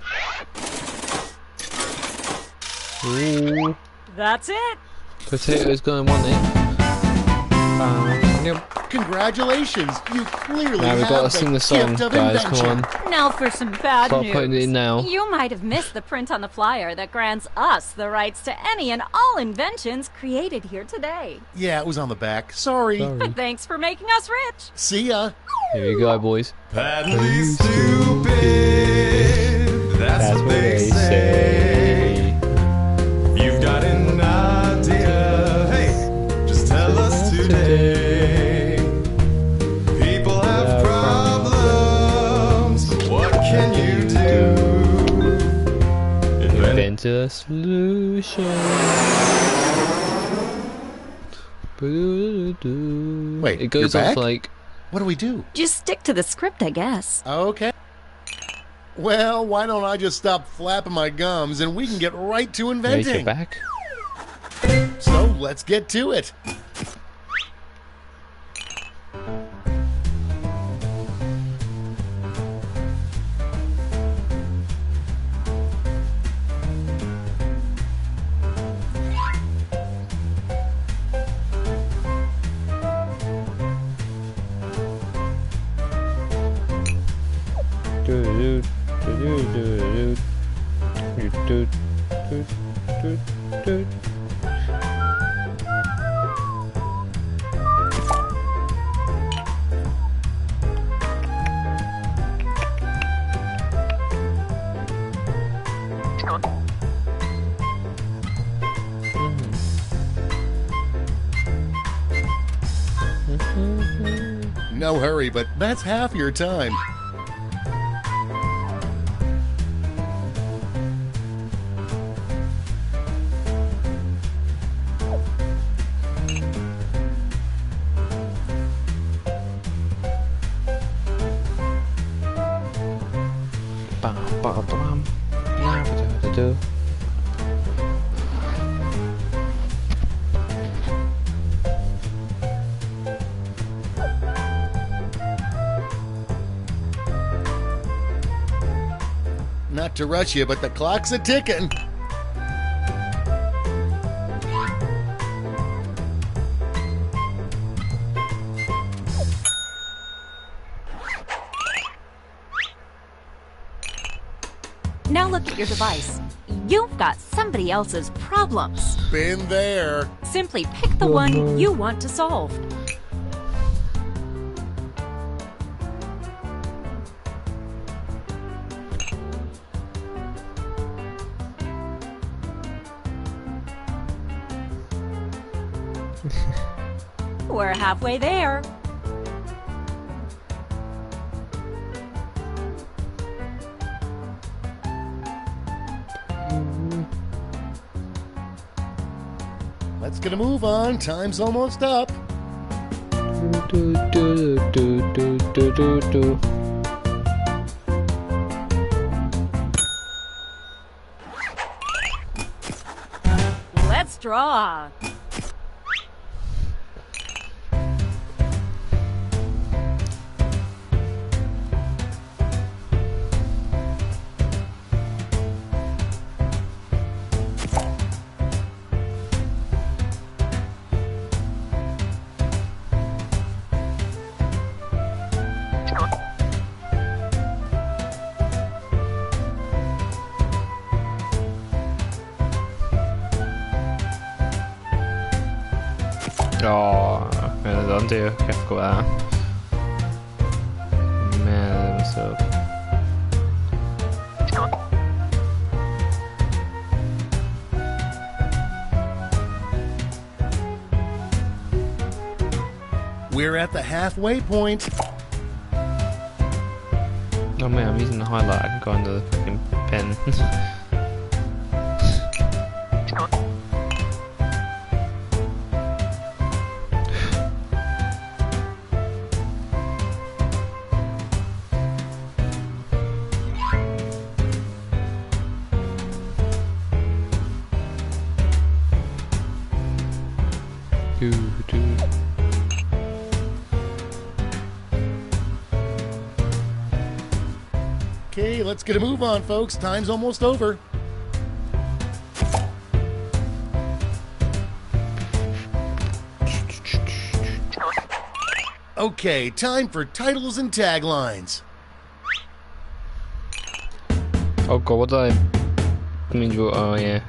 Ooh. That's it. Potatoes going on there. Yep. Congratulations, you clearly now we've have got to the sing the song, gift of guys. invention. Come on. Now for some bad Start news. putting it in now. You might have missed the print on the flyer that grants us the rights to any and all inventions created here today. Yeah, it was on the back. Sorry. But thanks for making us rich. See ya. Here you go, boys. Badly stupid. That's what they say. You've got an idea. can you do? Invent a solution. Wait, it goes you're off back? like. What do we do? Just stick to the script, I guess. Okay. Well, why don't I just stop flapping my gums and we can get right to inventing? You're back. So let's get to it. No hurry, but that's half your time. Not to rush you, but the clock's a ticking. Now look at your device. You've got somebody else's problems. Been there. Simply pick the one you want to solve. We're halfway there. Let's get a move on. Time's almost up. Let's draw. Oh, man, undo. I forgot that. Man, so. We're at the halfway point. Oh man, I'm using the highlight. I can go under the fucking pen. Okay, let's get a move on, folks. Time's almost over. Okay, time for titles and taglines. Oh god, what did I mean? Oh yeah.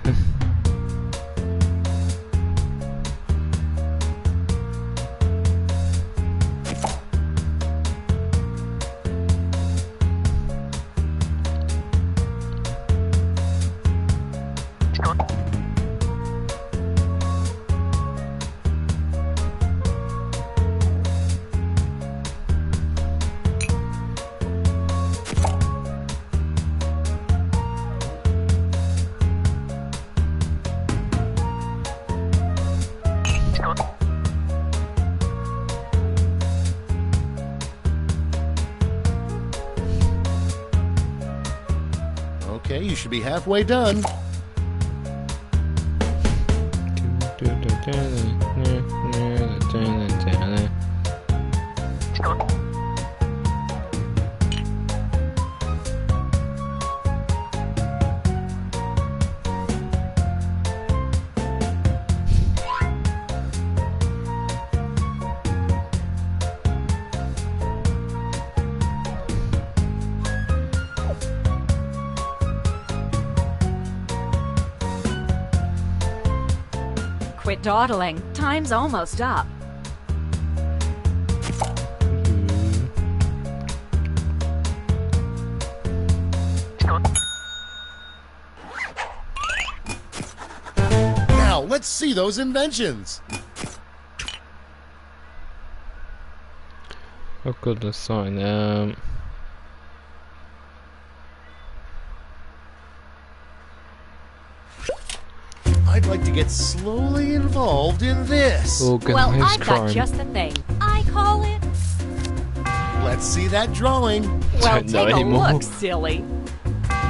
Okay, you should be halfway done. Quit dawdling. Time's almost up. Now, let's see those inventions. Oh goodness, sorry. I'd like to get slowly involved in this. Well, I've got just the thing. I call it... Let's see that drawing. Well, take a look, silly.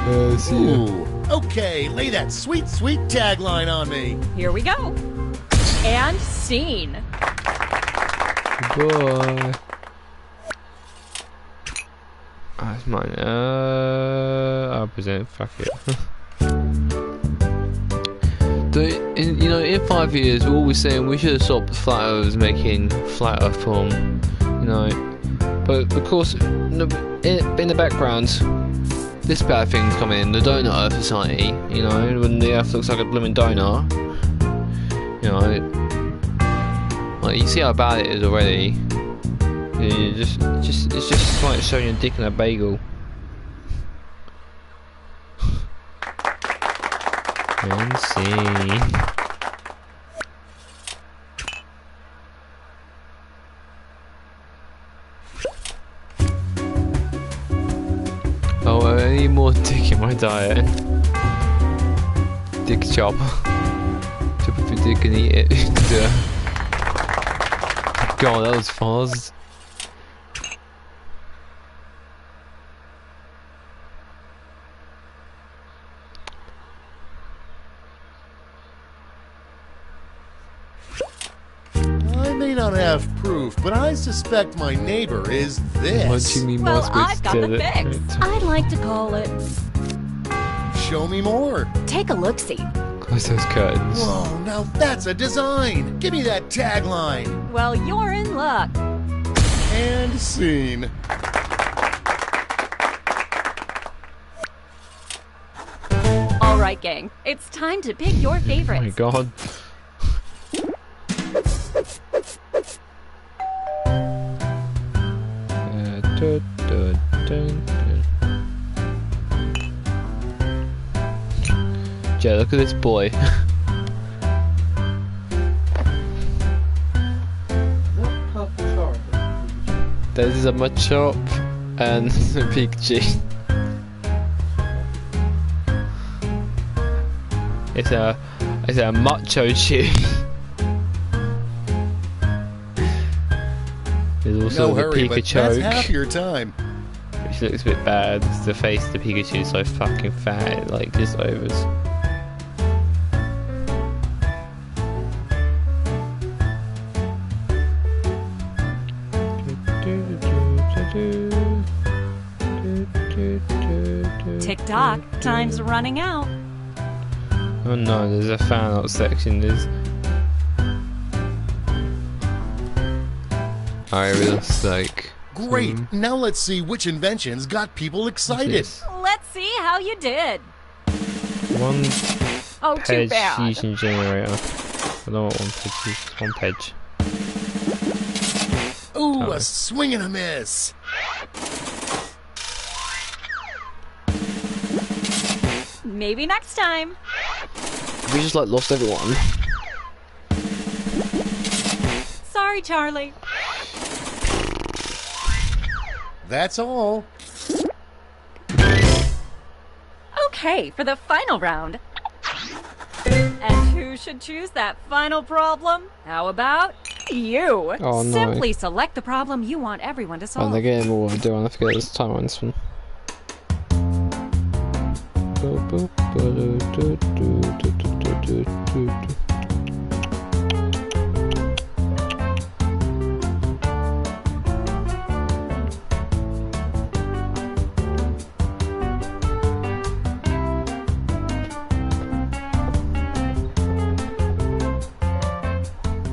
Ooh. Okay, lay that sweet, sweet tagline on me. Here we go. And scene. Boy. That's mine. I'll present. Fuck it. In 5 years, we're always saying we should have stopped flat earthers making flat earth porn, But of course, in the background, this bad thing's coming in, the Donut Earth Society, when the Earth looks like a blooming donut. Like, you see how bad it is already. It's just like showing your dick in a bagel. And see. Oh, I need more dick in my diet. Dick chop. Chop up your dick and eat it. God, that was fast. I may not have proof, but I suspect my neighbor is this. What do you mean? Well, I've got the fix. I'd like to call it... Show me more. Take a look-see. Close those curtains. Whoa, now that's a design. Give me that tagline. Well, you're in luck. And scene. All right, gang. It's time to pick your favorites. Oh my god. Yeah, look at this boy. This is a Machop and a Pikachu. It's a macho chew. There's also No hurry, the but Pikachu. that's half your time. Which looks a bit bad. It's the face of the Pikachu is so fucking fat, like just overs. Tick-tock, time's running out. Oh no, there's a fan out section. Alright, looks like... Great, now let's see which inventions got people excited. Let's see how you did. One Oh, too page bad. fusion generator. I don't want one page, just one page. Ooh, Oh. a swing and a miss. Maybe next time. We just like lost everyone. Sorry, Charlie. That's all. Okay, for the final round. And who should choose that final problem? How about you? Oh, no. Simply select the problem you want everyone to Oh, solve. they're getting more to do, and I forget this time on this one.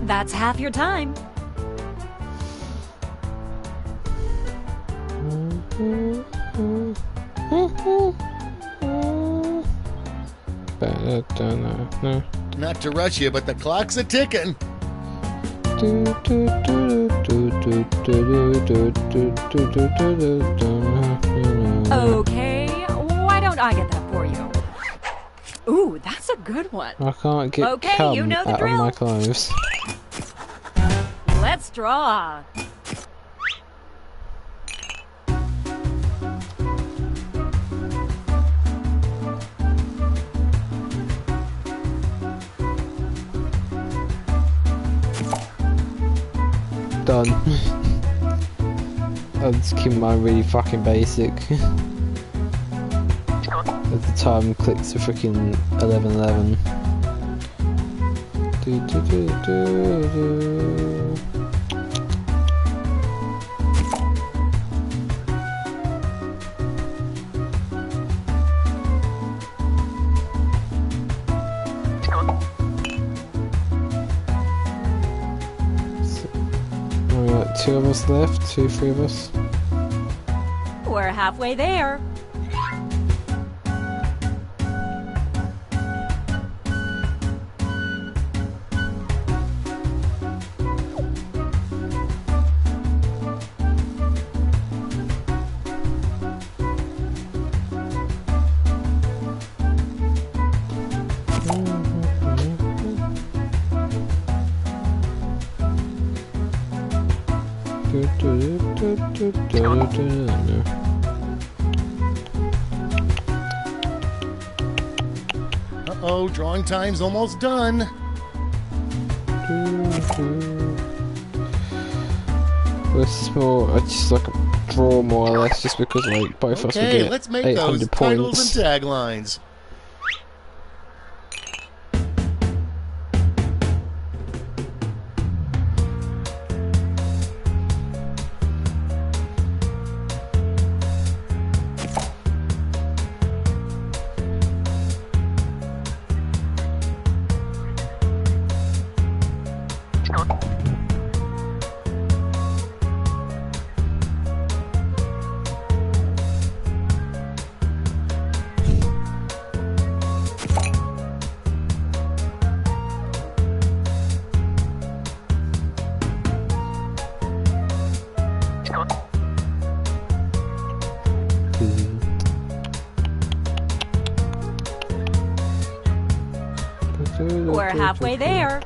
That's half your time. Not to rush you, but the clock's a-ticking. Okay, why don't I get that for you? Ooh, that's a good one. I can't get cum you know the out drill. of my clothes. Let's draw. Done. I'll just keep mine really fucking basic. At the time clicks to freaking 11:11. Alright, 2 of us left, 2, 3 of us. We're halfway there. Uh-oh, drawing time's almost done. This is more, I just like a draw more or less, just because like both of us will Okay, get let's make 800 those points. titles and taglines. We're halfway there.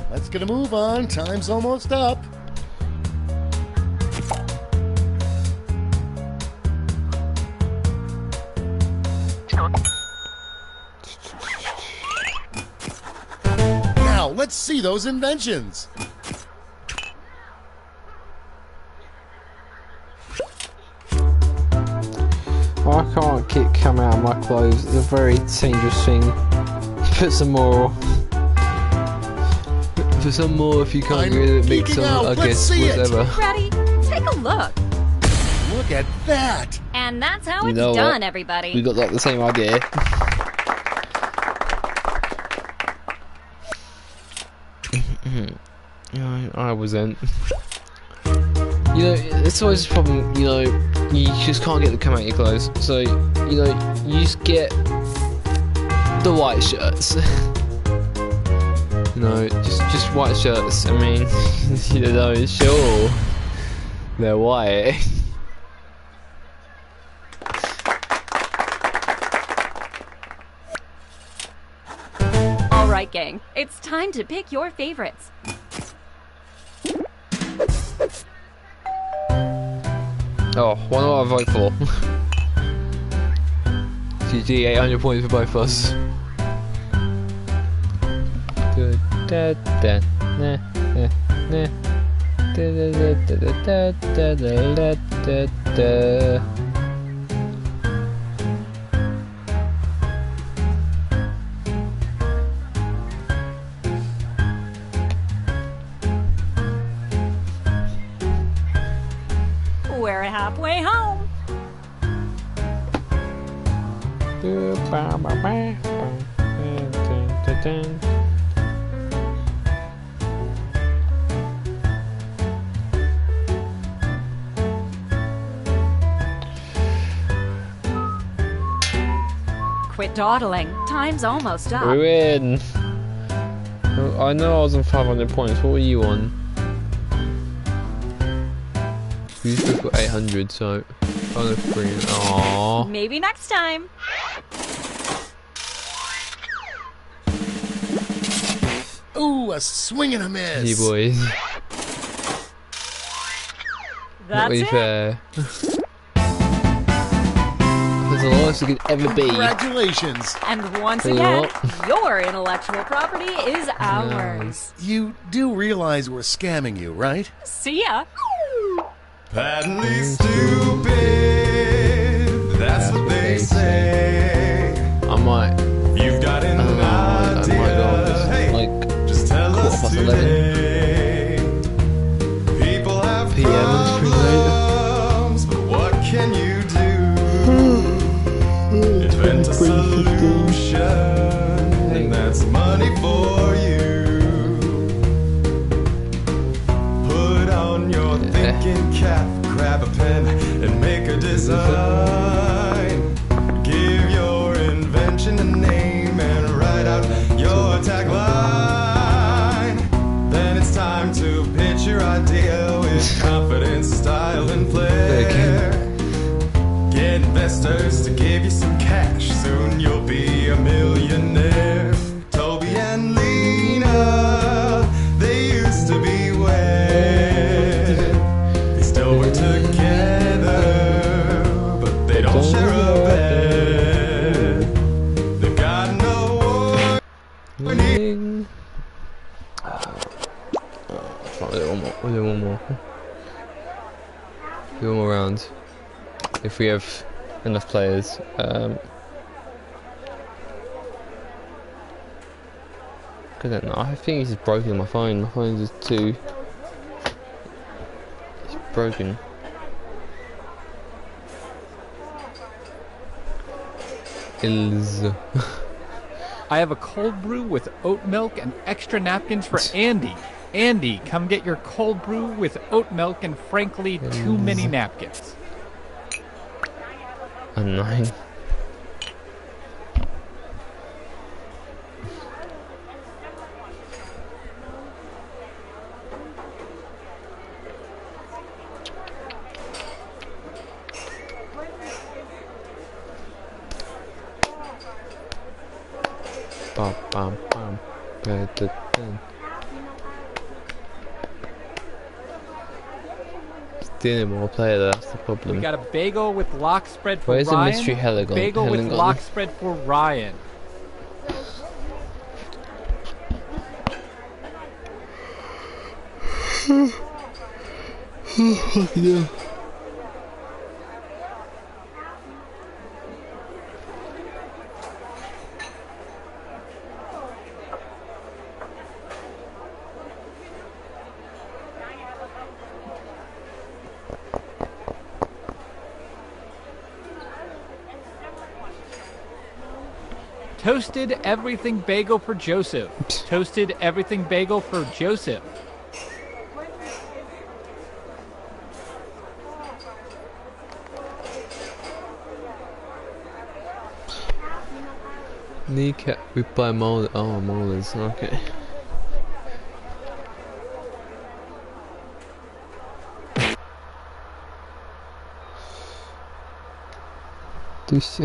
Let's get a move on. Time's almost up. Now, let's see those inventions. I can't keep cum out of my clothes. It's a very dangerous thing. Put some more. For some more, if you can't get it, make some, I guess, whatever. Ready? Take a look. Look at that. And that's how You it's know done, what? everybody. We got like the same idea. I wasn't. You know, it's always a problem, you know, you just can't get the cum out of your clothes. So, you know, you just get the white shirts. No, just white shirts. I mean, you know, sure, they're white. gang. It's time to pick your favorites. Oh, what do I vote for? GG, 800 points for both of us. We're halfway home. Quit dawdling. Time's almost up. We win. I know I was on 500 points. What were you on? You just got 800, so on the screen. Aww. Maybe next time. Ooh, a swing and a miss. Hey boys. That's it. Fair. That's the lowest it could ever be. Congratulations. And once again, your intellectual property is ours. You do realize we're scamming you, right? See ya. Patently stupid, that's what they say. I might. You've got an idea, hey, like just tell us today. People have problems, but what can you do? Invent a solution, and that's money for you. Put on your thinking cap, grab a pen, and make a design. Give your invention a name and write out your tagline. Then it's time to pitch your idea with confidence, style, and flair. Get investors to give you some cash, soon you'll be a millionaire. Toby and Lena, they used to be wed. They still work together, but they don't share a bed. They've got no warning. We'll do one more. Do one more round. If we have enough players. I don't know. I think it's just broken my phone. My phone is too. It's broken. I have a cold brew with oat milk and extra napkins for Andy. Andy, come get your cold brew with oat milk and frankly too many napkins. A 9. Bam, bam, bam. Still more player, that's the problem. We got a bagel with lock spread for Where's Ryan. the mystery heligon? Bagel with lock spread for Ryan. Yeah. Toasted everything bagel for Joseph. Toasted everything bagel for Joseph. Kneecap reply mold. Oh, molars. Okay. Do shit.